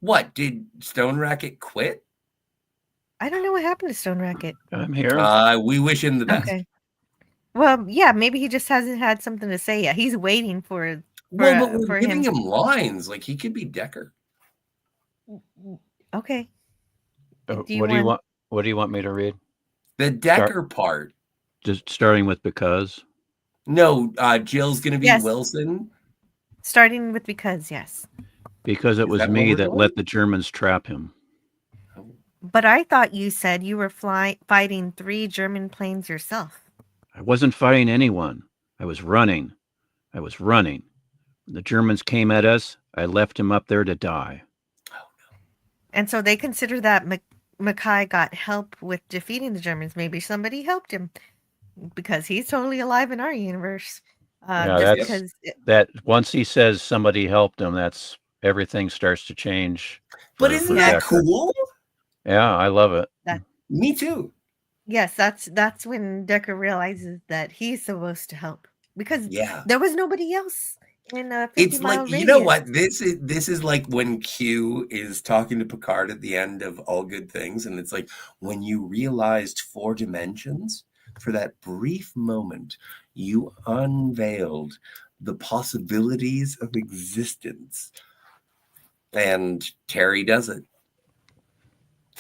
Speaker 5: What? Did Stone Racket quit?
Speaker 4: I don't know what happened to Stone Racket.
Speaker 6: I'm here.
Speaker 5: We wish him the best.
Speaker 4: Okay. Well, yeah, maybe he just hasn't had something to say yet. He's waiting for
Speaker 5: But we're
Speaker 4: for
Speaker 5: giving
Speaker 4: him.
Speaker 5: him lines. Like he could be Decker.
Speaker 4: Okay.
Speaker 6: What do you want? What do you want me to read?
Speaker 5: The Decker part.
Speaker 6: Just starting with because.
Speaker 5: No, Jill's going to be
Speaker 4: Yes.
Speaker 5: Wilson.
Speaker 4: Starting with because, yes.
Speaker 6: Because it
Speaker 5: Is
Speaker 6: was
Speaker 5: that
Speaker 6: me
Speaker 5: where we're
Speaker 6: that
Speaker 5: going?
Speaker 6: let the Germans trap him.
Speaker 4: But I thought you said you were fighting 3 German planes yourself.
Speaker 6: I wasn't fighting anyone. I was running. When the Germans came at us, I left him up there to die.
Speaker 4: And so they consider that Mackay got help with defeating the Germans. Maybe somebody helped him because he's totally alive in our universe.
Speaker 6: Yeah,
Speaker 4: just
Speaker 6: that's
Speaker 4: because
Speaker 6: that. Once he says somebody helped him, that's everything starts to change.
Speaker 5: But isn't that cool?
Speaker 6: Yeah, I love it.
Speaker 5: Me too.
Speaker 4: Yes, that's when Decker realizes that he's supposed to help because
Speaker 5: Yeah.
Speaker 4: there was nobody else in a 50
Speaker 5: It's
Speaker 4: mile
Speaker 5: like,
Speaker 4: radius.
Speaker 5: you know what? This is like when Q is talking to Picard at the end of All Good Things, and it's like when you realized 4 dimensions, for that brief moment, you unveiled the possibilities of existence. And Terry does it.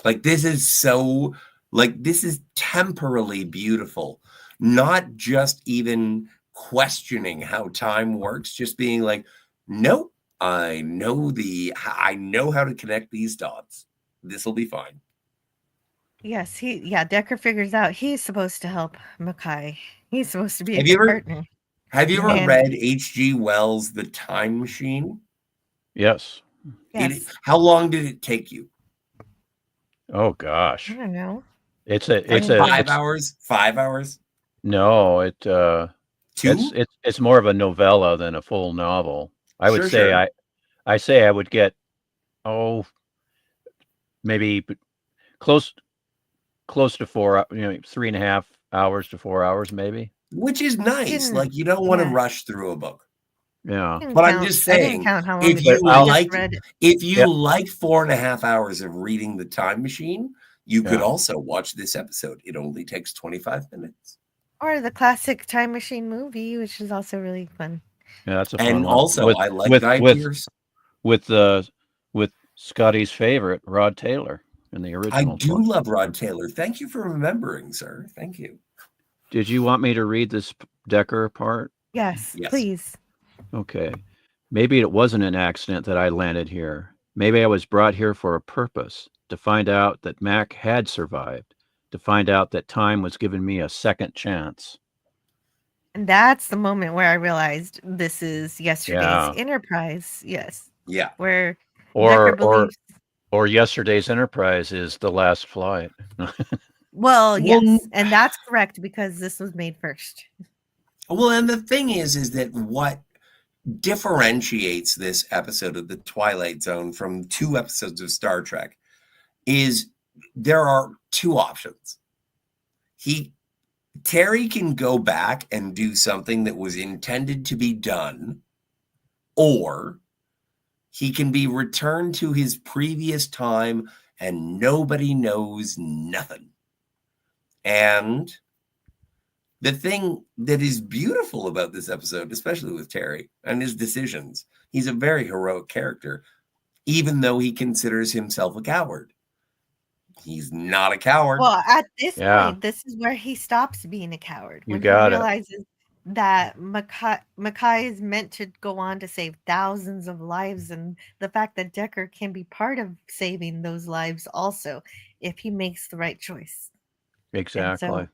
Speaker 5: Like this is temporally beautiful, not just even questioning how time works, just being like, nope, I know how to connect these dots. This will be fine.
Speaker 4: Yes, Decker figures out he's supposed to help Mackay. He's supposed to be a
Speaker 5: Have you
Speaker 4: good
Speaker 5: ever
Speaker 4: partner.
Speaker 5: have you ever
Speaker 4: And-
Speaker 5: read H.G. Wells' The Time Machine?
Speaker 6: Yes.
Speaker 4: Yes.
Speaker 5: How long did it take you?
Speaker 6: Oh gosh.
Speaker 4: I don't know.
Speaker 6: It's
Speaker 5: 5 hours? 5 hours?
Speaker 6: No, it
Speaker 5: 2?
Speaker 6: it's more of a novella than a full novel. I would say I say I would get maybe close to 4, 3.5 hours to 4 hours maybe.
Speaker 5: Which is nice. Like you don't want to rush through a book.
Speaker 6: Yeah.
Speaker 5: But I'm just saying, if you like 4.5 hours of reading The Time Machine, you could also watch this episode. It only takes 25 minutes.
Speaker 4: Or the classic Time Machine movie, which is also really fun.
Speaker 6: Yeah, that's a fun
Speaker 5: And
Speaker 6: one.
Speaker 5: also, I like Guy Pearce.
Speaker 6: With Scotty's favorite, Rod Taylor, in the original.
Speaker 5: I do love Rod Taylor. Thank you for remembering, sir. Thank you.
Speaker 6: Did you want me to read this Decker part?
Speaker 4: Yes, please.
Speaker 6: Okay. Maybe it wasn't an accident that I landed here. Maybe I was brought here for a purpose, to find out that Mac had survived, to find out that time was giving me a second chance.
Speaker 4: And that's the moment where I realized this is yesterday's Enterprise. Yes.
Speaker 5: Yeah.
Speaker 4: Where Decker believes...
Speaker 6: or yesterday's Enterprise is the last flight.
Speaker 4: Well, yes. And that's correct because this was made first.
Speaker 5: Well, and the thing is that what differentiates this episode of the Twilight Zone from 2 episodes of Star Trek is there are 2 options. Terry can go back and do something that was intended to be done, or he can be returned to his previous time and nobody knows nothing. And the thing that is beautiful about this episode, especially with Terry and his decisions, he's a very heroic character, even though he considers himself a coward. He's not a coward.
Speaker 4: Well, at this point, this is where he stops being a coward.
Speaker 6: When
Speaker 4: he realizes that Mackay is meant to go on to save thousands of lives, and the fact that Decker can be part of saving those lives also, if he makes the right choice.
Speaker 6: Exactly.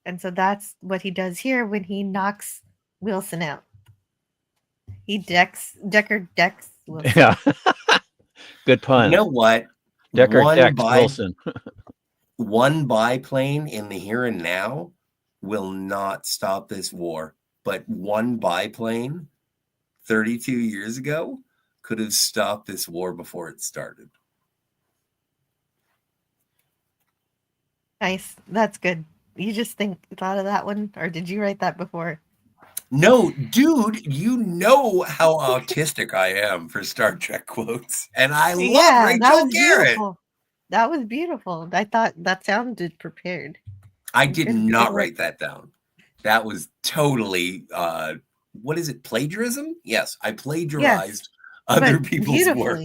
Speaker 4: And so that's what he does here when he knocks Wilson out. Decker decks Wilson.
Speaker 6: Yeah. Good
Speaker 5: You
Speaker 6: pun.
Speaker 5: know what?
Speaker 6: Decker
Speaker 5: One
Speaker 6: decks
Speaker 5: bi-
Speaker 6: Wilson.
Speaker 5: one biplane in the here and now will not stop this war. But one biplane 32 years ago could have stopped this war before it started.
Speaker 4: Nice. That's good. You just thought of that one, or did you write that before?
Speaker 5: No, dude, you know how autistic I am for Star Trek quotes. And I love
Speaker 4: Yeah, that
Speaker 5: Rachel
Speaker 4: was
Speaker 5: Garrett.
Speaker 4: beautiful. That was beautiful. I thought that sounded prepared.
Speaker 5: I did
Speaker 4: Good
Speaker 5: not
Speaker 4: work.
Speaker 5: write that down. That was totally what is it? Plagiarism? Yes, I plagiarized other
Speaker 4: but
Speaker 5: people's work.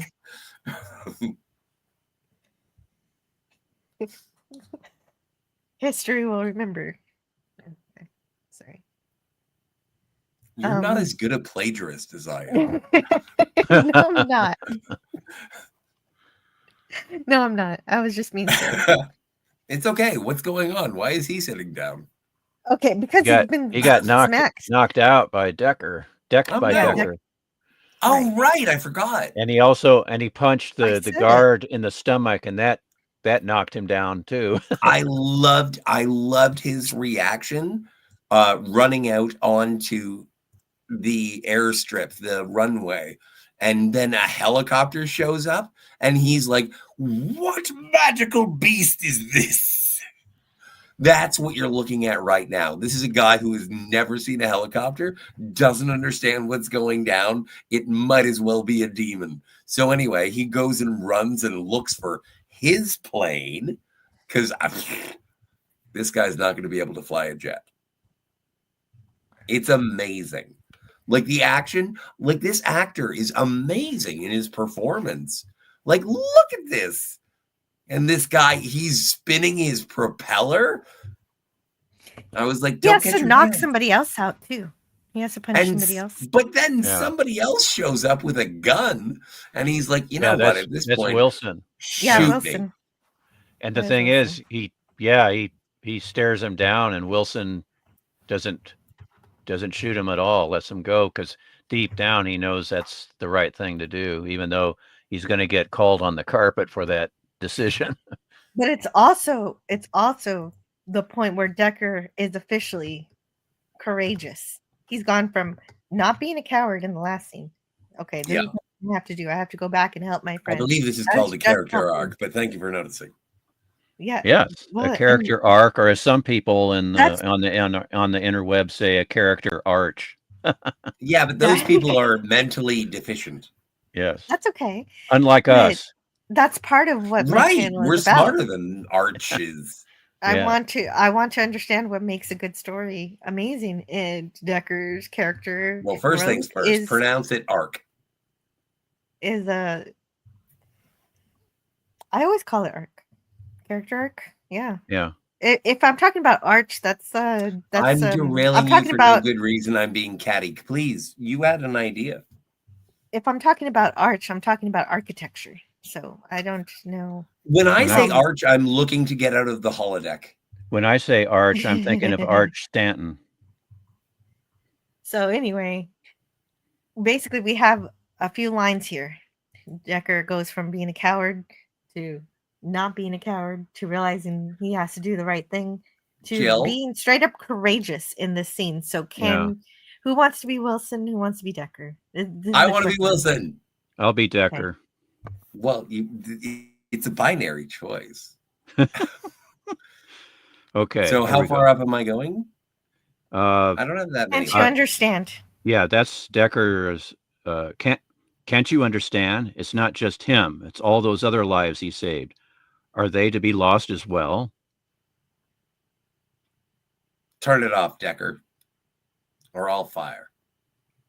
Speaker 4: beautifully. History will remember. Okay, sorry.
Speaker 5: You're not as good a plagiarist as I am.
Speaker 4: No, I'm not. No, I'm not. I was just mean.
Speaker 5: It's okay. What's going on? Why is he sitting down?
Speaker 4: Okay, because
Speaker 6: He got knocked out by Decker. Decked
Speaker 5: Oh,
Speaker 6: by
Speaker 5: no.
Speaker 6: Decker.
Speaker 5: Oh, right. I forgot.
Speaker 6: And he punched the guard in the stomach, and that knocked him down too.
Speaker 5: I loved his reaction running out onto the airstrip, the runway, and then a helicopter shows up and he's like, what magical beast is this? That's what you're looking at right now. This is a guy who has never seen a helicopter, doesn't understand what's going down. It might as well be a demon. So anyway, he goes and runs and looks for his plane because this guy's not going to be able to fly a jet. It's amazing. Like the action, like this actor is amazing in his performance. Like, look at this. And this guy, he's spinning his propeller. I was like,
Speaker 4: he has to knock somebody else out too. He has to punch somebody else.
Speaker 5: But then somebody else shows up with a gun, and he's like, you know what? At this point,
Speaker 6: Wilson.
Speaker 4: Yeah, Wilson.
Speaker 5: Me.
Speaker 6: And the thing is, he stares him down, and Wilson doesn't shoot him at all. Lets him go because deep down he knows that's the right thing to do, even though he's going to get called on the carpet for that decision.
Speaker 4: But it's also the point where Decker is officially courageous. He's gone from not being a coward in the last scene. Okay, there's nothing I have to do. I have to go back and help my friend.
Speaker 5: I believe this is called a character arc, but thank you for noticing.
Speaker 4: Yeah.
Speaker 6: Yes, a character arc, or as some people on the interweb say, a character arch.
Speaker 5: Yeah, but those people are mentally deficient.
Speaker 6: Yes,
Speaker 4: that's okay.
Speaker 6: Unlike us.
Speaker 4: That's part of what my channel
Speaker 5: we're
Speaker 4: is about.
Speaker 5: Smarter than arches.
Speaker 4: I want to understand what makes a good story amazing. And Decker's character.
Speaker 5: Well, first things first. Pronounce it arc.
Speaker 4: I always call it arc. Character arc. Yeah.
Speaker 6: Yeah.
Speaker 4: If I'm talking about arch, that's
Speaker 5: I'm derailing you for no good reason. I'm being catty. Please, you had an idea.
Speaker 4: If I'm talking about arch, I'm talking about architecture. So I don't know.
Speaker 5: When I say arch, I'm looking to get out of the holodeck.
Speaker 6: When I say arch, I'm thinking of Arch Stanton.
Speaker 4: So anyway, basically we have a few lines here. Decker goes from being a coward to not being a coward to realizing he has to do the right thing to being straight up courageous in this scene. So who wants to be Wilson? Who wants to be Decker?
Speaker 5: I want to be Wilson.
Speaker 6: I'll be Decker.
Speaker 5: Okay. Well, it's a binary choice.
Speaker 6: Okay.
Speaker 5: So how far up am I going? I don't have that many.
Speaker 4: Can't you understand?
Speaker 6: Yeah, that's Decker's. Can't you understand? It's not just him. It's all those other lives he saved. Are they to be lost as well?
Speaker 5: Turn it off, Decker, or I'll fire.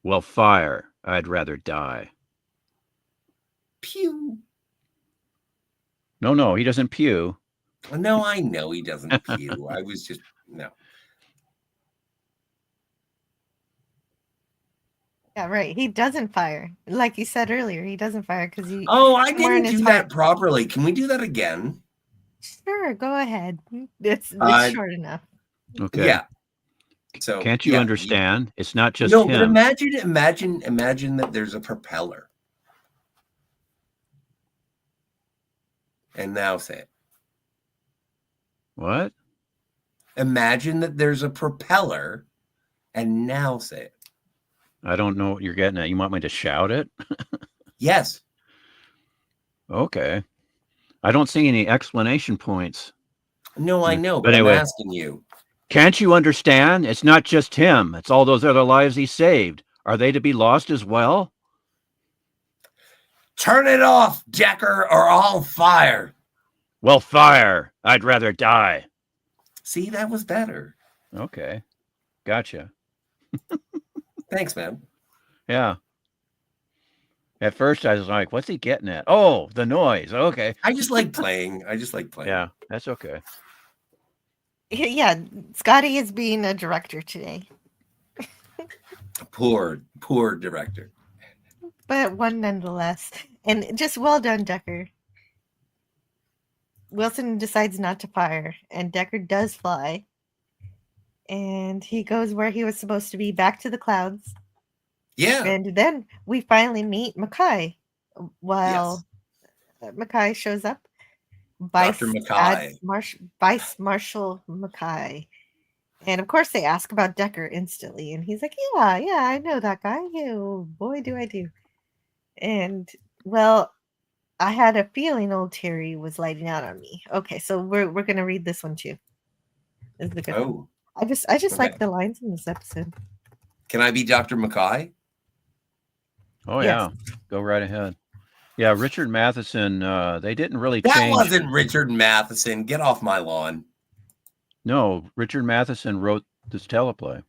Speaker 6: Well, fire. I'd rather die.
Speaker 5: Pew.
Speaker 6: No, he doesn't pew.
Speaker 5: No, I know he doesn't pew. I was just no.
Speaker 4: Yeah, right. He doesn't fire. Like you said earlier, he doesn't fire because he.
Speaker 5: Oh, I didn't do that properly. Can we do that again?
Speaker 4: Sure, go ahead. It's
Speaker 5: Uh,
Speaker 4: short enough.
Speaker 6: Okay.
Speaker 5: Yeah. So
Speaker 6: Can't you understand? It's not just
Speaker 5: no, but
Speaker 6: him.
Speaker 5: imagine that there's a propeller. And now say it.
Speaker 6: What?
Speaker 5: Imagine that there's a propeller, and now say it.
Speaker 6: I don't know what you're getting at. You want me to shout it?
Speaker 5: Yes.
Speaker 6: Okay. I don't see any explanation points.
Speaker 5: No, I know,
Speaker 6: But
Speaker 5: but
Speaker 6: anyway.
Speaker 5: I'm asking you.
Speaker 6: Can't you understand? It's not just him. It's all those other lives he saved. Are they to be lost as well?
Speaker 5: Turn it off, Decker, or I'll fire.
Speaker 6: Well, fire. I'd rather die.
Speaker 5: See, that was better.
Speaker 6: Okay. Gotcha.
Speaker 5: Thanks, man.
Speaker 6: Yeah. At first, I was like, what's he getting at? Oh, the noise. Okay.
Speaker 5: I just like playing.
Speaker 6: Yeah, that's okay.
Speaker 4: Yeah, Scotty is being a director today.
Speaker 5: Poor director.
Speaker 4: But one nonetheless. And just well done, Decker. Wilson decides not to fire, and Decker does fly. And he goes where he was supposed to be, back to the clouds.
Speaker 5: Yeah.
Speaker 4: And then we finally meet Mackay. Well, Mackay shows up.
Speaker 5: Dr. Mackay.
Speaker 4: Vice Marshal Mackay. And of course they ask about Decker instantly. And he's like, yeah, I know that guy. Oh, boy, do I do. And, well, I had a feeling old Terry was lighting out on me. Okay, so we're going to read this one too. This is the good one. I just
Speaker 5: okay.
Speaker 4: like the lines in this episode.
Speaker 5: Can I be Dr. Mackay?
Speaker 6: Oh, yes. Yeah. Go right ahead. Yeah, Richard Matheson, they didn't really
Speaker 5: change.
Speaker 6: That
Speaker 5: wasn't Richard Matheson. Get off my lawn.
Speaker 6: No, Richard Matheson wrote this teleplay.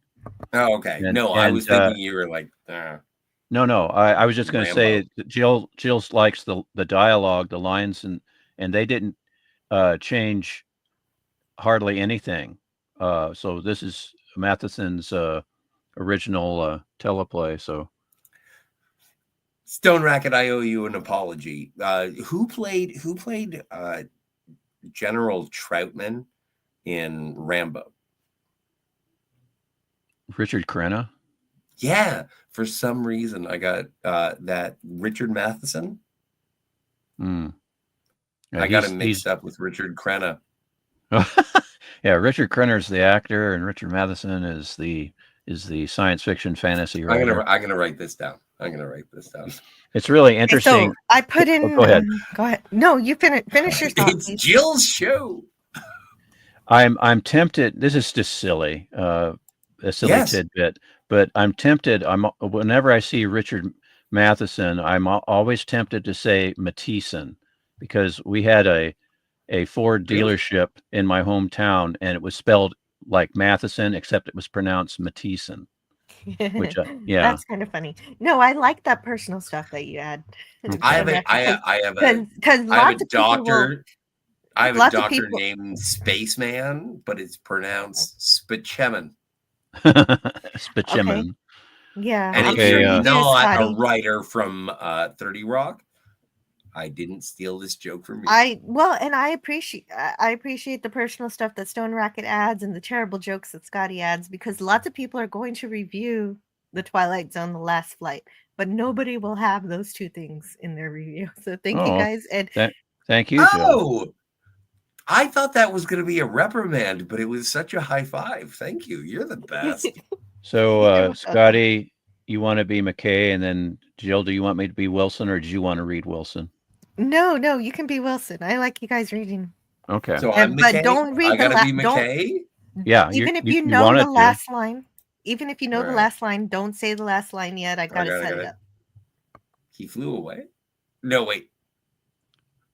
Speaker 5: Oh, okay. I was thinking you were like...
Speaker 6: No. I was just going to say Jill likes the dialogue, the lines, and they didn't change hardly anything. So this is Matheson's original teleplay. So
Speaker 5: Stone Racket, I owe you an apology. Who played General Troutman in Rambo?
Speaker 6: Richard Crenna.
Speaker 5: Yeah, for some reason I got that Richard Matheson.
Speaker 6: Yeah,
Speaker 5: I got him mixed up with Richard Crenna.
Speaker 6: Yeah, Richard Crenna's the actor, and Richard Matheson is the science fiction fantasy writer.
Speaker 5: I'm gonna write this down.
Speaker 6: It's really interesting.
Speaker 4: So I put in.
Speaker 6: Go ahead.
Speaker 4: Go ahead. No, you finish your thought.
Speaker 5: It's please. Jill's show.
Speaker 6: I'm tempted. This is just silly, a silly tidbit. But I'm tempted. Whenever I see Richard Matheson, I'm always tempted to say Matheson, because we had a Ford dealership in my hometown, and it was spelled like Matheson, except it was pronounced Matheson. Which, yeah,
Speaker 4: that's kind of funny. No, I like that personal stuff that you add.
Speaker 5: Okay. I have a doctor. I have a doctor named Spaceman, but it's pronounced Spachemin.
Speaker 6: Spachemin.
Speaker 4: Okay. Yeah.
Speaker 5: And if you're not a writer from 30 Rock, I didn't steal this joke from you.
Speaker 4: I appreciate the personal stuff that Stone Racket adds and the terrible jokes that Scotty adds, because lots of people are going to review the Twilight Zone, The Last Flight, but nobody will have those two things in their review. So thank you guys. And
Speaker 6: thank you, Jill.
Speaker 5: I thought that was going to be a reprimand, but it was such a high five. Thank you. You're the best.
Speaker 6: So, Scotty, you want to be McKay, and then Jill, do you want me to be Wilson, or do you want to read Wilson?
Speaker 4: No, you can be Wilson. I like you guys reading.
Speaker 6: Okay.
Speaker 5: So I'm McKay.
Speaker 4: But don't read the last.
Speaker 5: McKay?
Speaker 6: Yeah.
Speaker 4: Even if you know the last line. Even if you know the last line, don't say the last line yet. I gotta set it up.
Speaker 5: He flew away? No, wait.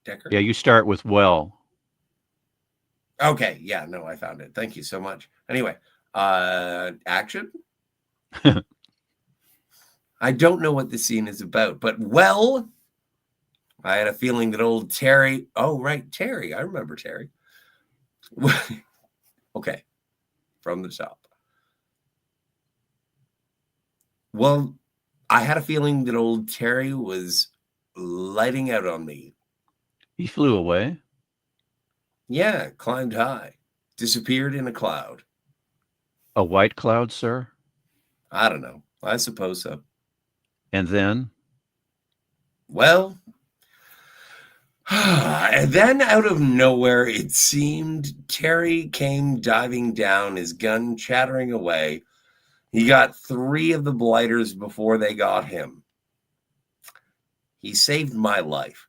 Speaker 5: Decker?
Speaker 6: Yeah, you start with well.
Speaker 5: Okay. Yeah, no, I found it. Thank you so much. Anyway, action? I don't know what the scene is about, but I had a feeling that old Terry. Oh, right. Terry. I remember Terry. Okay. From the top. Well, I had a feeling that old Terry was lighting out on me.
Speaker 6: He flew away.
Speaker 5: Yeah, climbed high, disappeared in a cloud.
Speaker 6: A white cloud, sir?
Speaker 5: I don't know. I suppose so.
Speaker 6: And then?
Speaker 5: Well, and then out of nowhere, it seemed, Terry came diving down, his gun chattering away. He got 3 of the blighters before they got him. He saved my life.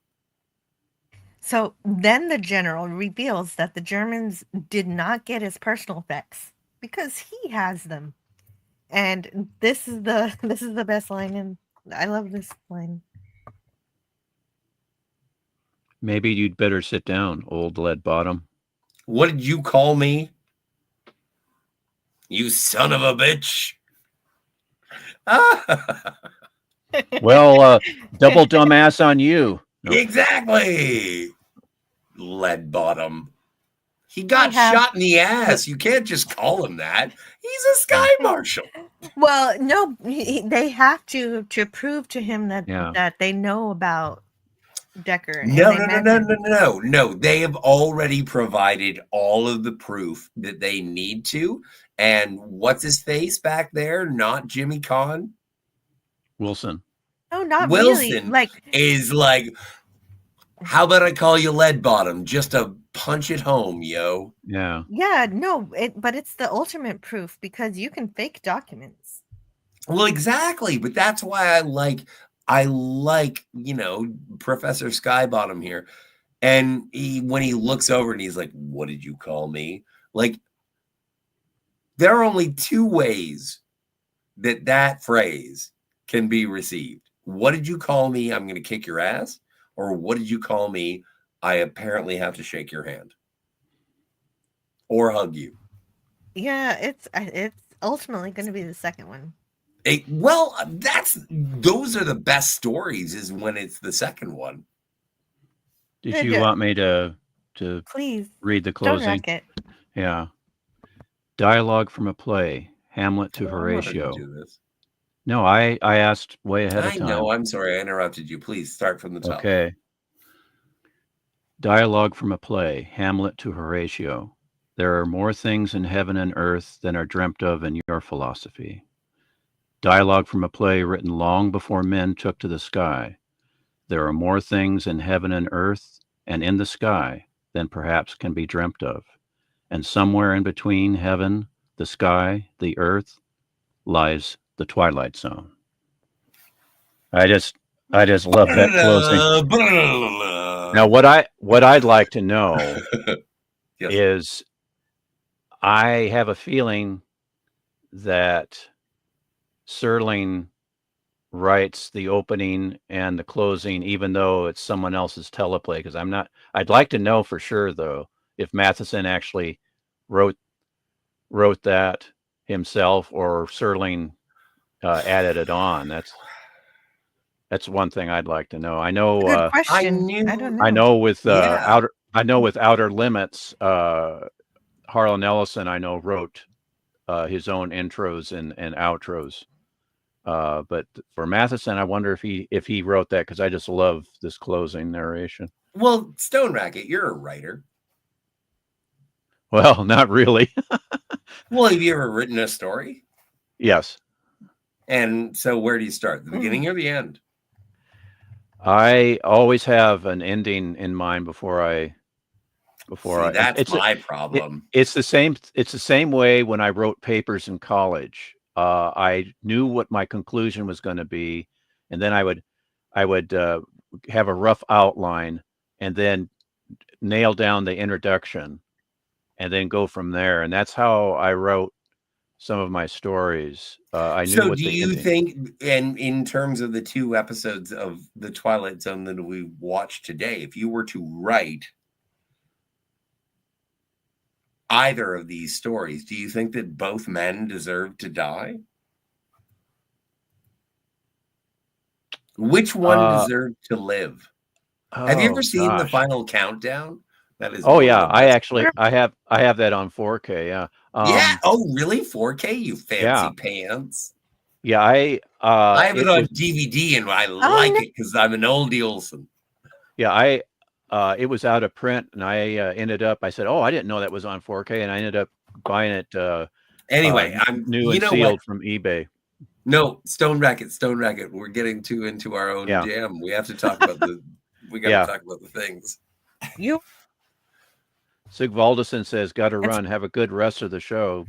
Speaker 4: So then the general reveals that the Germans did not get his personal effects because he has them. And this is the best line, and I love this line.
Speaker 6: Maybe you'd better sit down, old lead bottom.
Speaker 5: What did you call me? You son of a bitch.
Speaker 6: Well, double dumbass on you. No.
Speaker 5: Exactly. Lead bottom. He got shot in the ass. You can't just call him that. He's a sky marshal.
Speaker 4: Well, no, they have to prove to him that they know about Decker.
Speaker 5: No. They have already provided all of the proof that they need to. And what's his face back there? Not Jimmy Kahn?
Speaker 6: Wilson.
Speaker 4: No, not
Speaker 5: Wilson
Speaker 4: really.
Speaker 5: is like, how about I call you lead bottom just to punch it home, yo?
Speaker 6: Yeah.
Speaker 4: Yeah, no, but it's the ultimate proof because you can fake documents.
Speaker 5: Well, exactly. But that's why I like, Professor Skybottom here. And when he looks over and he's like, what did you call me? Like, there are only 2 ways that phrase can be received. What did you call me? I'm going to kick your ass. Or what did you call me? I apparently have to shake your hand or hug you.
Speaker 4: Yeah, it's ultimately going to be the second one.
Speaker 5: Those are the best stories is when it's the second one.
Speaker 6: Did you want me to
Speaker 4: please
Speaker 6: read the closing?
Speaker 4: Don't wreck it.
Speaker 6: Yeah. Dialogue from a play, Hamlet to Horatio. No, I asked way ahead of time.
Speaker 5: I know. I'm sorry. I interrupted you. Please start from the top.
Speaker 6: Okay. Dialogue from a play, Hamlet to Horatio. There are more things in heaven and earth than are dreamt of in your philosophy. Dialogue from a play written long before men took to the sky. There are more things in heaven and earth and in the sky than perhaps can be dreamt of. And somewhere in between heaven, the sky, the earth, lies the Twilight Zone. I just love that closing. Now, what I'd like to know
Speaker 5: yes.
Speaker 6: is, I have a feeling that Serling writes the opening and the closing, even though it's someone else's teleplay. Because I'd like to know for sure, though, if Matheson actually wrote that himself or Serling added it on. That's one thing I'd like to know. I know.
Speaker 4: Good question. I don't know.
Speaker 6: I know with Outer Limits, Harlan Ellison, I know, wrote his own intros and outros. But for Matheson, I wonder if he wrote that, because I just love this closing narration.
Speaker 5: Well, Stone Racket, you're a writer.
Speaker 6: Well, not really.
Speaker 5: Well, have you ever written a story?
Speaker 6: Yes.
Speaker 5: And so where do you start? The beginning or the end?
Speaker 6: I always have an ending in mind before I.
Speaker 5: That's my problem.
Speaker 6: It's the same way when I wrote papers in college. I knew what my conclusion was going to be, and then I would have a rough outline, and then nail down the introduction, and then go from there. And that's how I wrote some of my stories. I knew.
Speaker 5: So, do you think, and in terms of the 2 episodes of the Twilight Zone that we watched today, if you were to write either of these stories, do you think that both men deserve to die? Which one deserved to live? Have you ever seen the final countdown? That is.
Speaker 6: Oh yeah, I have that on 4K. Yeah.
Speaker 5: Yeah. Oh, really? 4K? You fancy pants.
Speaker 6: Yeah, I
Speaker 5: have it on DVD, and I like it because I'm an oldie Olsen.
Speaker 6: Yeah, it was out of print, and I ended up. I said, "Oh, I didn't know that was on 4K," and I ended up buying it
Speaker 5: Anyway,
Speaker 6: new
Speaker 5: you
Speaker 6: and
Speaker 5: know
Speaker 6: sealed
Speaker 5: what?
Speaker 6: from eBay.
Speaker 5: No, Stone Racket. We're getting too into our own
Speaker 6: Yeah.
Speaker 5: jam. We have to talk about we got to
Speaker 6: Yeah.
Speaker 5: talk about the things.
Speaker 4: You
Speaker 6: Sigvaldison says, "Got to
Speaker 4: That's-
Speaker 6: run. Have a good rest of the show."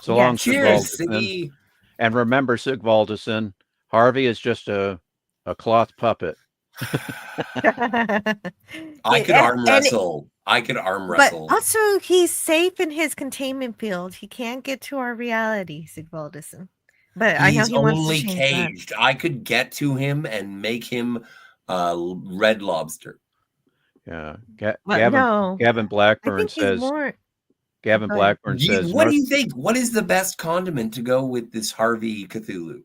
Speaker 6: So
Speaker 4: Yes.
Speaker 6: long,
Speaker 5: Cheers,
Speaker 6: Sigvaldison.
Speaker 5: Siggy.
Speaker 6: And remember, Sigvaldison, Harvey is just a cloth puppet.
Speaker 5: I could arm wrestle. I could arm
Speaker 4: But
Speaker 5: wrestle.
Speaker 4: also, he's safe in his containment field. He can't get to our reality, Sigvaldison. But I know
Speaker 5: He's
Speaker 4: he wants to
Speaker 5: only
Speaker 4: change that.
Speaker 5: caged. I could get to him and make him Red Lobster.
Speaker 6: Yeah.
Speaker 4: But no,
Speaker 6: Gavin
Speaker 4: I
Speaker 6: Blackburn
Speaker 4: think he's
Speaker 6: says.
Speaker 4: more.
Speaker 6: Gavin
Speaker 4: Go ahead.
Speaker 6: Blackburn says.
Speaker 5: What do you think? What is the best condiment to go with this Harvey Cthulhu?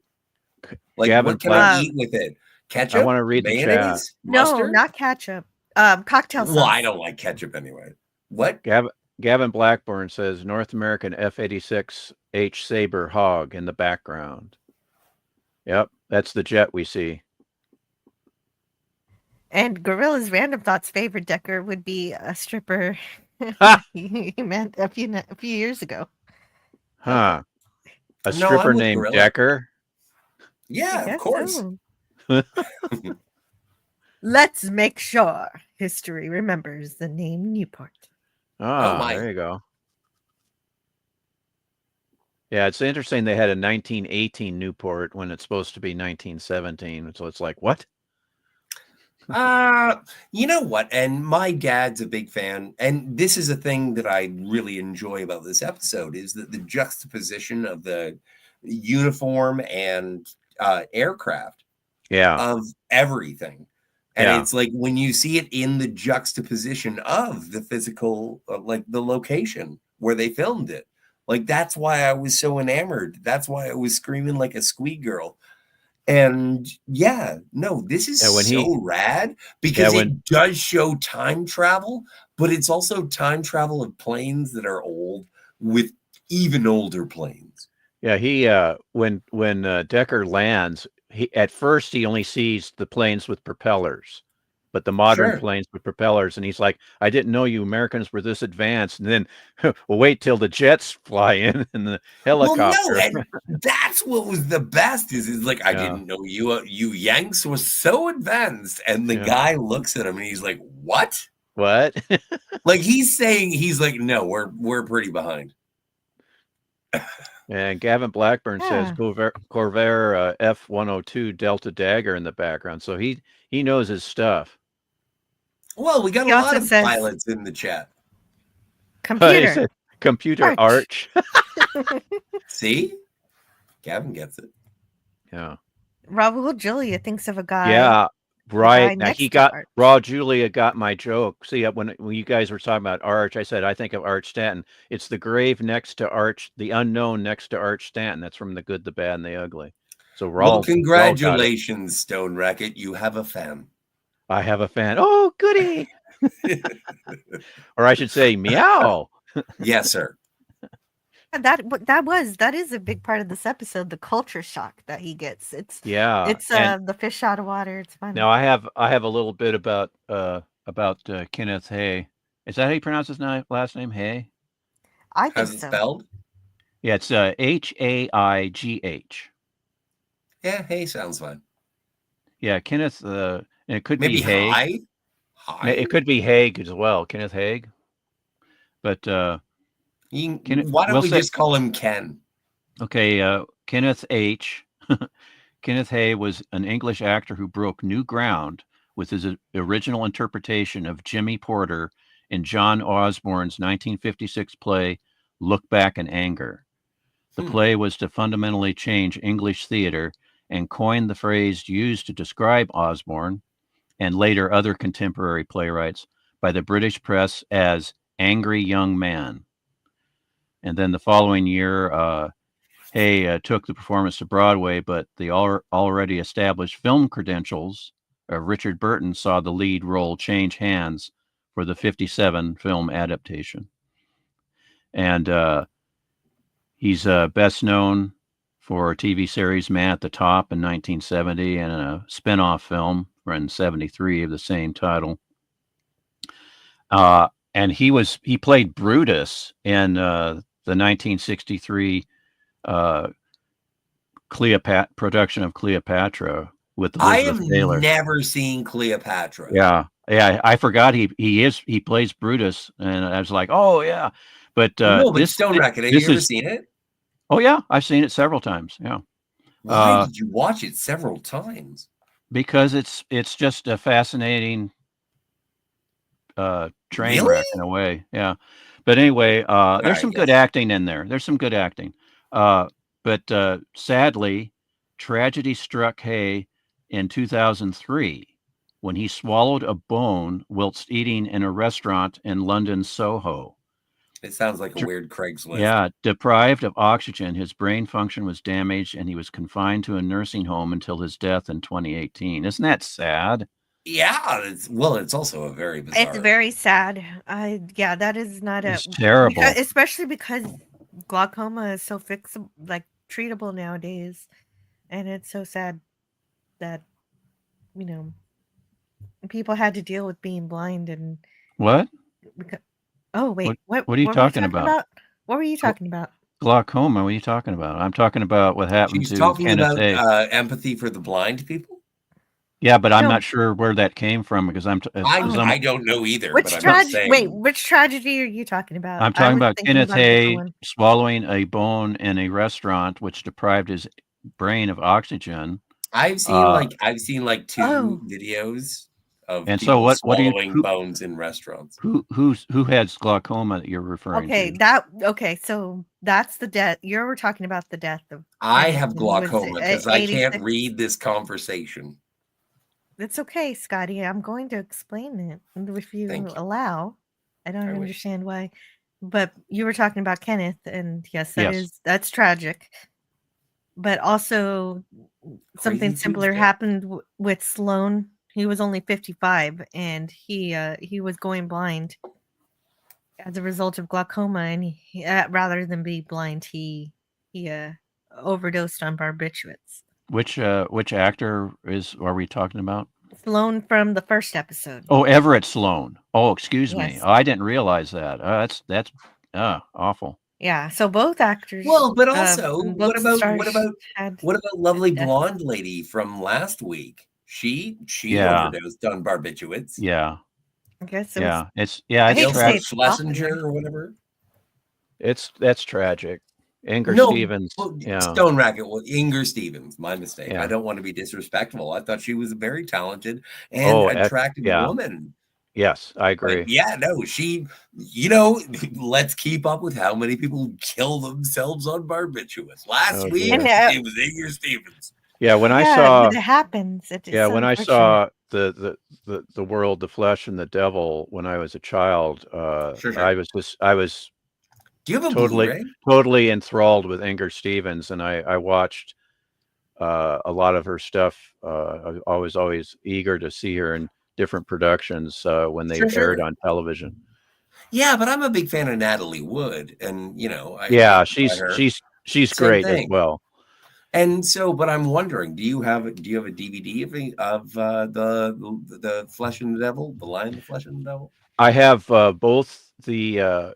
Speaker 5: Like,
Speaker 6: Gavin
Speaker 5: what can I eat with it? Ketchup?
Speaker 6: I want to read the chat.
Speaker 5: Mayonnaise?
Speaker 4: No,
Speaker 5: Mustard?
Speaker 4: not ketchup. Cocktail sauce.
Speaker 5: Well, I don't like ketchup anyway. What?
Speaker 6: Gavin Blackburn says North American F-86H Sabre Hog in the background. Yep, that's the jet we see.
Speaker 4: And Gorilla's Random Thoughts favorite Decker would be a stripper. He meant a few years ago.
Speaker 6: Huh. A
Speaker 5: No,
Speaker 6: stripper
Speaker 5: I'm with
Speaker 6: named
Speaker 5: Gorilla.
Speaker 6: Decker?
Speaker 5: Yeah, of course.
Speaker 4: So. Let's make sure history remembers the name Newport.
Speaker 6: Oh,
Speaker 5: my.
Speaker 6: there you go. Yeah, it's interesting they had a 1918 Newport when it's supposed to be 1917. So it's like, what?
Speaker 5: You know what? And my dad's a big fan. And this is a thing that I really enjoy about this episode is that the juxtaposition of the uniform and aircraft of everything. And it's like when you see it in the juxtaposition of the physical, like the location where they filmed it. Like, that's why I was so enamored. That's why I was screaming like a squee girl. And yeah, no, this is rad because it does show time travel, but it's also time travel of planes that are old with even older planes.
Speaker 6: Yeah, he when Decker lands, at first he only sees the planes with propellers, but the modern planes with propellers, and he's like, I didn't know you Americans were this advanced. And then we'll wait till the jets fly in and the helicopter.
Speaker 5: Well, no, and that's what was the best is like, I didn't know you Yanks were so advanced. And the guy looks at him and he's like, what?
Speaker 6: What?
Speaker 5: Like he's like, no, we're pretty behind.
Speaker 6: And Gavin Blackburn says Corvair F-102 Delta Dagger in the background. So he knows his stuff.
Speaker 5: Well, we got a lot of pilots in the chat.
Speaker 6: Computer Arch.
Speaker 5: See? Gavin gets it.
Speaker 6: Yeah.
Speaker 4: Raul Julia thinks of a guy.
Speaker 6: Yeah, right. Now Raw Julia got my joke. See, when you guys were talking about Arch, I said I think of Arch Stanton. It's the grave next to Arch, the unknown next to Arch Stanton. That's from The Good, the Bad, and the Ugly. So
Speaker 5: well, congratulations, Stone Racket. You have a fan.
Speaker 6: I have a fan. Oh, goody. Or I should say, meow.
Speaker 5: Yes, sir.
Speaker 4: That is a big part of this episode, the culture shock that he gets. It's the fish out of water. It's fun.
Speaker 6: Now I have a little bit about Kenneth Hay. Is that how you pronounce his last name? Hay?
Speaker 4: I think
Speaker 5: How's it spelled?
Speaker 6: Yeah, it's Haigh.
Speaker 5: Yeah, Hay sounds fine.
Speaker 6: Yeah, Kenneth. And it could
Speaker 5: maybe
Speaker 6: be Haig.
Speaker 5: High?
Speaker 6: It could be Haig as well, Kenneth Haig. But
Speaker 5: why don't we just call him Ken?
Speaker 6: Okay, Kenneth H. Kenneth Hay was an English actor who broke new ground with his original interpretation of Jimmy Porter in John Osborne's 1956 play Look Back in Anger. The play was to fundamentally change English theater and coin the phrase used to describe Osborne and later other contemporary playwrights by the British press as angry young man. And then the following year, Hay took the performance to Broadway, but the already established film credentials of Richard Burton saw the lead role change hands for the 57 film adaptation. And he's best known for a TV series Man at the Top in 1970 and a spin-off film in 73 of the same title. And he played Brutus in the 1963 production of Cleopatra with
Speaker 5: I
Speaker 6: Elizabeth
Speaker 5: have
Speaker 6: Taylor.
Speaker 5: never seen Cleopatra.
Speaker 6: Yeah, I forgot he plays Brutus, and I was like, oh yeah, but
Speaker 5: No, but
Speaker 6: this
Speaker 5: Stone Racket, have you
Speaker 6: this
Speaker 5: ever
Speaker 6: is
Speaker 5: seen it?
Speaker 6: oh yeah, I've seen it several times. Yeah,
Speaker 5: Why did you watch it several times?
Speaker 6: because it's just a fascinating train
Speaker 5: Really?
Speaker 6: wreck in a way. Yeah, but anyway, there's
Speaker 5: right,
Speaker 6: some good
Speaker 5: yes.
Speaker 6: acting in there. There's some good acting, but sadly, tragedy struck Hay in 2003 when he swallowed a bone whilst eating in a restaurant in London Soho.
Speaker 5: It sounds like a weird Craigslist.
Speaker 6: Yeah, deprived of oxygen, his brain function was damaged, and he was confined to a nursing home until his death in 2018. Isn't that sad?
Speaker 5: Yeah, it's also a very bizarre.
Speaker 4: It's very sad. Yeah, that is not
Speaker 6: It's terrible.
Speaker 4: especially because glaucoma is so fixable, like treatable nowadays, and it's so sad that you know people had to deal with being blind and.
Speaker 6: What?
Speaker 4: Oh wait,
Speaker 6: What are you
Speaker 4: were we
Speaker 6: talking about?
Speaker 4: What were you talking about?
Speaker 6: Glaucoma. What are you talking about? I'm talking about what happened
Speaker 5: She's
Speaker 6: to
Speaker 5: talking
Speaker 6: Kenneth
Speaker 5: about
Speaker 6: Hay.
Speaker 5: empathy for the blind people.
Speaker 6: Yeah, but I'm
Speaker 4: No.
Speaker 6: not sure where that came from because
Speaker 5: I don't know either.
Speaker 4: Which
Speaker 5: but I'm
Speaker 4: tragedy?
Speaker 5: saying,
Speaker 4: Wait, which tragedy are you talking about?
Speaker 6: I'm
Speaker 4: I
Speaker 6: talking
Speaker 4: was
Speaker 6: about
Speaker 4: thinking
Speaker 6: Kenneth
Speaker 4: about a different
Speaker 6: Hay
Speaker 4: one.
Speaker 6: swallowing a bone in a restaurant, which deprived his brain of oxygen.
Speaker 5: I've seen like two
Speaker 4: Oh.
Speaker 5: videos of
Speaker 6: And so
Speaker 5: people
Speaker 6: what do you
Speaker 5: swallowing bones in restaurants.
Speaker 6: who has glaucoma that you're referring
Speaker 4: Okay,
Speaker 6: to?
Speaker 4: so that's the death. You're talking about the death of
Speaker 5: I
Speaker 4: Kenneth,
Speaker 5: have
Speaker 4: and he was
Speaker 5: glaucoma because I can't
Speaker 4: 86.
Speaker 5: read this conversation.
Speaker 4: It's okay, Scotty. I'm going to explain it if you
Speaker 5: Thank you.
Speaker 4: allow. I don't
Speaker 5: I wish.
Speaker 4: understand why, but you were talking about Kenneth, and yes,
Speaker 6: Yes.
Speaker 4: that's tragic. But also, something
Speaker 5: Crazy
Speaker 4: similar
Speaker 5: Tuesday.
Speaker 4: happened with Sloan. He was only 55, and he was going blind as a result of glaucoma, and he rather than be blind, he overdosed on barbiturates.
Speaker 6: Which actor are we talking about?
Speaker 4: Sloan from the first episode.
Speaker 6: Oh, Everett Sloan. Oh, excuse me.
Speaker 4: Yes.
Speaker 6: Oh, I didn't realize that. That's awful.
Speaker 4: Yeah, so both actors.
Speaker 5: Well, but also,
Speaker 4: both
Speaker 5: what about
Speaker 4: had
Speaker 5: lovely
Speaker 4: death.
Speaker 5: blonde lady from last week? She
Speaker 6: Yeah.
Speaker 5: overdosed on barbiturates.
Speaker 6: Yeah.
Speaker 4: I guess
Speaker 6: Yeah.
Speaker 4: it's
Speaker 5: Ilsa
Speaker 4: tragic.
Speaker 5: Schlesinger or whatever.
Speaker 6: That's tragic. Inger
Speaker 5: No,
Speaker 6: Stevens. Yeah.
Speaker 5: Stone Racket. Well, Inger Stevens. My mistake.
Speaker 6: Yeah.
Speaker 5: I don't want to be disrespectful. I thought she was a very talented and attractive woman.
Speaker 6: Yes, I agree.
Speaker 5: But yeah, no, she. Let's keep up with how many people kill themselves on barbiturates. Last week, it was Inger Stevens.
Speaker 6: Yeah, when I saw
Speaker 4: it happens.
Speaker 6: When I saw the world, the flesh, and the devil when I was a child,
Speaker 5: Sure.
Speaker 6: I was.
Speaker 5: Do you have a Blu-ray?
Speaker 6: Totally enthralled with Inger Stevens, and I watched a lot of her stuff. I was always eager to see her in different productions when they aired on television.
Speaker 5: Yeah, but I'm a big fan of Natalie Wood, and
Speaker 6: she's great as well.
Speaker 5: And so, but I'm wondering, do you have a DVD of the Flesh and the Devil, The Lion, the Flesh and the Devil?
Speaker 6: I have both the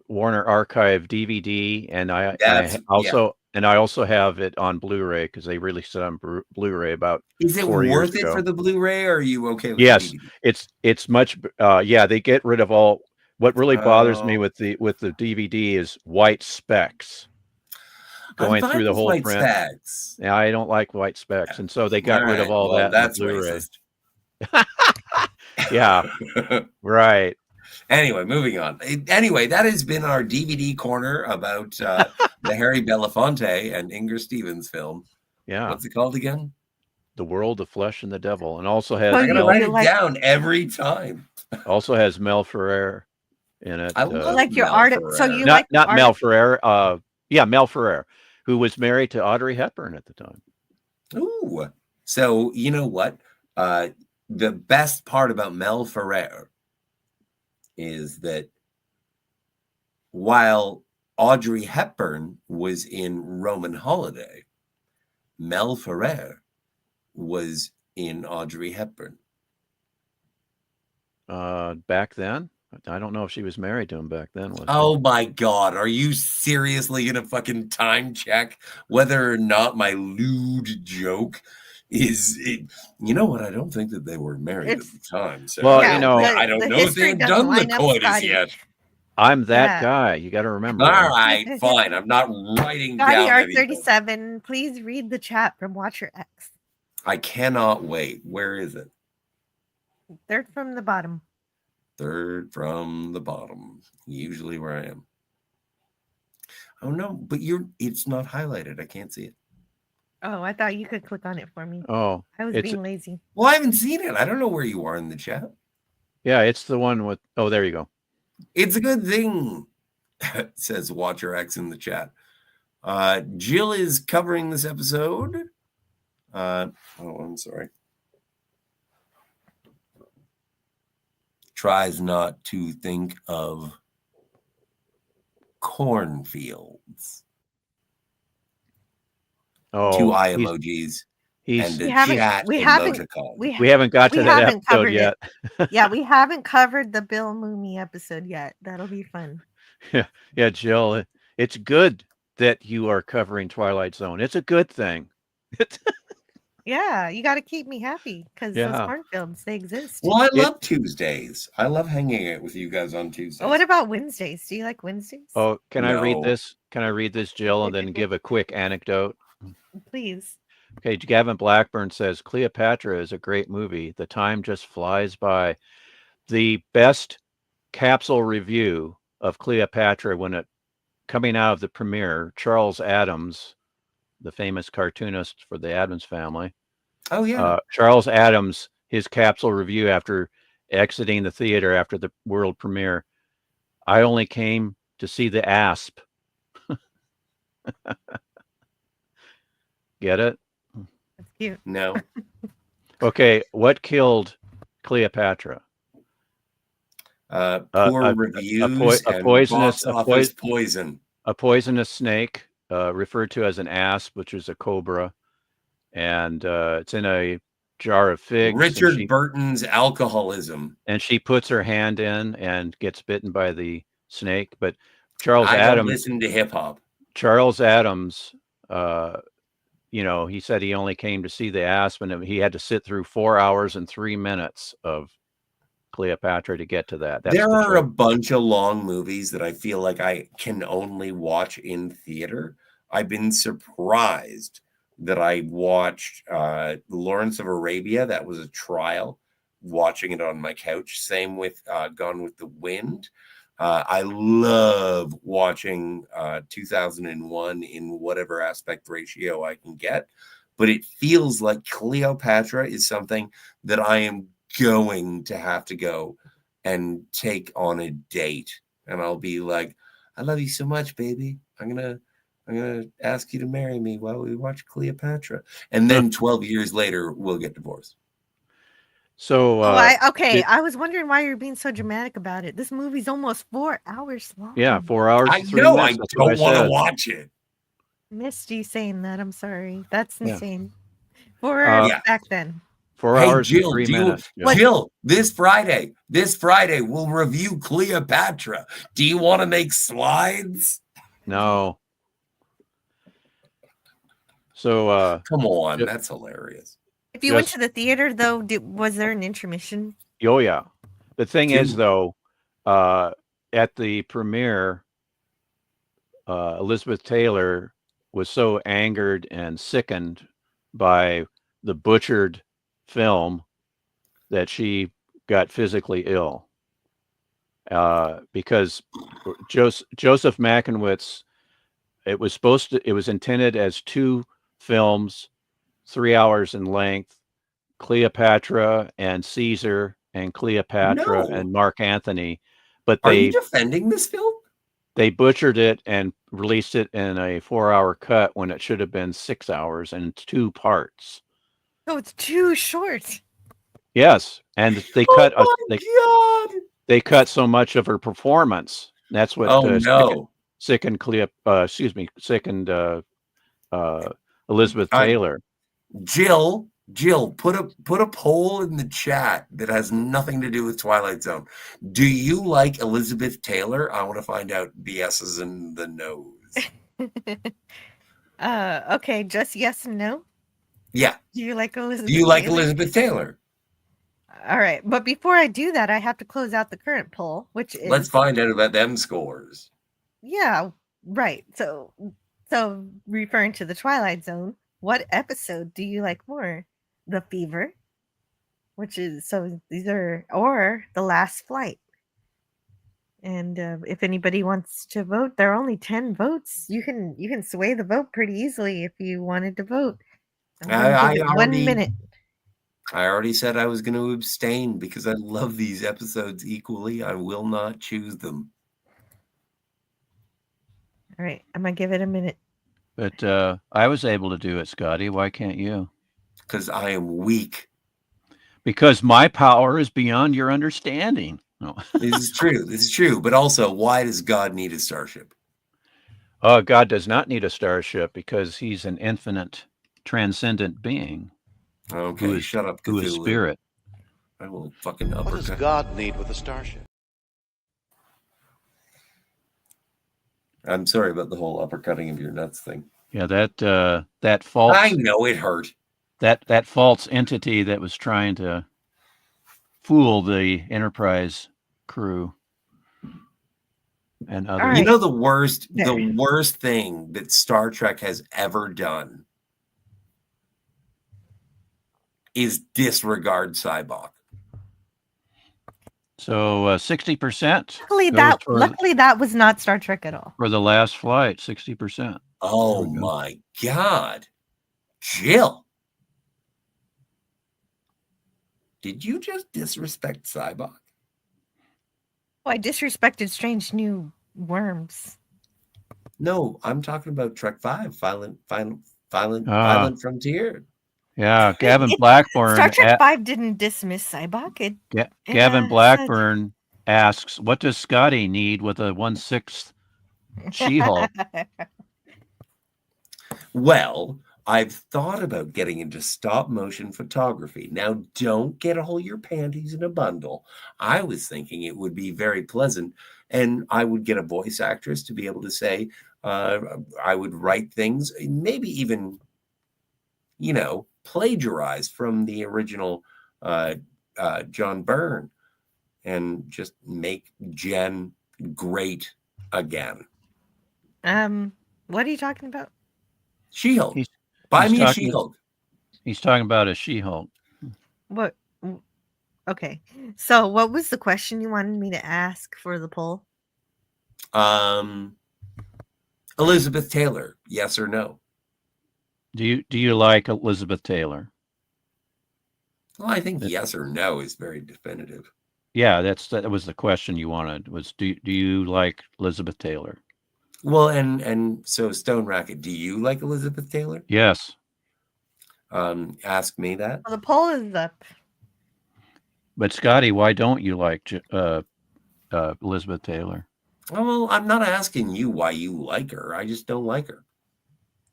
Speaker 6: Warner Archive DVD, and I also have it on Blu-ray because they released it on Blu-ray about.
Speaker 5: Is it
Speaker 6: 4 years
Speaker 5: worth it
Speaker 6: ago.
Speaker 5: for the Blu-ray? Or are you okay with
Speaker 6: Yes,
Speaker 5: the DVD?
Speaker 6: it's much. They get rid of all. What really bothers me with the DVD is white specks going through the whole
Speaker 5: white
Speaker 6: print.
Speaker 5: Specks.
Speaker 6: Yeah, I don't like white specks, and so they got rid of all that.
Speaker 5: That's
Speaker 6: in the Blu-ray.
Speaker 5: racist.
Speaker 6: Yeah, right.
Speaker 5: Anyway, moving on. Anyway, that has been our DVD corner about the Harry Belafonte and Inger Stevens film.
Speaker 6: Yeah.
Speaker 5: What's it called again?
Speaker 6: The World, the Flesh, and the Devil, and also has.
Speaker 5: I gotta write it down every time.
Speaker 6: Also has Mel Ferrer in it.
Speaker 5: I love
Speaker 4: like your art. So you
Speaker 6: not
Speaker 4: like
Speaker 6: Mel Ferrer. Mel Ferrer, who was married to Audrey Hepburn at the time.
Speaker 5: Ooh. So you know what? The best part about Mel Ferrer is that while Audrey Hepburn was in Roman Holiday, Mel Ferrer was in Audrey Hepburn.
Speaker 6: back then. I don't know if she was married to him back then. Was
Speaker 5: Oh my God. Are you seriously going to fucking time check whether or not my lewd joke is it? You know what? I don't think that they were married
Speaker 4: It's-
Speaker 5: at the time. So
Speaker 6: Well,
Speaker 5: I
Speaker 6: you
Speaker 5: don't,
Speaker 6: know-
Speaker 5: I don't
Speaker 4: the
Speaker 5: know if they
Speaker 4: history
Speaker 5: had
Speaker 4: doesn't
Speaker 5: done the
Speaker 4: line up,
Speaker 5: coitus
Speaker 4: Scotty.
Speaker 5: yet.
Speaker 6: I'm that
Speaker 4: Yeah.
Speaker 6: guy. You got to remember.
Speaker 5: All
Speaker 6: that.
Speaker 5: right, fine. I'm not writing
Speaker 4: Scotty
Speaker 5: down anything.
Speaker 4: R37, please read the chat from Watcher X.
Speaker 5: I cannot wait. Where is it?
Speaker 4: Third from the bottom.
Speaker 5: Third from the bottom. Usually where I am. Oh no, but it's not highlighted. I can't see it.
Speaker 4: Oh, I thought you could click on it for me.
Speaker 6: Oh,
Speaker 4: I was
Speaker 6: it's
Speaker 4: being lazy.
Speaker 5: Well, I haven't seen it. I don't know where you are in the chat.
Speaker 6: yeah, it's the one with. Oh, there you go.
Speaker 5: It's a good thing, says Watcher X in the chat. Jill is covering this episode. Oh, I'm sorry. Tries not to think of cornfields.
Speaker 6: Oh,
Speaker 5: 2 eye emojis
Speaker 6: he's.
Speaker 5: and a
Speaker 4: We haven't-
Speaker 5: chat
Speaker 4: we haven't-
Speaker 5: emoticon.
Speaker 6: We haven't got to
Speaker 4: we
Speaker 6: that
Speaker 4: haven't
Speaker 6: episode
Speaker 4: covered
Speaker 6: yet.
Speaker 4: Yeah, we haven't covered the Bill Mooney episode yet. That'll be fun.
Speaker 6: Yeah, Jill, it's good that you are covering Twilight Zone. It's a good thing.
Speaker 4: Yeah, you got to keep me happy because those
Speaker 6: Yeah.
Speaker 4: cornfields, they exist.
Speaker 5: Well, I love Tuesdays. I love hanging out with you guys on Tuesdays.
Speaker 4: Oh, what about Wednesdays? Do you like Wednesdays?
Speaker 6: Oh, can I read
Speaker 5: No.
Speaker 6: this? Can I read this, Jill, and then give a quick anecdote?
Speaker 4: Please.
Speaker 6: Okay, Gavin Blackburn says Cleopatra is a great movie. The time just flies by. The best capsule review of Cleopatra when it coming out of the premiere, Charles Addams, the famous cartoonist for the Addams Family.
Speaker 5: Oh yeah.
Speaker 6: Charles Addams, his capsule review after exiting the theater after the world premiere. I only came to see the asp. Get it?
Speaker 4: That's cute.
Speaker 5: No.
Speaker 6: Okay, what killed Cleopatra?
Speaker 5: Poor reviews
Speaker 6: a
Speaker 5: and
Speaker 6: poisonous-
Speaker 5: box
Speaker 6: a
Speaker 5: office poison.
Speaker 6: A poisonous snake, referred to as an asp, which is a cobra, and it's in a jar of figs.
Speaker 5: Richard Burton's alcoholism.
Speaker 6: And she puts her hand in and gets bitten by the snake. But Charles
Speaker 5: I don't
Speaker 6: Addams,
Speaker 5: listen to hip hop.
Speaker 6: Charles Addams, he said he only came to see the asp, and he had to sit through 4 hours and 3 minutes of Cleopatra to get to that. That's
Speaker 5: There
Speaker 6: the
Speaker 5: are a
Speaker 6: truth.
Speaker 5: bunch of long movies that I feel like I can only watch in theater. I've been surprised that I watched Lawrence of Arabia. That was a trial, watching it on my couch. Same with Gone with the Wind. I love watching 2001 in whatever aspect ratio I can get. But it feels like Cleopatra is something that I am going to have to go and take on a date. And I'll be like, I love you so much, baby. I'm gonna ask you to marry me while we watch Cleopatra. And then 12 years later, we'll get divorced.
Speaker 6: So
Speaker 4: I was wondering why you're being so dramatic about it. This movie's almost 4 hours long.
Speaker 6: yeah, 4 hours.
Speaker 5: I
Speaker 6: and 3
Speaker 5: know
Speaker 6: minutes.
Speaker 5: I
Speaker 6: That's what
Speaker 5: don't want to
Speaker 6: said.
Speaker 5: watch it.
Speaker 4: Missed you saying that. I'm sorry. That's
Speaker 6: Yeah.
Speaker 4: insane. 4 hours
Speaker 5: Yeah.
Speaker 4: back then.
Speaker 6: 4
Speaker 5: Hey,
Speaker 6: hours
Speaker 5: Jill,
Speaker 6: and 3
Speaker 5: do you-
Speaker 6: minutes. Yeah.
Speaker 4: What-
Speaker 5: Jill, this Friday, we'll review Cleopatra. Do you want to make slides?
Speaker 6: No. So
Speaker 5: Come on,
Speaker 6: Yep.
Speaker 5: that's hilarious.
Speaker 4: If you went
Speaker 6: Just-
Speaker 4: to the theater, though, was there an intermission?
Speaker 6: oh yeah. The thing is
Speaker 5: Two.
Speaker 6: though, at the premiere, Elizabeth Taylor was so angered and sickened by the butchered film that she got physically ill. Because Joseph Mankiewicz, it was intended as 2 films, 3 hours in length, Cleopatra and Caesar and Cleopatra
Speaker 5: No.
Speaker 6: and Mark Antony, but
Speaker 5: Are you defending this film?
Speaker 6: they butchered it and released it in a 4-hour cut when it should have been 6 hours in 2 parts.
Speaker 4: Oh, it's too short.
Speaker 6: Yes, and they cut
Speaker 5: Oh my God.
Speaker 6: they cut so much of her performance. That's what
Speaker 5: Oh no.
Speaker 6: sickened Elizabeth
Speaker 5: I-
Speaker 6: Taylor.
Speaker 5: Jill, Jill, put a poll in the chat that has nothing to do with Twilight Zone. Do you like Elizabeth Taylor? I want to find out the yeses and the no's.
Speaker 4: Okay, just yes and no.
Speaker 5: Yeah.
Speaker 4: Do you like Elizabeth?
Speaker 5: Do you like
Speaker 4: Taylor?
Speaker 5: Elizabeth Taylor?
Speaker 4: All right, but before I do that, I have to close out the current poll, which is
Speaker 5: Let's find out about them scores.
Speaker 4: Yeah, right. So referring to the Twilight Zone, what episode do you like more? The Fever, which is these are or The Last Flight. And if anybody wants to vote, there are only 10 votes. You can sway the vote pretty easily if you wanted to vote. I'm gonna give it 1 minute.
Speaker 5: I already said I was going to abstain because I love these episodes equally. I will not choose them.
Speaker 4: All right, I'm gonna give it a minute.
Speaker 6: But I was able to do it, Scotty. Why can't you?
Speaker 5: Because I am weak.
Speaker 6: Because my power is beyond your understanding. No.
Speaker 5: This is true. This is true. But also, why does God need a starship?
Speaker 6: God does not need a starship because he's an infinite, transcendent being.
Speaker 5: Okay, shut up, Cthulhu.
Speaker 6: Who is spirit.
Speaker 5: I will fucking uppercut.
Speaker 7: What does God need with a starship?
Speaker 5: I'm sorry about the whole uppercutting of your nuts thing.
Speaker 6: Yeah, that false.
Speaker 5: I know it hurt.
Speaker 6: That false entity that was trying to fool the Enterprise crew and others.
Speaker 4: All right.
Speaker 5: You know the worst thing that Star Trek has ever done is disregard Cybok.
Speaker 6: So 60%.
Speaker 4: Luckily that was not Star Trek at all.
Speaker 6: For The Last Flight, 60%.
Speaker 5: Oh my God. Jill. Did you just disrespect Cybok?
Speaker 4: Oh, I disrespected Strange New Worms.
Speaker 5: No, I'm talking about Trek 5, Violent Frontier.
Speaker 6: Yeah, Gavin Blackburn.
Speaker 4: Star Trek 5 didn't dismiss Cybok.
Speaker 6: Gavin Blackburn asks, what does Scotty need with a 1/6 She-Hulk?
Speaker 5: Well, I've thought about getting into stop motion photography. Now, don't get all your panties in a bundle. I was thinking it would be very pleasant, and I would get a voice actress to be able to say, I would write things, maybe even, plagiarize from the original John Byrne, and just make Jen great again.
Speaker 4: What are you talking about?
Speaker 5: She-Hulk. Buy me a She-Hulk.
Speaker 6: He's talking about a She-Hulk.
Speaker 4: What? Okay. So what was the question you wanted me to ask for the poll?
Speaker 5: Elizabeth Taylor, yes or no?
Speaker 6: Do you like Elizabeth Taylor?
Speaker 5: Well, I think yes or no is very definitive.
Speaker 6: Yeah, that was the question you wanted. Was do you like Elizabeth Taylor?
Speaker 5: Well, and so Stone Racket, do you like Elizabeth Taylor?
Speaker 6: Yes.
Speaker 5: Ask me that.
Speaker 4: Well, the poll is up.
Speaker 6: But Scotty, why don't you like Elizabeth Taylor?
Speaker 5: Well, I'm not asking you why you like her. I just don't like her.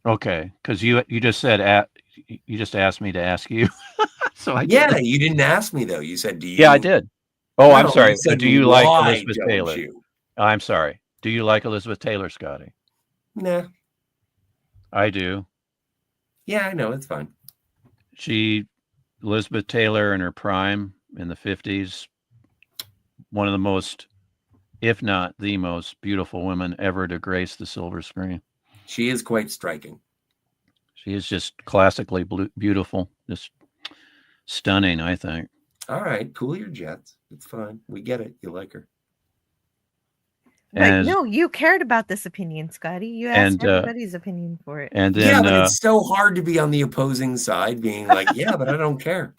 Speaker 6: Okay, because you just said you just asked me to ask you. So I did.
Speaker 5: You didn't ask me though. You said, "Do you?"
Speaker 6: Yeah, I did. Oh,
Speaker 5: No,
Speaker 6: I'm sorry.
Speaker 5: you said,
Speaker 6: Do you like
Speaker 5: "Why
Speaker 6: Elizabeth
Speaker 5: don't
Speaker 6: Taylor?
Speaker 5: you?"
Speaker 6: I'm sorry. Do you like Elizabeth Taylor, Scotty?
Speaker 5: Nah.
Speaker 6: I do.
Speaker 5: Yeah, I know. It's fine.
Speaker 6: Elizabeth Taylor in her prime in the 50s, one of the most, if not the most beautiful women ever to grace the silver screen.
Speaker 5: She is quite striking.
Speaker 6: She is just classically beautiful, just stunning, I think.
Speaker 5: All right, cool your jets. It's fine. We get it. You like her.
Speaker 4: But no, you cared about this opinion, Scotty. You asked everybody's opinion for it.
Speaker 6: And then,
Speaker 5: but it's so hard to be on the opposing side, being like, yeah, but I don't care.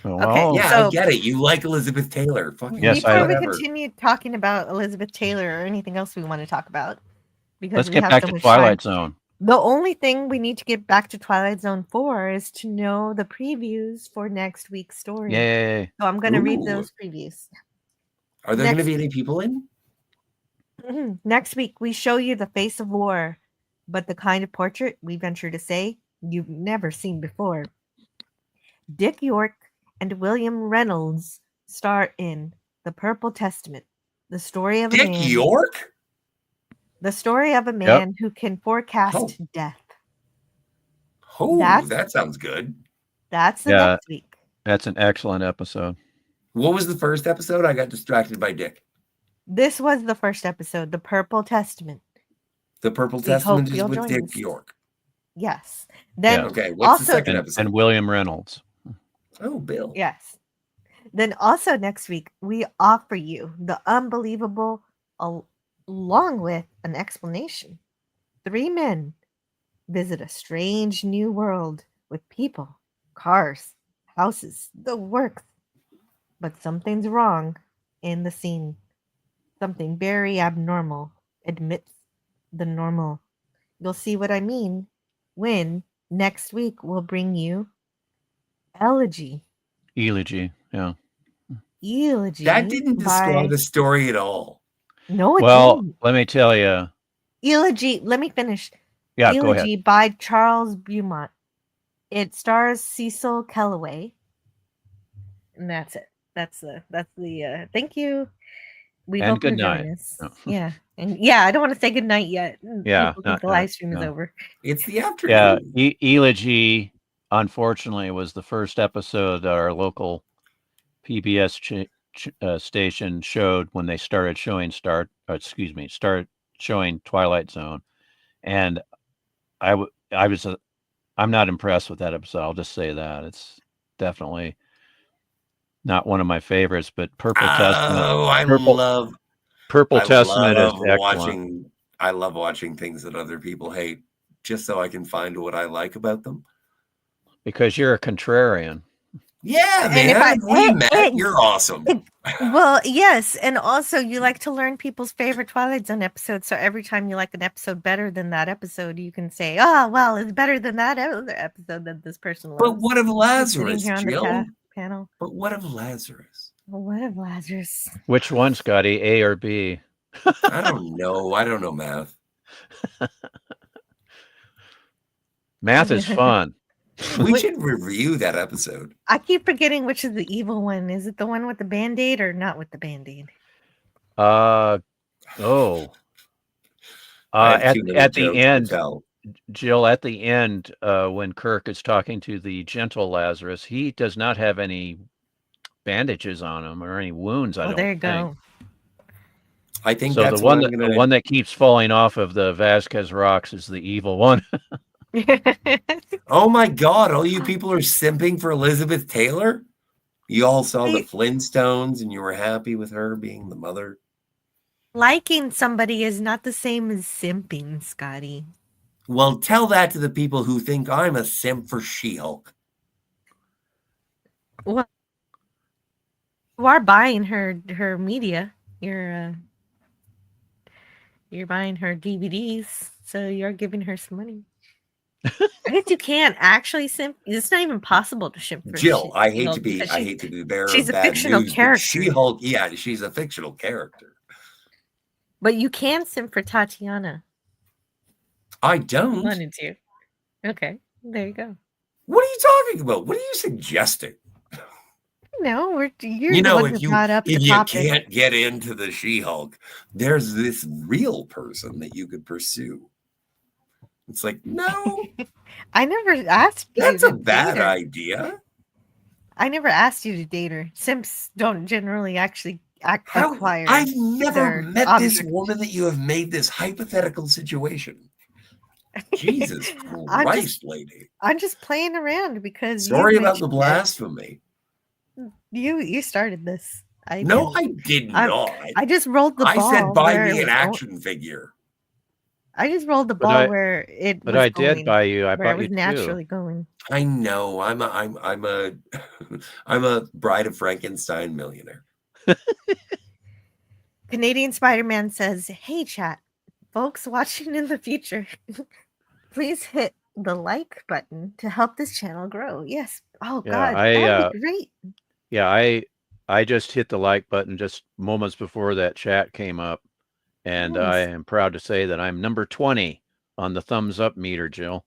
Speaker 6: Well,
Speaker 4: okay,
Speaker 5: I get it. You like Elizabeth Taylor. Fucking
Speaker 6: yes,
Speaker 4: before we continue talking about Elizabeth Taylor or anything else we want to talk about, because
Speaker 6: let's get back to Twilight Zone.
Speaker 4: The only thing we need to get back to Twilight Zone for is to know the previews for next week's story.
Speaker 6: Yay!
Speaker 4: So I'm going to read those previews.
Speaker 5: Are there going to be any people in?
Speaker 4: Next week, we show you the face of war, but the kind of portrait, we venture to say, you've never seen before. Dick York and William Reynolds star in The Purple Testament, the story of a
Speaker 5: Dick
Speaker 4: man.
Speaker 5: York?
Speaker 4: The story of a man who can forecast death.
Speaker 5: Oh,
Speaker 4: That's-
Speaker 5: that sounds good.
Speaker 4: That's the
Speaker 6: Yeah.
Speaker 4: next week.
Speaker 6: That's an excellent episode.
Speaker 5: What was the first episode? I got distracted by Dick.
Speaker 4: This was the first episode, The Purple Testament.
Speaker 5: The Purple
Speaker 4: We
Speaker 5: Testament
Speaker 4: hope
Speaker 5: is
Speaker 4: you'll
Speaker 5: with
Speaker 4: join
Speaker 5: Dick
Speaker 4: us.
Speaker 5: York.
Speaker 4: Yes. Then
Speaker 6: Yeah.
Speaker 5: Okay, what's the
Speaker 4: also,
Speaker 5: second episode?
Speaker 6: And William Reynolds.
Speaker 5: Oh, Bill.
Speaker 4: yes. Then also next week, we offer you the unbelievable along with an explanation. 3 men visit a strange new world with people, cars, houses, the works. But something's wrong in the scene. Something very abnormal admits the normal. You'll see what I mean when next week we'll bring you Elegy.
Speaker 6: Elegy. Yeah.
Speaker 4: Elegy.
Speaker 5: That didn't describe the story at all.
Speaker 4: No, it
Speaker 6: Well,
Speaker 4: didn't.
Speaker 6: let me tell you.
Speaker 4: Elegy. Let me finish.
Speaker 6: Yeah, go ahead.
Speaker 4: Elegy by Charles Beaumont. It stars Cecil Kellaway. And that's it. That's the thank you. We
Speaker 6: And
Speaker 4: hope
Speaker 6: good
Speaker 4: you'll join
Speaker 6: night.
Speaker 4: us.
Speaker 6: Oh.
Speaker 4: Yeah. And yeah, I don't want to say good night yet.
Speaker 6: Yeah,
Speaker 4: People think the live stream is over.
Speaker 5: It's the afternoon.
Speaker 6: Yeah, Elegy, unfortunately, was the first episode our local PBS station showed when they started showing started showing Twilight Zone, and I'm not impressed with that episode. I'll just say that it's definitely not one of my favorites. But Purple Testament.
Speaker 5: Oh,
Speaker 6: Purple
Speaker 5: I
Speaker 6: Testament is
Speaker 5: love
Speaker 6: excellent.
Speaker 5: I love watching things that other people hate, just so I can find what I like about them.
Speaker 6: Because you're a contrarian.
Speaker 5: Yeah,
Speaker 4: And if
Speaker 5: man. You're awesome.
Speaker 4: Well, yes, and also you like to learn people's favorite Twilight Zone episodes. So every time you like an episode better than that episode, you can say, "Oh, well, it's better than that other episode that this person loves."
Speaker 5: But what of Lazarus,
Speaker 4: Sitting here on
Speaker 5: Jill?
Speaker 4: the panel.
Speaker 5: But what of Lazarus?
Speaker 4: Well, what of Lazarus?
Speaker 6: Which one, Scotty? A or B?
Speaker 5: I don't know. I don't know math.
Speaker 6: Math is fun.
Speaker 5: We should review that episode.
Speaker 4: I keep forgetting which is the evil one. Is it the one with the Band-Aid or not with the Band-Aid?
Speaker 6: At the end, Jill, at the end, when Kirk is talking to the gentle Lazarus, he does not have any bandages on him or any wounds. I don't
Speaker 4: there you
Speaker 6: think.
Speaker 4: go.
Speaker 5: I think
Speaker 6: So
Speaker 5: that's
Speaker 6: the one that keeps falling off of the Vasquez rocks is the evil one.
Speaker 5: Oh my God! All you people are simping for Elizabeth Taylor. You all saw the Flintstones, and you were happy with her being the mother.
Speaker 4: Liking somebody is not the same as simping, Scotty.
Speaker 5: Well, tell that to the people who think I'm a simp for She-Hulk.
Speaker 4: Well, you are buying her media. You're buying her DVDs, so you're giving her some money. I guess you can't actually simp. It's not even possible to simp for
Speaker 5: Jill. I hate
Speaker 4: She-Hulk
Speaker 5: to be
Speaker 4: because
Speaker 5: the bearer
Speaker 4: she's
Speaker 5: of
Speaker 4: a
Speaker 5: bad
Speaker 4: fictional
Speaker 5: news, but
Speaker 4: character.
Speaker 5: She-Hulk, yeah, she's a fictional character.
Speaker 4: But you can simp for Tatiana.
Speaker 5: I don't.
Speaker 4: Wanted to. Okay, there you go.
Speaker 5: What are you talking about? What are you suggesting?
Speaker 4: No, you're
Speaker 5: You
Speaker 4: the
Speaker 5: know,
Speaker 4: one
Speaker 5: if
Speaker 4: who brought up the
Speaker 5: you
Speaker 4: topic.
Speaker 5: can't get into the She-Hulk, there's this real person that you could pursue. It's like, no,
Speaker 4: I never asked you
Speaker 5: that's
Speaker 4: to
Speaker 5: a bad
Speaker 4: date her.
Speaker 5: idea.
Speaker 4: I never asked you to date her. Simps don't generally actually acquire.
Speaker 5: I've never
Speaker 4: their
Speaker 5: met this
Speaker 4: object.
Speaker 5: woman that you have made this hypothetical situation. Jesus Christ, lady.
Speaker 4: I'm just playing around because
Speaker 5: Sorry
Speaker 4: you
Speaker 5: about the
Speaker 4: mentioned
Speaker 5: blasphemy.
Speaker 4: it. You started this.
Speaker 5: No, I did not.
Speaker 4: I just rolled the ball.
Speaker 5: I said buy
Speaker 4: where
Speaker 5: me
Speaker 4: it
Speaker 5: an
Speaker 4: was
Speaker 5: action figure.
Speaker 4: I just rolled the ball where it
Speaker 6: But
Speaker 4: was
Speaker 6: I
Speaker 4: going,
Speaker 6: did buy you. I
Speaker 4: where it
Speaker 6: bought
Speaker 4: was
Speaker 6: you two.
Speaker 4: naturally going.
Speaker 5: I know. I'm a Bride of Frankenstein millionaire.
Speaker 4: Canadian Spider-Man says, "Hey chat, folks watching in the future, please hit the like button to help this channel grow." Yes. Oh God, that would be great.
Speaker 6: Yeah, I just hit the like button just moments before that chat came up, and I
Speaker 4: Nice.
Speaker 6: am proud to say that I'm number 20 on the thumbs up meter, Jill.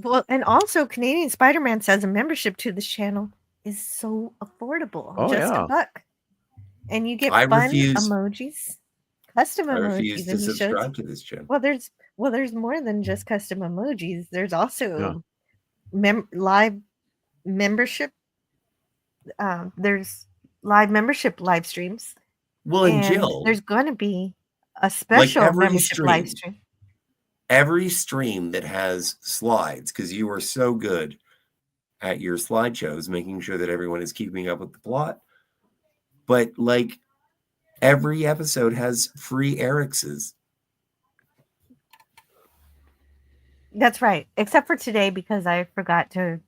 Speaker 4: Well, and also Canadian Spider-Man says a membership to this channel is so affordable,
Speaker 6: Oh,
Speaker 4: just
Speaker 6: yeah.
Speaker 4: $1. And you get
Speaker 5: I
Speaker 4: fun
Speaker 5: refuse.
Speaker 4: emojis, custom
Speaker 5: I refuse
Speaker 4: emojis,
Speaker 5: to
Speaker 4: and he shows.
Speaker 5: subscribe to this channel.
Speaker 4: Well, there's more than just custom emojis. There's also
Speaker 6: Yeah.
Speaker 4: live membership. There's live membership live streams,
Speaker 5: Well, and
Speaker 4: and
Speaker 5: Jill,
Speaker 4: there's going to be a
Speaker 5: like
Speaker 4: special membership live stream.
Speaker 5: every stream that has slides, because you are so good at your slideshows, making sure that everyone is keeping up with the plot. But like every episode has free Eric's.
Speaker 4: That's right, except for today because I forgot to.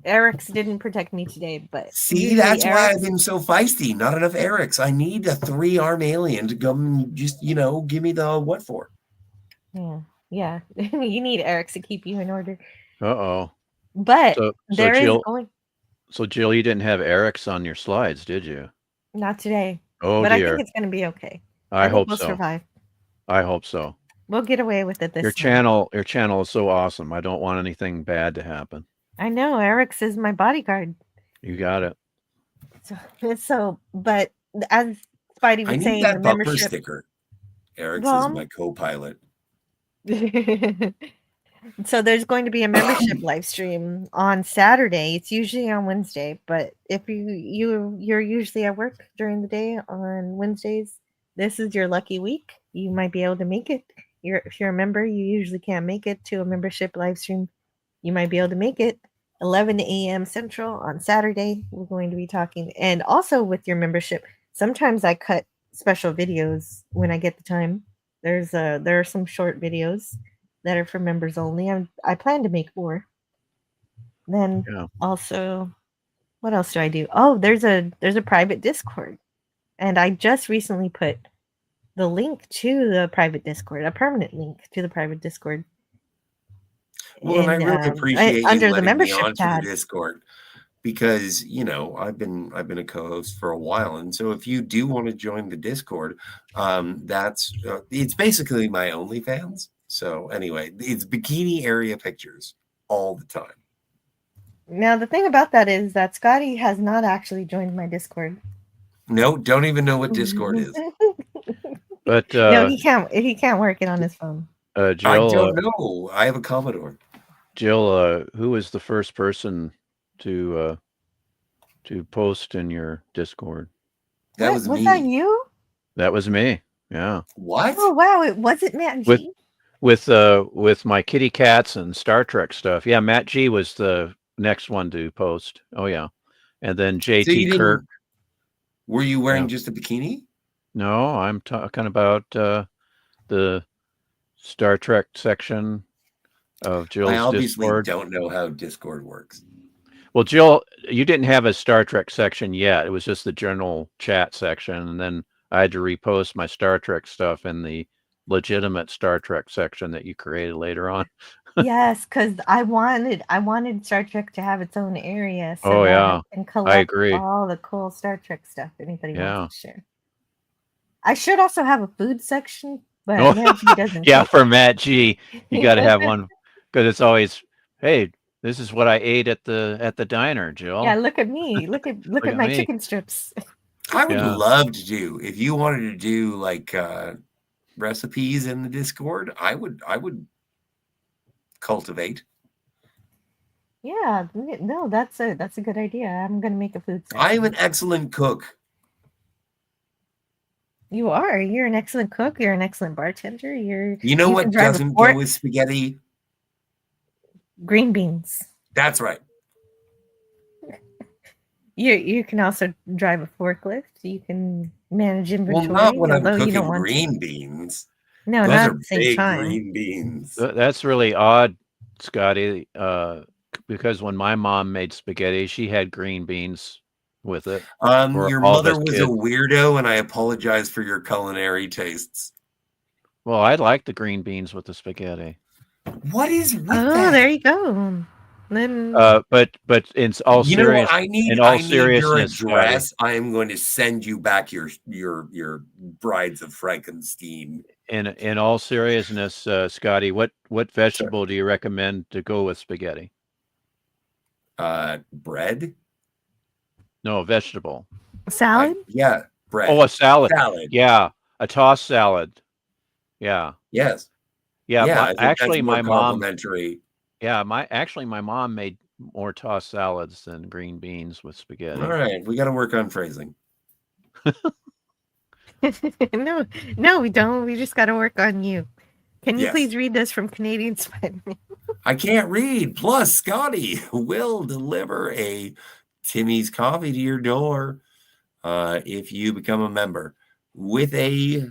Speaker 4: Eric's didn't protect me today, but
Speaker 5: See,
Speaker 4: usually
Speaker 5: that's why I've
Speaker 4: Eric's.
Speaker 5: been so feisty. Not enough Eric's. I need a 3-arm alien to come just, give me the what for.
Speaker 4: Yeah. You need Eric's to keep you in order.
Speaker 6: Uh-oh.
Speaker 4: But
Speaker 6: So
Speaker 4: there is
Speaker 6: Jill,
Speaker 4: going.
Speaker 6: so Jill, you didn't have Eric's on your slides, did you?
Speaker 4: Not today.
Speaker 6: Oh,
Speaker 4: but I
Speaker 6: dear.
Speaker 4: think it's going to be okay.
Speaker 6: I
Speaker 4: think
Speaker 6: hope
Speaker 4: we'll
Speaker 6: so.
Speaker 4: survive.
Speaker 6: I hope so.
Speaker 4: We'll get away with it this
Speaker 6: Your
Speaker 4: time.
Speaker 6: channel is so awesome. I don't want anything bad to happen.
Speaker 4: I know Eric's is my bodyguard.
Speaker 6: You got it.
Speaker 4: But as Spidey
Speaker 5: I
Speaker 4: would
Speaker 5: need
Speaker 4: say,
Speaker 5: that
Speaker 4: the
Speaker 5: bumper
Speaker 4: membership.
Speaker 5: sticker. Eric's is my co-pilot.
Speaker 4: So there's going to be a membership live stream on Saturday. It's usually on Wednesday, but if you're usually at work during the day on Wednesdays, this is your lucky week. You might be able to make it. If you're a member, you usually can't make it to a membership live stream. You might be able to make it 11 a.m. Central on Saturday. We're going to be talking, and also with your membership, sometimes I cut special videos when I get the time. There are some short videos that are for members only. I plan to make more. Then also, what else do I do? Oh, there's a private Discord, and I just recently put the link to the private Discord, a permanent link to the private Discord.
Speaker 5: Well, and I really appreciate you
Speaker 4: under the
Speaker 5: letting me
Speaker 4: membership
Speaker 5: onto
Speaker 4: tab.
Speaker 5: the Discord, because I've been a co-host for a while, and so if you do want to join the Discord, that's it's basically my OnlyFans. So anyway, it's bikini area pictures all the time.
Speaker 4: Now the thing about that is that Scotty has not actually joined my Discord.
Speaker 5: No, don't even know what Discord is.
Speaker 6: But
Speaker 4: no, he can't work it on his phone.
Speaker 6: Jill,
Speaker 5: I don't know. I have a Commodore.
Speaker 6: Jill, who was the first person to post in your Discord?
Speaker 5: That was me.
Speaker 4: Was that you?
Speaker 6: That was me. Yeah.
Speaker 5: What?
Speaker 4: Oh wow! It wasn't Matt G.
Speaker 6: With my kitty cats and Star Trek stuff. Yeah, Matt G was the next one to post. Oh yeah, and then JT Kirk.
Speaker 5: Were you wearing just a bikini?
Speaker 6: No, I'm talking about the Star Trek section of Jill's
Speaker 5: I obviously
Speaker 6: Discord.
Speaker 5: Don't know how Discord works.
Speaker 6: Well, Jill, you didn't have a Star Trek section yet. It was just the general chat section, and then I had to repost my Star Trek stuff in the legitimate Star Trek section that you created later on.
Speaker 4: Yes, because I wanted Star Trek to have its own area. So
Speaker 6: oh yeah,
Speaker 4: and collect
Speaker 6: I agree.
Speaker 4: all the cool Star Trek stuff anybody
Speaker 6: Yeah.
Speaker 4: wants to share. I should also have a food section, but
Speaker 6: Oh,
Speaker 4: Matt G doesn't.
Speaker 6: yeah, for Matt G, you got to have one because it's always, hey, this is what I ate at the diner, Jill.
Speaker 4: Yeah, look at me. Look at my
Speaker 6: me.
Speaker 4: chicken strips.
Speaker 5: I would love to do, if you wanted to do like recipes in the Discord, I would cultivate.
Speaker 4: Yeah, no, that's a good idea. I'm gonna make a food section.
Speaker 5: I am an excellent cook.
Speaker 4: You are. You're an excellent cook. You're an excellent bartender.
Speaker 5: You know what doesn't go with spaghetti?
Speaker 4: Green beans.
Speaker 5: That's right.
Speaker 4: You can also drive a forklift. You can manage inventory.
Speaker 5: Well, not when I'm cooking
Speaker 4: you
Speaker 5: green beans.
Speaker 4: No,
Speaker 5: those
Speaker 4: not
Speaker 5: are
Speaker 4: at the same
Speaker 5: big
Speaker 4: time.
Speaker 5: green beans.
Speaker 6: That's really odd, Scotty, because when my mom made spaghetti, she had green beans with it.
Speaker 5: Your mother was a weirdo, and I apologize for your culinary tastes.
Speaker 6: Well, I like the green beans with the spaghetti.
Speaker 5: What is with
Speaker 4: Oh,
Speaker 5: that?
Speaker 4: there you go. Then
Speaker 6: But in all
Speaker 5: You know what?
Speaker 6: in
Speaker 5: I
Speaker 6: all
Speaker 5: need your
Speaker 6: seriousness, Scotty,
Speaker 5: address. I am going to send you back your Brides of Frankenstein.
Speaker 6: in all seriousness, Scotty, what vegetable do you recommend to go with spaghetti?
Speaker 5: Bread.
Speaker 6: No, vegetable.
Speaker 4: salad.
Speaker 5: Yeah, bread.
Speaker 6: Oh, a salad.
Speaker 5: Salad.
Speaker 6: Yeah, a tossed salad. Yeah,
Speaker 5: Yes.
Speaker 6: yeah.
Speaker 5: Yeah, I think that's more
Speaker 6: My mom.
Speaker 5: complimentary.
Speaker 6: Yeah, my mom made more tossed salads than green beans with spaghetti.
Speaker 5: All right, we got to work on phrasing.
Speaker 4: No, we don't. We just got to work on you. Can you
Speaker 5: Yes.
Speaker 4: please read this from Canadian Spider-Man?
Speaker 5: I can't read. Plus, Scotty will deliver a Timmy's coffee to your door if you become a member with a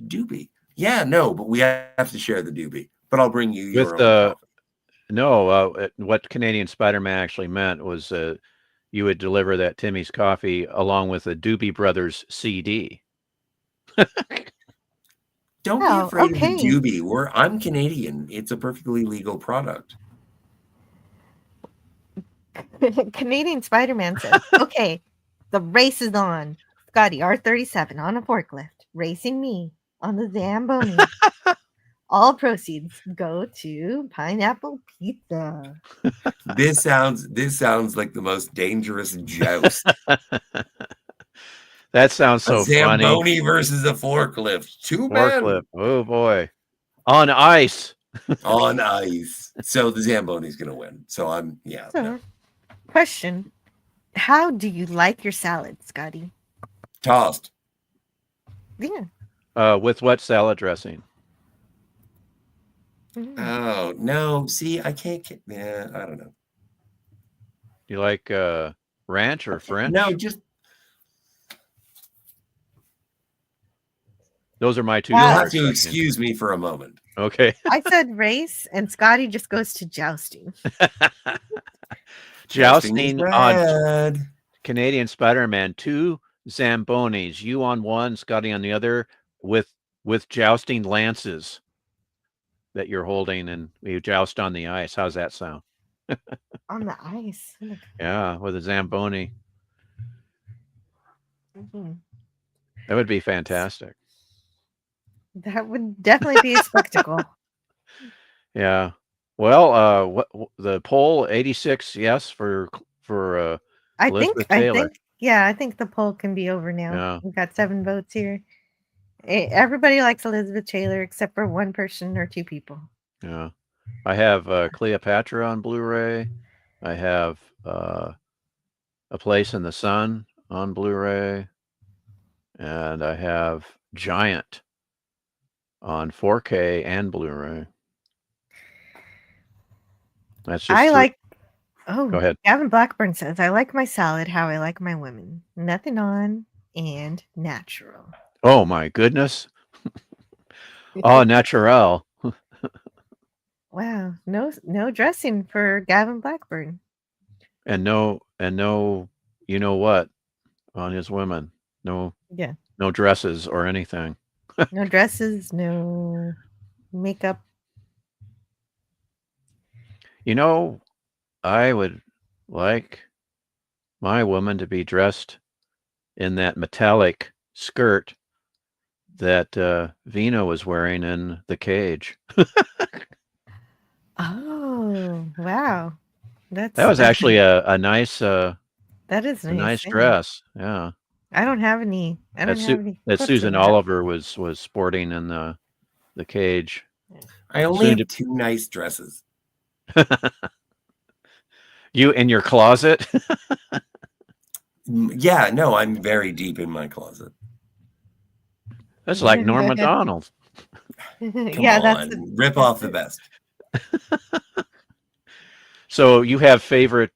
Speaker 5: doobie. Yeah, no, but we have to share the doobie. But I'll bring you your
Speaker 6: With
Speaker 5: own coffee.
Speaker 6: No, what Canadian Spider-Man actually meant was you would deliver that Timmy's coffee along with a Doobie Brothers CD.
Speaker 5: Don't be
Speaker 4: Oh,
Speaker 5: afraid
Speaker 4: okay.
Speaker 5: of the doobie. I'm Canadian. It's a perfectly legal product.
Speaker 4: Canadian Spider-Man says, okay, the race is on. Scotty, R37 on a forklift, racing me on the Zamboni. All proceeds go to Pineapple Pizza.
Speaker 5: This sounds like the most dangerous joust.
Speaker 6: That sounds so
Speaker 5: a
Speaker 6: funny.
Speaker 5: Zamboni versus a forklift. Two
Speaker 6: Forklift.
Speaker 5: men
Speaker 6: Oh boy. On ice.
Speaker 5: on ice. So the Zamboni's gonna win. So I'm
Speaker 4: So, question: how do you like your salad, Scotty?
Speaker 5: tossed.
Speaker 4: Yeah.
Speaker 6: With what salad dressing?
Speaker 5: Oh no! See, I can't. Yeah, I don't know.
Speaker 6: You like ranch or French?
Speaker 5: No, just
Speaker 6: Those are my two.
Speaker 5: you'll have
Speaker 6: favorites,
Speaker 5: to
Speaker 6: I think.
Speaker 5: excuse me for a moment.
Speaker 6: Okay.
Speaker 4: I said race, and Scotty just goes to jousting.
Speaker 6: Jousting on
Speaker 5: bread.
Speaker 6: Canadian Spider-Man, 2 Zambonis, you on one, Scotty on the other, with jousting lances that you're holding, and you joust on the ice. How's that sound?
Speaker 4: On the ice.
Speaker 6: Yeah, with a Zamboni.
Speaker 4: Mhm.
Speaker 6: That would be fantastic.
Speaker 4: That would definitely be a spectacle.
Speaker 6: Yeah. Well, what the poll 86 yes for Elizabeth Taylor.
Speaker 4: I think the poll can be over now.
Speaker 6: Yeah.
Speaker 4: We've got 7 votes here. Everybody likes Elizabeth Taylor except for one person or 2 people.
Speaker 6: Yeah. I have Cleopatra on Blu-ray. I have A Place in the Sun on Blu-ray. And I have Giant on 4K and Blu-ray. That's just Go ahead.
Speaker 4: Gavin Blackburn says, I like my salad how I like my women. Nothing on and natural.
Speaker 6: Oh my goodness. Oh, natural.
Speaker 4: Wow. No dressing for Gavin Blackburn.
Speaker 6: And no, you know what, on his women. No dresses or anything.
Speaker 4: No dresses, no makeup.
Speaker 6: You know, I would like my woman to be dressed in that metallic skirt that Vina was wearing in The Cage.
Speaker 4: Oh, wow.
Speaker 6: That was actually a nice
Speaker 4: that is
Speaker 6: a
Speaker 4: nice.
Speaker 6: nice dress. Yeah.
Speaker 4: I don't have any.
Speaker 6: That
Speaker 4: clips
Speaker 6: Susan
Speaker 4: of that.
Speaker 6: Oliver was sporting in The Cage.
Speaker 5: I only have 2 nice dresses.
Speaker 6: You in your closet?
Speaker 5: Yeah, no, I'm very deep in my closet.
Speaker 6: That's like Norm Macdonald.
Speaker 5: Come on, rip off the best.
Speaker 6: So you have favorite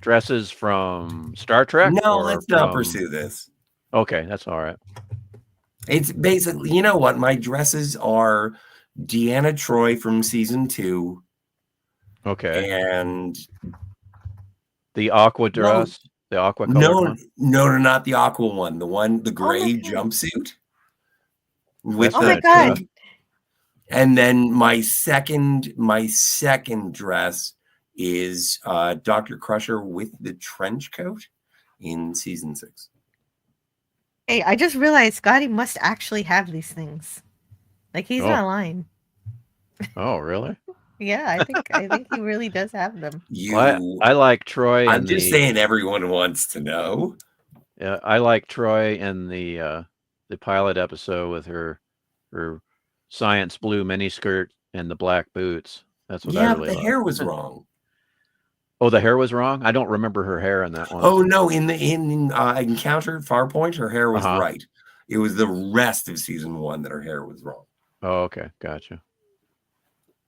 Speaker 6: dresses from Star Trek?
Speaker 5: No,
Speaker 6: or
Speaker 5: let's not
Speaker 6: from-
Speaker 5: pursue this.
Speaker 6: Okay, that's all right.
Speaker 5: It's basically, you know what? My dresses are Deanna Troi from season 2.
Speaker 6: Okay.
Speaker 5: And
Speaker 6: the aqua dress, the aqua colored one?
Speaker 5: No, not the aqua one. The gray jumpsuit. With
Speaker 4: my God.
Speaker 5: And then my second dress is Dr. Crusher with the trench coat in season 6.
Speaker 4: Hey, I just realized Scotty must actually have these things. Like he's
Speaker 6: Oh.
Speaker 4: not lying.
Speaker 6: Oh, really?
Speaker 4: Yeah, I think he really does have them.
Speaker 6: Well, I like Troy.
Speaker 5: I'm just saying everyone wants to know.
Speaker 6: Yeah, I like Troy in the pilot episode with her science blue miniskirt and the black boots. That's what I really
Speaker 5: the
Speaker 6: like.
Speaker 5: hair was wrong.
Speaker 6: Oh, the hair was wrong? I don't remember her hair in that one.
Speaker 5: Oh no, in Encounter Farpoint, her hair was right. It was the rest of season 1 that her hair was wrong.
Speaker 6: Oh, okay, gotcha.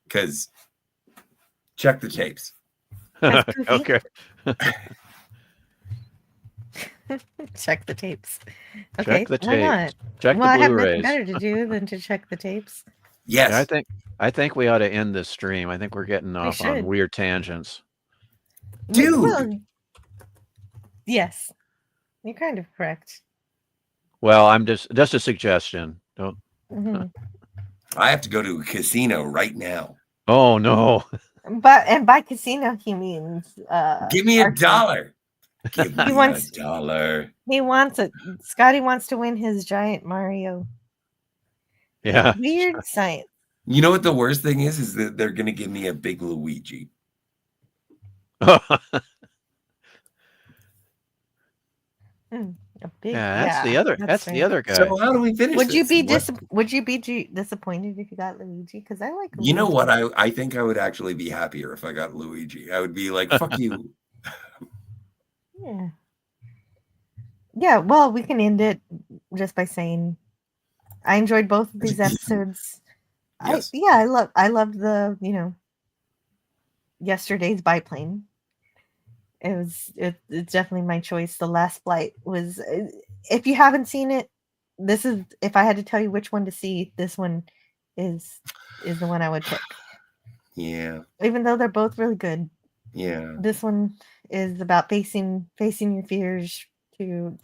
Speaker 5: Because check the tapes.
Speaker 6: Okay.
Speaker 4: Check the tapes. Okay,
Speaker 6: Check the
Speaker 4: why not?
Speaker 6: tapes. Check
Speaker 4: Well,
Speaker 6: the
Speaker 4: I have nothing
Speaker 6: Blu-rays.
Speaker 4: better to do than to check the tapes.
Speaker 5: Yes.
Speaker 6: Yeah, I think we ought to end this stream. I think we're getting off on
Speaker 4: should.
Speaker 6: weird tangents.
Speaker 5: Dude.
Speaker 4: Well, yes, you're kind of correct.
Speaker 6: Well, I'm just a suggestion. Don't.
Speaker 4: Mhm.
Speaker 5: I have to go to a casino right now.
Speaker 6: Oh no.
Speaker 4: But by casino he means
Speaker 5: give me $1. Give me $1.
Speaker 4: He wants it. Scotty wants to win his giant Mario.
Speaker 6: Yeah.
Speaker 4: Weird science.
Speaker 5: You know what the worst thing is that they're going to give me a big Luigi.
Speaker 4: A big,
Speaker 6: that's the other guy.
Speaker 5: So how do we finish
Speaker 4: Would
Speaker 5: this?
Speaker 4: you be disappointed if you got Luigi? Because I like Luigi.
Speaker 5: You know what? I think I would actually be happier if I got Luigi. I would be like, fuck you.
Speaker 4: Yeah. Yeah, well, we can end it just by saying I enjoyed both of these episodes.
Speaker 5: Yes.
Speaker 4: I love the, yesterday's biplane. It's definitely my choice. The Last Flight was, if you haven't seen it, this is, if I had to tell you which one to see, this one is the one I would pick.
Speaker 5: Yeah.
Speaker 4: Even though they're both really good.
Speaker 5: Yeah.
Speaker 4: This one is about facing your fears to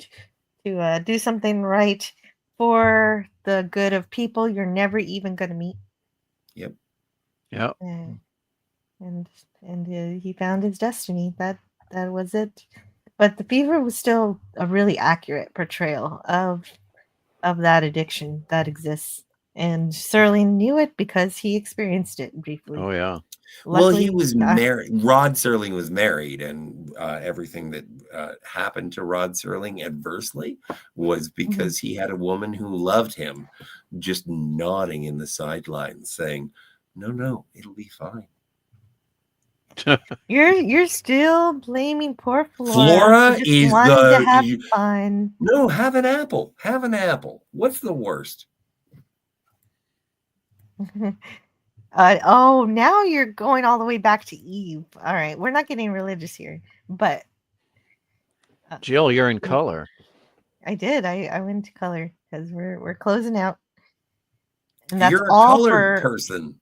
Speaker 4: do something right for the good of people you're never even going to meet.
Speaker 5: Yep.
Speaker 6: Yep.
Speaker 4: And he found his destiny. That was it. But The Fever was still a really accurate portrayal of that addiction that exists. And Serling knew it because he experienced it briefly.
Speaker 6: Oh yeah.
Speaker 5: Well, he was married. Rod Serling was married, and everything that happened to Rod Serling adversely was because he had a woman who loved him, just nodding in the sidelines, saying, "No, it'll be fine."
Speaker 4: You're still blaming poor Flora.
Speaker 5: Flora is
Speaker 4: to have fun.
Speaker 5: No, have an apple. Have an apple. What's the worst?
Speaker 4: Now you're going all the way back to Eve. All right, we're not getting religious here, but
Speaker 6: Jill, you're in color.
Speaker 4: I did. I went to color because we're closing out, and that's
Speaker 5: You're a
Speaker 4: all
Speaker 5: colored
Speaker 4: for
Speaker 5: person.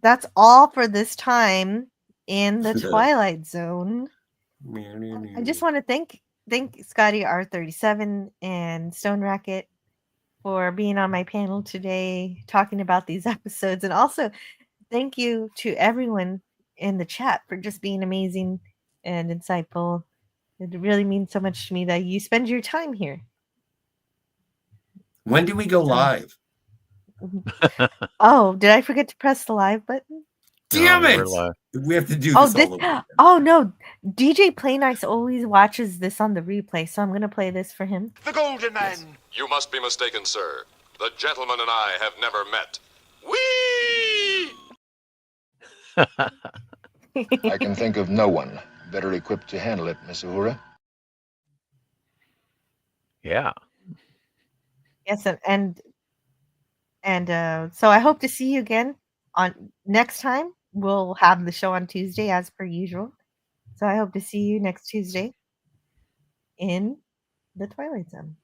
Speaker 4: That's all for this time in the Twilight Zone. I just want to thank Scotty R37 and Stone Racket for being on my panel today, talking about these episodes. And also thank you to everyone in the chat for just being amazing and insightful. It really means so much to me that you spend your time here.
Speaker 5: When do we go live?
Speaker 4: Oh, did I forget to press the live button?
Speaker 5: Damn it! We have to do this all over again.
Speaker 4: Oh no, DJ Play Nice always watches this on the replay, so I'm gonna play this for him.
Speaker 8: The Golden Man. You must be mistaken, sir. The gentleman and I have never met. Whee!
Speaker 3: I can think of no one better equipped to handle it, Miss Uhura.
Speaker 6: Yeah.
Speaker 4: Yes, and so I hope to see you again on next time. We'll have the show on Tuesday as per usual. So I hope to see you next Tuesday in the Twilight Zone.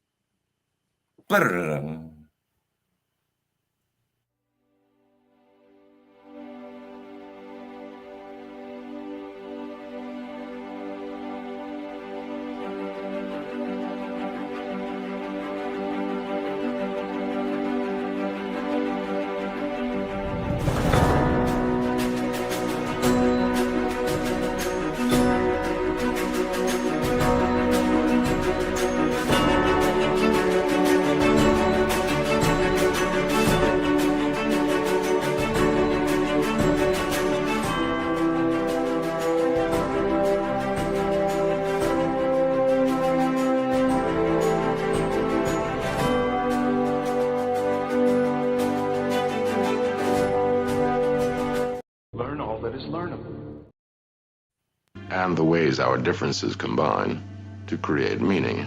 Speaker 3: and the ways our differences combine to create meaning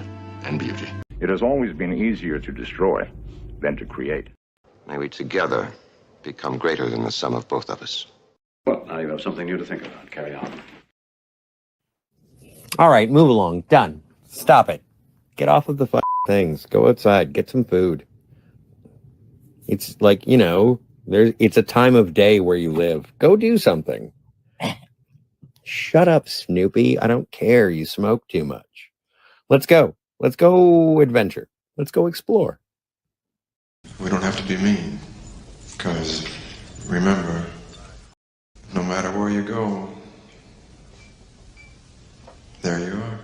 Speaker 3: and beauty.
Speaker 2: It has always been easier to destroy than to create.
Speaker 9: May we together become greater than the sum of both of us.
Speaker 7: Well, now you have something new to think about. Carry on.
Speaker 10: All right, move along. Done. Stop it. Get off of the things. Go outside. Get some food. It's like, it's a time of day where you live. Go do something. Shut up, Snoopy. I don't care. You smoke too much. Let's go. Let's go adventure. Let's go explore.
Speaker 11: We don't have to be mean. Because, remember, no matter where you go, there you are.